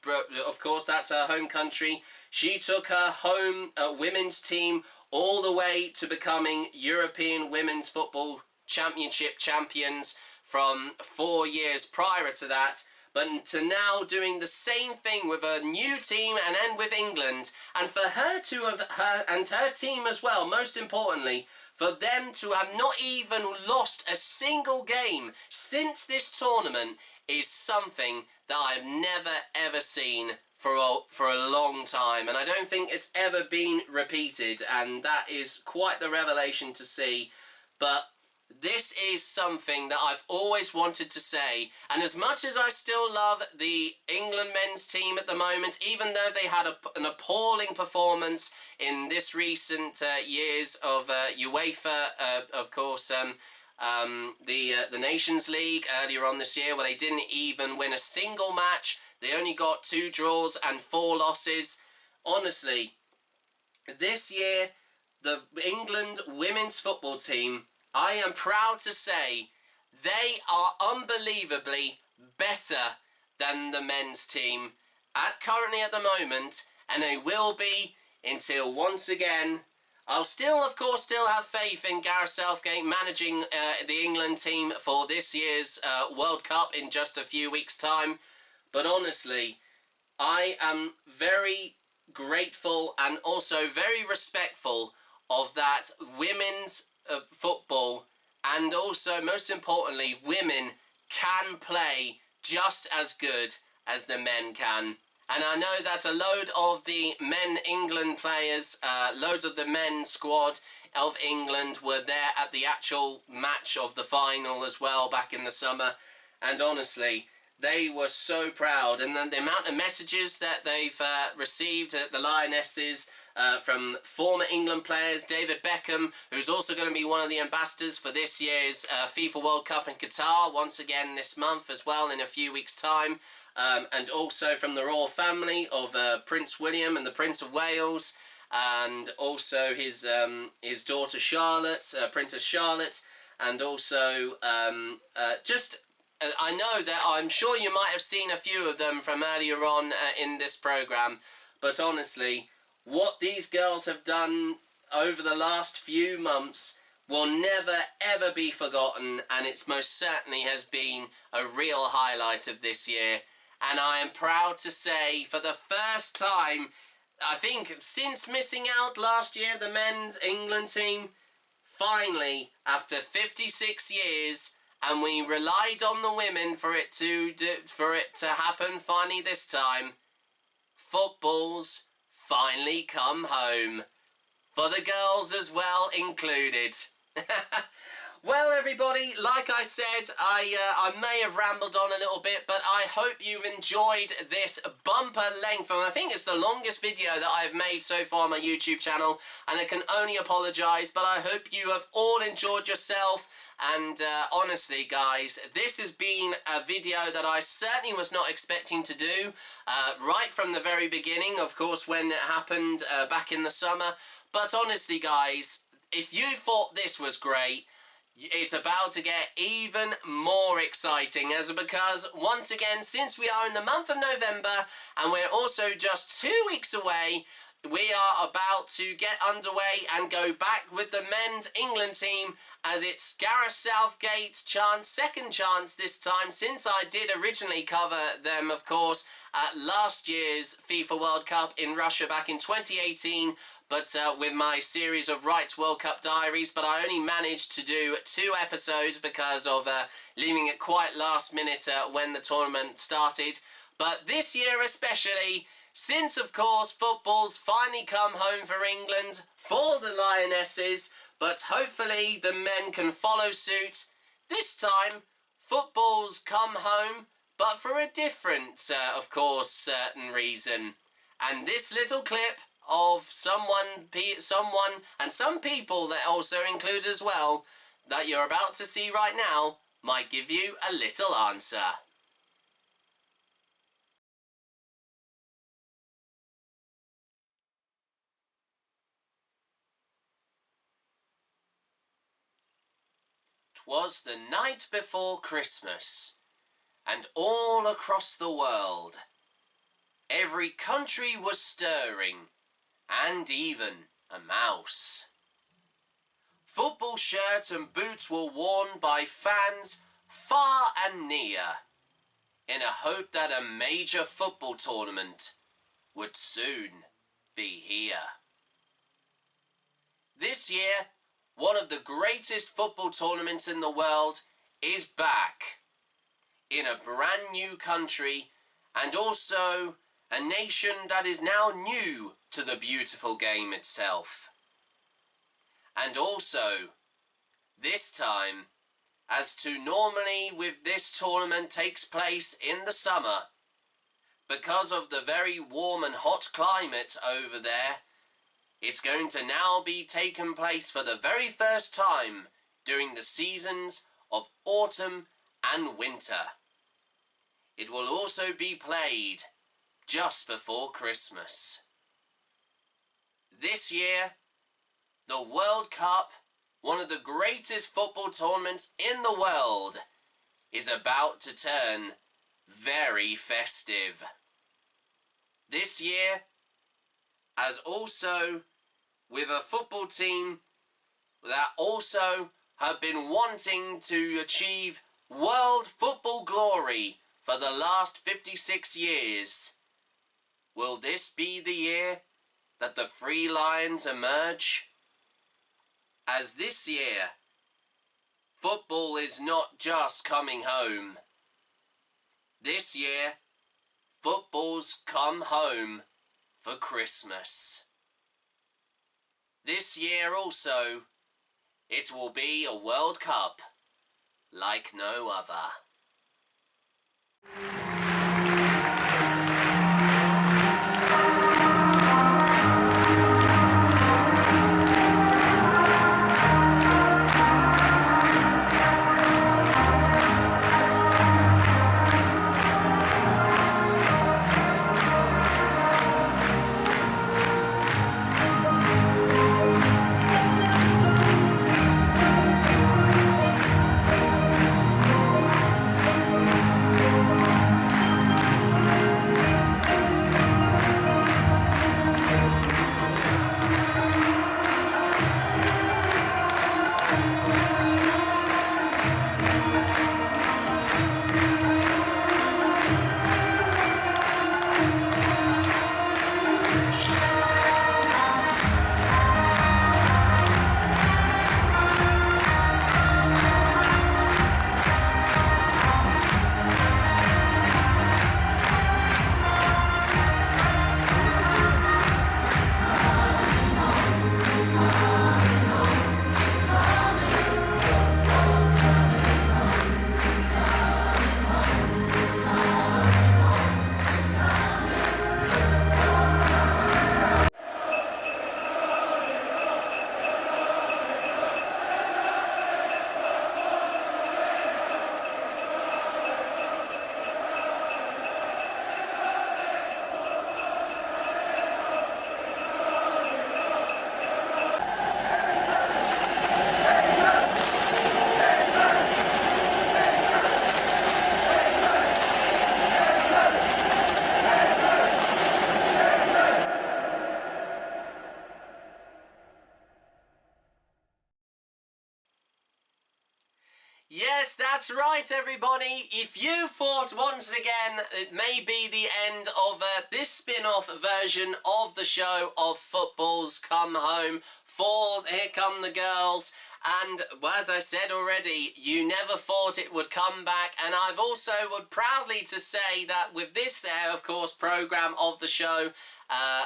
of course, that's her home country. She took her home women's team all the way to becoming European Women's Football Championship champions from 4 years prior to that, but to now doing the same thing with a new team and then with England, and for her to have, her team as well, most importantly, for them to have not even lost a single game since this tournament is something that I've never ever seen for a long time, and I don't think it's ever been repeated, and that is quite the revelation to see. But this is something that I've always wanted to say, and as much as I still love the England men's team at the moment, even though they had an appalling performance in this recent years of UEFA, of course, the Nations League earlier on this year, where they didn't even win a single match. They only got 2 draws and 4 losses. Honestly, this year, the England women's football team, I am proud to say, they are unbelievably better than the men's team currently at the moment, and they will be until once again. I'll still, of course, still have faith in Gareth Southgate managing the England team for this year's World Cup in just a few weeks' time. But honestly, I am very grateful and also very respectful of that women's football, and also, most importantly, women can play just as good as the men can. And I know that a load of the men England players, loads of the men squad of England were there at the actual match of the final as well back in the summer, and honestly, they were so proud. And then the amount of messages that they've received at the Lionesses from former England players, David Beckham, who's also going to be one of the ambassadors for this year's FIFA World Cup in Qatar, once again this month as well, in a few weeks' time. And also from the royal family of Prince William and the Prince of Wales, and also his daughter Charlotte, Princess Charlotte, and also I know that I'm sure you might have seen a few of them from earlier on in this programme, but honestly, what these girls have done over the last few months will never ever be forgotten, and it's most certainly has been a real highlight of this year. And I am proud to say, for the first time, I think since missing out last year, the men's England team, finally, after 56 years, and we relied on the women for it to happen finally this time, football's finally come home. For the girls as well included. Well, everybody, like I said, I may have rambled on a little bit, but I hope you've enjoyed this bumper length, and I think it's the longest video that I've made so far on my YouTube channel, and I can only apologise, but I hope you have all enjoyed yourself. And honestly, guys, this has been a video that I certainly was not expecting to do right from the very beginning, of course, when it happened back in the summer. But honestly, guys, if you thought this was great, it's about to get even more exciting, because once again, since we are in the month of November and we're also just 2 weeks away, we are about to get underway and go back with the men's England team, as it's Gareth Southgate's second chance this time, since I did originally cover them, of course, at last year's FIFA World Cup in Russia back in 2018, but with my series of Rights World Cup Diaries, but I only managed to do 2 episodes because of leaving it quite last minute when the tournament started. But this year especially, since of course football's finally come home for England, for the Lionesses, but hopefully the men can follow suit. This time, football's come home, but for a different, of course, certain reason. And this little clip of someone and some people that also include as well, that you're about to see right now, might give you a little answer. Was the night before Christmas, and all across the world, every country was stirring, and even a mouse. Football shirts and boots were worn by fans far and near, in a hope that a major football tournament would soon be here. This year, one of the greatest football tournaments in the world is back, in a brand new country, and also a nation that is now new to the beautiful game itself. And also, this time, as to normally with this tournament takes place in the summer, because of the very warm and hot climate over there, it's going to now be taken place for the very first time during the seasons of autumn and winter. It will also be played just before Christmas. This year, the World Cup, one of the greatest football tournaments in the world, is about to turn very festive. This year, as also with a football team that also have been wanting to achieve world football glory for the last 56 years. Will this be the year that the Three Lions emerge? As this year, football is not just coming home. This year, football's come home for Christmas. This year also, it will be a World Cup like no other. Yes, that's right, everybody. If you thought once again it may be the end of this spin-off version of the show of Football's Come Home for Here Come the Girls, and as I said already, you never thought it would come back, and I've also would proudly to say that with this, of course, programme of the show,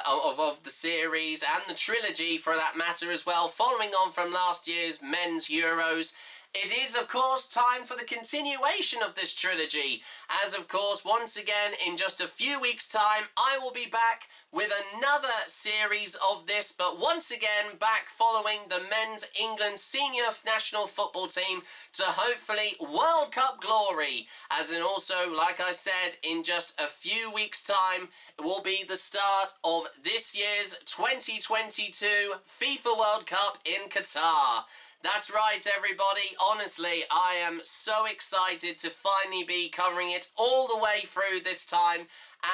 of the series and the trilogy for that matter as well, following on from last year's Men's Euros, it is, of course, time for the continuation of this trilogy. As, of course, once again, in just a few weeks' time, I will be back with another series of this, but once again, back following the men's England senior national football team to hopefully World Cup glory. As in also, like I said, in just a few weeks' time, it will be the start of this year's 2022 FIFA World Cup in Qatar. That's right, everybody. Honestly, I am so excited to finally be covering it all the way through this time.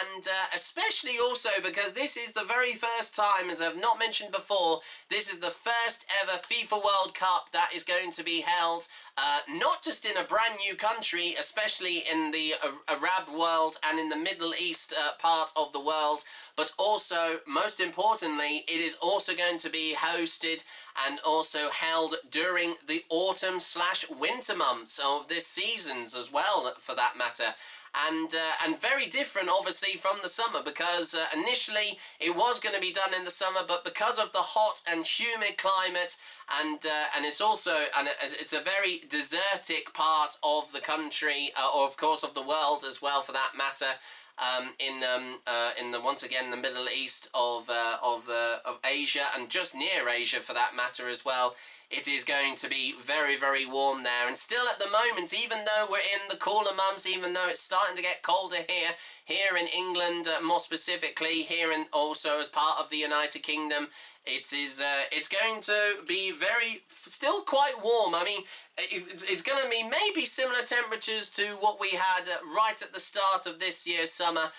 And especially also because this is the very first time, as I've not mentioned before, this is the first ever FIFA World Cup that is going to be held not just in a brand new country, especially in the Arab world and in the Middle East part of the world, but also, most importantly, it is also going to be hosted and also held during the autumn/winter months of this seasons as well, for that matter. And very different, obviously, from the summer, because initially it was going to be done in the summer, but because of the hot and humid climate, and it's also it's a very desertic part of the country, or of course of the world as well, for that matter. In the once again the Middle East of Asia, and just near Asia for that matter as well. It is going to be very, very warm there, and still at the moment, even though we're in the cooler months, even though it's starting to get colder here in England, more specifically here in also as part of the United Kingdom, it's going to be still quite warm. I mean, it's going to be maybe similar temperatures to what we had right at the start of this year's summer,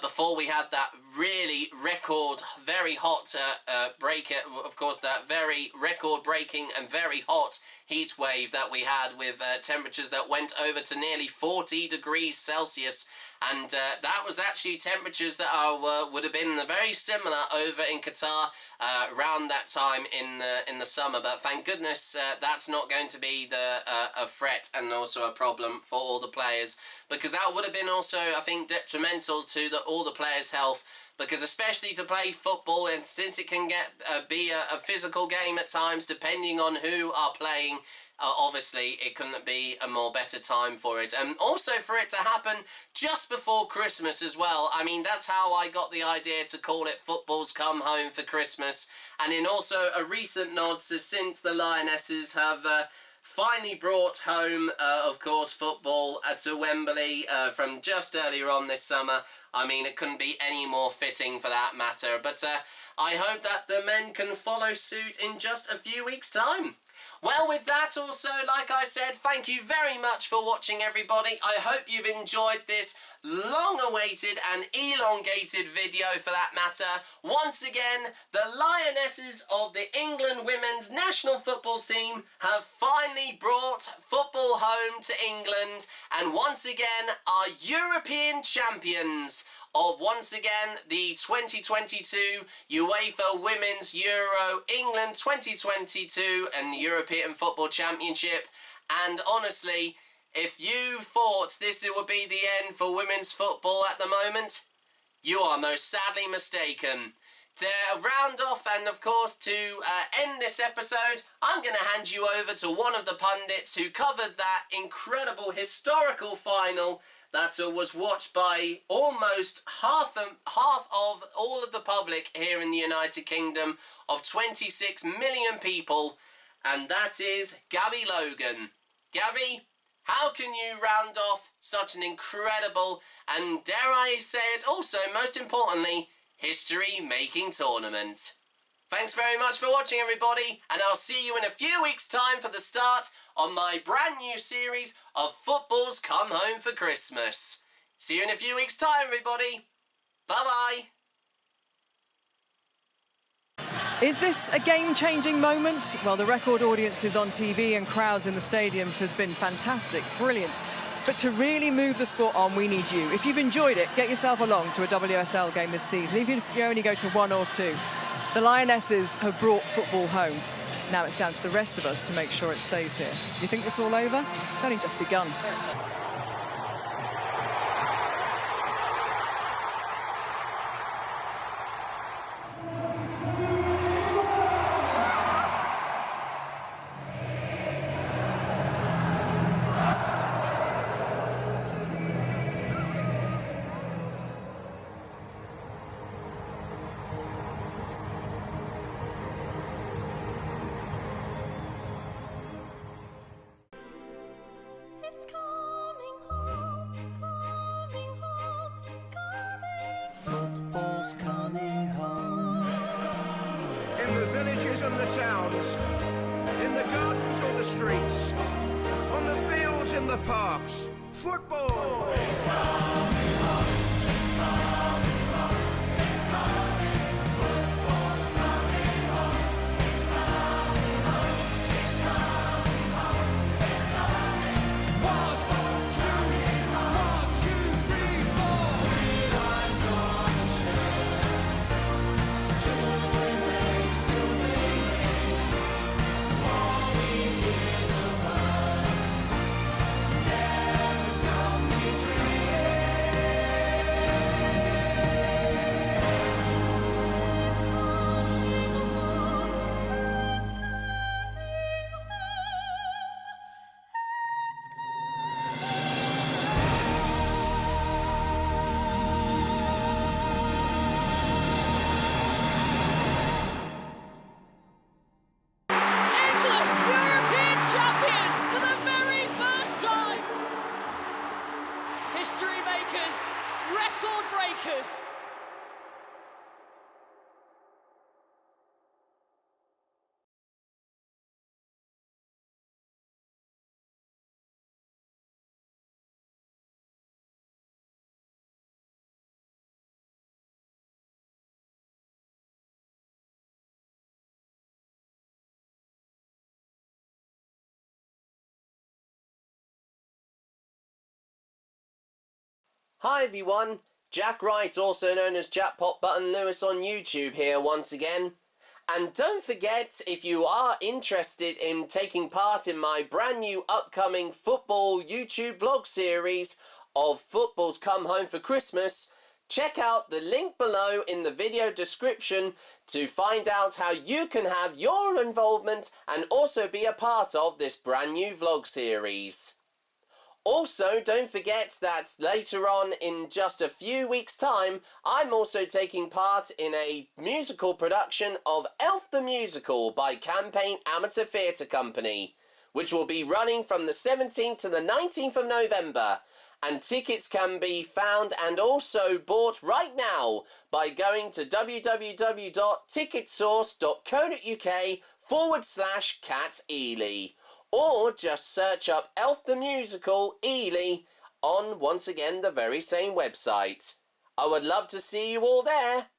before we had that really record, very hot of course, that very record-breaking and very hot heat wave that we had with temperatures that went over to nearly 40 degrees Celsius. And that was actually temperatures that would have been very similar over in Qatar around that time in the summer. But thank goodness that's not going to be a threat and also a problem for all the players, because that would have been also, I think, detrimental to all the players' health. Because especially to play football, and since it can be a physical game at times, depending on who are playing, obviously it couldn't be a more better time for it. And also for it to happen just before Christmas as well. I mean, that's how I got the idea to call it Football's Come Home for Christmas. And in also a recent nod to since the Lionesses have finally brought home, of course, football to Wembley from just earlier on this summer. I mean, it couldn't be any more fitting for that matter. But I hope that the men can follow suit in just a few weeks' time. Well, with that also, like I said, thank you very much for watching, everybody. I hope you've enjoyed this long-awaited and elongated video, for that matter. Once again, the Lionesses of the England women's national football team have finally brought football home to England, and once again are European champions of, once again, the 2022 UEFA Women's Euro England 2022 and the European Football Championship. And honestly, if you thought this would be the end for women's football at the moment, you are most sadly mistaken. To round off and, of course, to end this episode, I'm going to hand you over to one of the pundits who covered that incredible historical final that was watched by almost half of all of the public here in the United Kingdom, of 26 million people, and that is Gabby Logan. Gabby, how can you round off such an incredible and, dare I say it, also, most importantly, history-making tournament? Thanks very much for watching, everybody, and I'll see you in a few weeks' time for the start on my brand new series of Football's Come Home for Christmas. See you in a few weeks' time, everybody. Bye-bye. Is this a game-changing moment? Well, the record audiences on TV and crowds in the stadiums has been fantastic, brilliant. But to really move the sport on, we need you. If you've enjoyed it, get yourself along to a WSL game this season, even if you only go to one or two. The Lionesses have brought football home. Now it's down to the rest of us to make sure it stays here. You think it's all over? It's only just begun. cities and the towns, in the gardens or the streets, on the fields, in the parks. Football! It's coming home, it's coming home, it's coming. Football's coming home, it's coming home, it's coming home, it's coming. 1, 2, 3, 4. Lines on the shirt, choosing ways to bleed. All these years of hurt, never stop me dreaming. England, European champions for the very first time. History makers, record breakers. Hi everyone, Jack Wright, also known as Jackpot Button Lewis on YouTube here once again. And don't forget, if you are interested in taking part in my brand new upcoming football YouTube vlog series of Football's Come Home for Christmas, check out the link below in the video description to find out how you can have your involvement and also be a part of this brand new vlog series. Also, don't forget that later on in just a few weeks' time, I'm also taking part in a musical production of Elf the Musical by Campaign Amateur Theatre Company, which will be running from the 17th to the 19th of November. And tickets can be found and also bought right now by going to www.ticketsource.co.uk/Cat Ely. Or just search up Elf the Musical Ely on, once again, the very same website. I would love to see you all there.